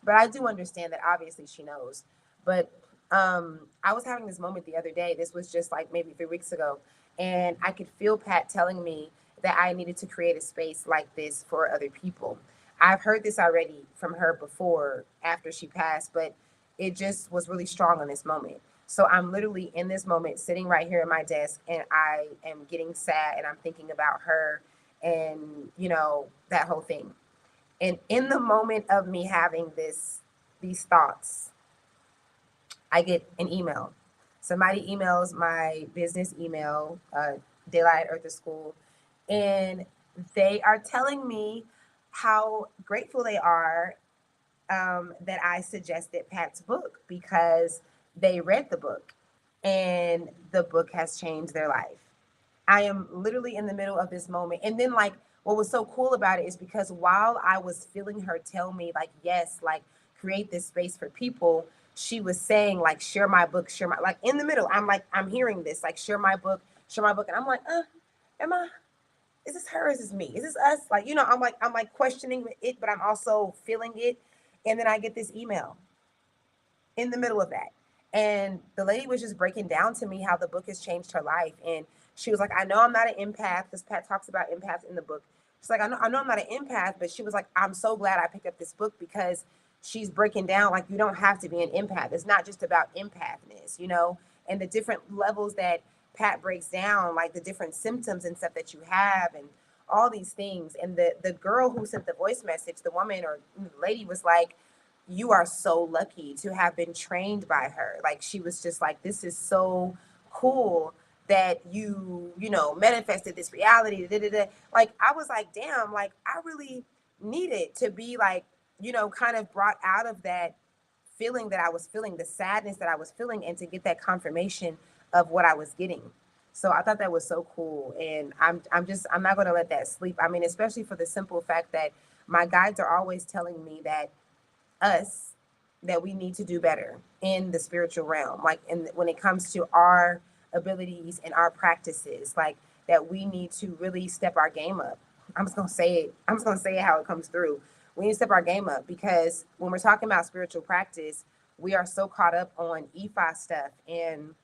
But I do understand that obviously she knows. But I was having this moment the other day. This was just like maybe 3 weeks ago, and I could feel Pat telling me that I needed to create a space like this for other people. I've heard this already from her before after she passed, but it just was really strong in this moment. So I'm literally in this moment sitting right here at my desk, and I am getting sad and I'm thinking about her and that whole thing. And in the moment of me having these thoughts, I get an email. Somebody emails my business email, Daylight Earth School, and they are telling me how grateful they are that I suggested Pat's book because they read the book and the book has changed their life. I am literally in the middle of this moment. And then, like, what was so cool about it is because while I was feeling her tell me, like, yes, like, create this space for people, she was saying, like, share my book, like, in the middle, I'm like, I'm hearing this, like, share my book, share my book. And I'm like, am I, is this her? Is this me? Is this us? Like, I'm like questioning it, but I'm also feeling it. And then I get this email in the middle of that. And the lady was just breaking down to me how the book has changed her life. And she was like, I know I'm not an empath, because Pat talks about empaths in the book. She's like, I know I'm not an empath, but she was like, I'm so glad I picked up this book because she's breaking down like you don't have to be an empath. It's not just about empathness, and the different levels that Pat breaks down, like the different symptoms and stuff that you have and all these things. And the girl who sent the voice message, the woman or the lady was like, you are so lucky to have been trained by her. Like she was just like, this is so cool that you manifested this reality. Da, da, da. Like I was like, damn, like I really needed to be like, kind of brought out of that feeling that I was feeling, the sadness that I was feeling, and to get that confirmation of what I was getting. So I thought that was so cool. And I'm not gonna let that sleep. I mean, especially for the simple fact that my guides are always telling me us that we need to do better in the spiritual realm, like when it comes to our abilities and our practices, like that we need to really step our game up. I'm just gonna say it how it comes through. We need to step our game up because when we're talking about spiritual practice, we are so caught up on Ifa stuff and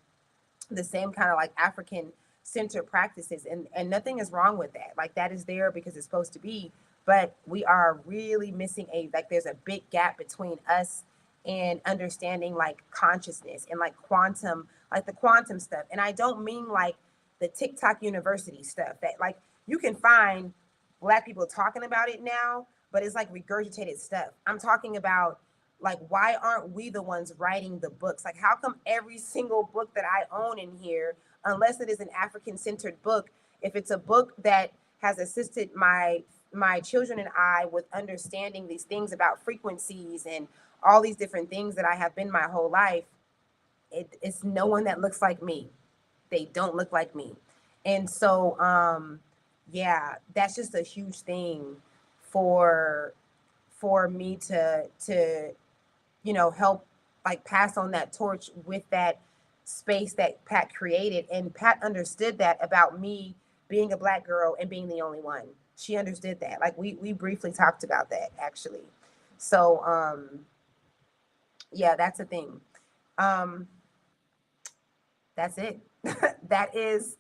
the same kind of like African center practices, and nothing is wrong with that. Like that is there because it's supposed to be, but we are really missing there's a big gap between us and understanding like consciousness and like quantum, like the quantum stuff. And I don't mean like the TikTok university stuff that like you can find black people talking about it now, but it's like regurgitated stuff. I'm talking about like why aren't we the ones writing the books? Like how come every single book that I own in here, unless it is an African centered book, if it's a book that has assisted my my children and I with understanding these things about frequencies and all these different things that I have been my whole life, it's no one that looks like me. They don't look like me. And so yeah, that's just a huge thing for me to help like pass on that torch with that space that Pat created. And Pat understood that about me being a Black girl and being the only one. She understood that. Like we briefly talked about that actually. So yeah, that's a thing. Um that's it. That is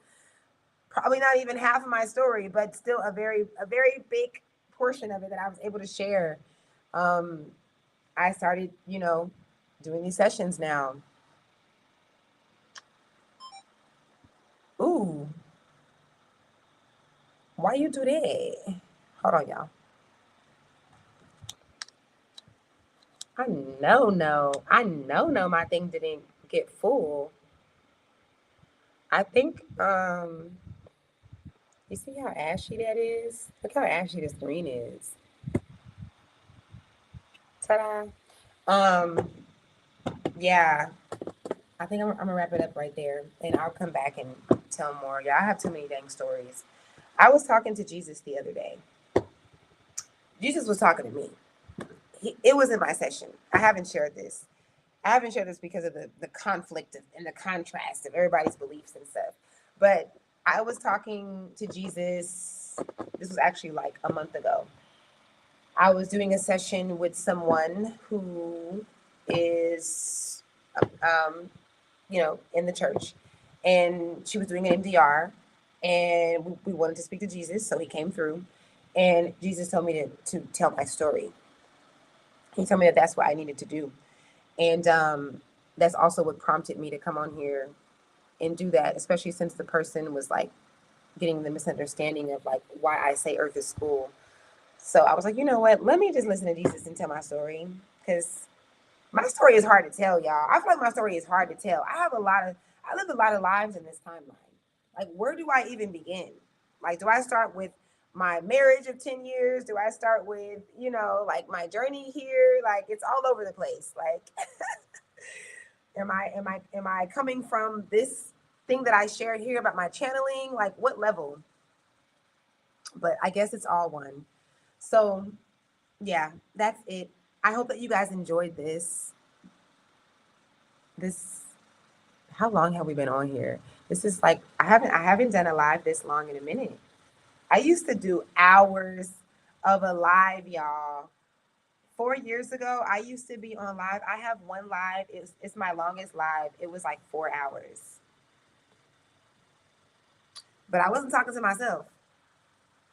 probably not even half of my story, but still a very big portion of it that I was able to share. Um I started, doing these sessions now. Ooh, why you do that? Hold on, y'all. I know, my thing didn't get full. I think, you see how ashy that is? Look how ashy this green is. Ta-da. Um, yeah, I think I'm gonna wrap it up right there, and I'll come back and tell more. Yeah, I have too many dang stories. I was talking to Jesus the other day. Jesus was talking to me. It was in my session. I haven't shared this. I haven't shared this because of the conflict and the contrast of everybody's beliefs and stuff. But I was talking to Jesus. This was actually like a month ago. I was doing a session with someone who is, um, in the church, and she was doing an MDR, and we wanted to speak to Jesus, so he came through, and Jesus told me to tell my story. He told me that that's what I needed to do. And that's also what prompted me to come on here and do that, especially since the person was like getting the misunderstanding of like why I say Earth is school. So I was like, you know what? Let me just listen to Jesus and tell my story, because my story is hard to tell, y'all. I feel like my story is hard to tell. I live a lot of lives in this timeline. Like, where do I even begin? Like, do I start with my marriage of 10 years? Do I start with, like my journey here? Like, it's all over the place. Like, am I coming from this thing that I shared here about my channeling? Like, what level? But I guess it's all one. So yeah, that's it. I hope that you guys enjoyed this. How long have we been on here? This is like I haven't done a live this long in a minute. I used to do hours of a live, y'all. 4 years ago, I used to be on live. I have one live. It's my longest live. It was like 4 hours. But I wasn't talking to myself.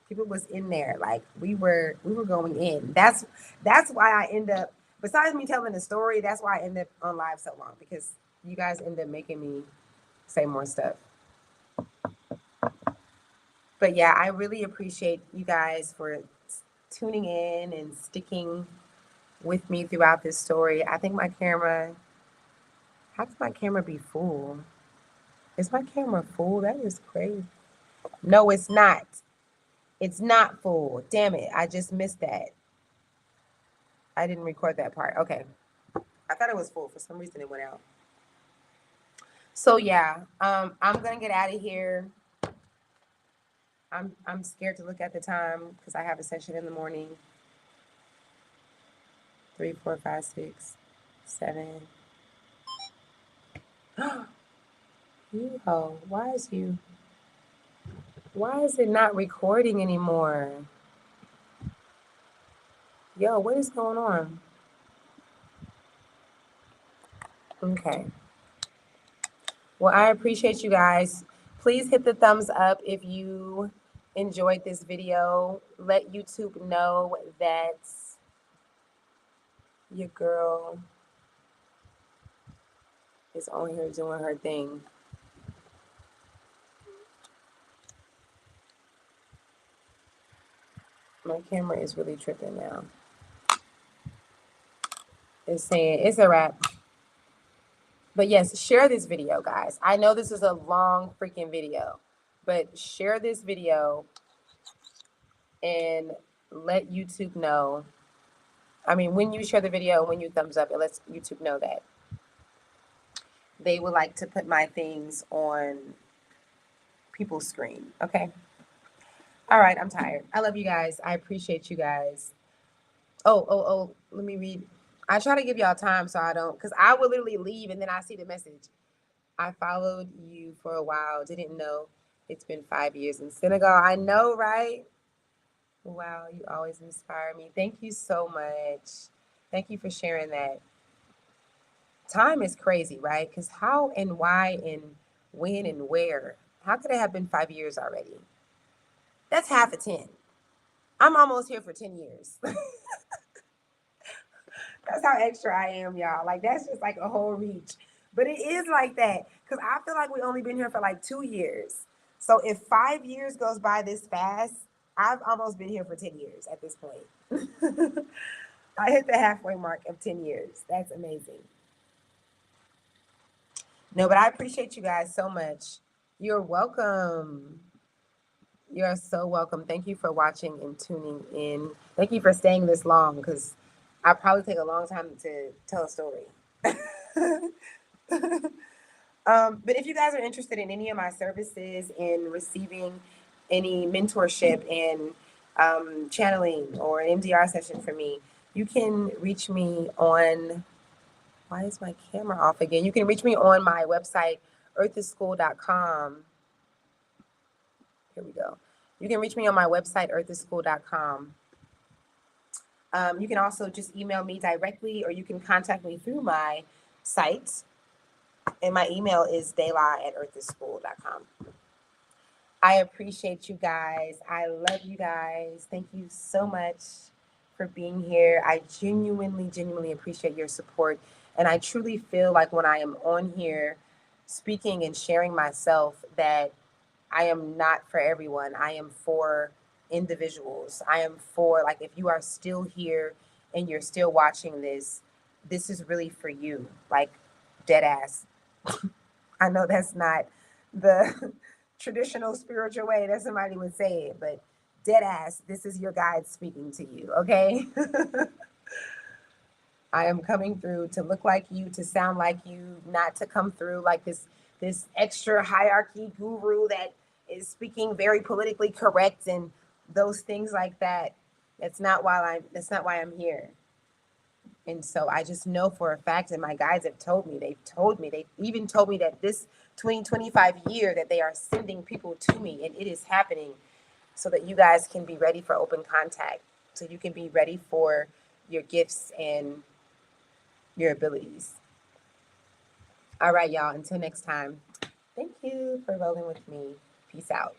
People was in there. Like we were going in. That's why I end up, besides me telling the story, that's why I end up on live so long, because you guys end up making me say more stuff. But yeah, I really appreciate you guys for tuning in and sticking with me throughout this story. I think my camera, how can my camera be full? Is my camera full? That is crazy. No, it's not. It's not full. Damn it. I just missed that. I didn't record that part. Okay. I thought it was full. For some reason it went out. So yeah, I'm gonna get out of here. I'm scared to look at the time because I have a session in the morning. 3, 4, 5, 6, 7. You ho, why is it not recording anymore? Yo, what is going on? Okay. Well, I appreciate you guys. Please hit the thumbs up if you enjoyed this video. Let YouTube know that your girl is on here doing her thing. My camera is really tripping now. It's saying it's a wrap. But yes, share this video, guys. I know this is a long freaking video, but share this video and let YouTube know. I mean, when you share the video, when you thumbs up, it lets YouTube know that they would like to put my things on people's screen. Okay. All right. I'm tired. I love you guys. I appreciate you guys. Oh. Let me read. I try to give y'all time so I don't, because I will literally leave and then I see the message. I followed you for a while. Didn't know it's been 5 years in Senegal. I know, right? Wow, you always inspire me. Thank you so much. Thank you for sharing that. Time is crazy, right? Because how and why and when and where? How could it have been 5 years already? That's half of 10. I'm almost here for 10 years. That's how extra I am, y'all. Like, that's just like a whole reach. But it is like that because I feel like we only been here for like 2 years. So if 5 years goes by this fast, I've almost been here for 10 years at this point. I hit the halfway mark of 10 years. That's amazing. No, but I appreciate you guys so much. You're welcome. You're so welcome. Thank you for watching and tuning in. Thank you for staying this long because I probably take a long time to tell a story. But if you guys are interested in any of my services in receiving any mentorship and channeling or an MDR session for me, you can reach me on. Why is my camera off again? You can reach me on my website, earthisschool.com. Here we go. You can reach me on my website, earthisschool.com. You can also just email me directly, or you can contact me through my site. And my email is dayla@earthisschool.com. I appreciate you guys. I love you guys. Thank you so much for being here. I genuinely appreciate your support. And I truly feel like when I am on here speaking and sharing myself, that I am not for everyone. I am for individuals. I am for, like, if you are still here and you're still watching this, this is really for you. Like, dead ass. I know that's not the traditional spiritual way that somebody would say it, but dead ass, this is your guide speaking to you, okay? I am coming through to look like you, to sound like you, not to come through like this extra hierarchy guru that is speaking very politically correct and those things like that. That's not why I'm here. And so I just know for a fact, and my guides have told me, they even told me that this 2025 year that they are sending people to me, and it is happening so that you guys can be ready for open contact, so you can be ready for your gifts and your abilities. All right, y'all, until next time, thank you for rolling with me. Peace out.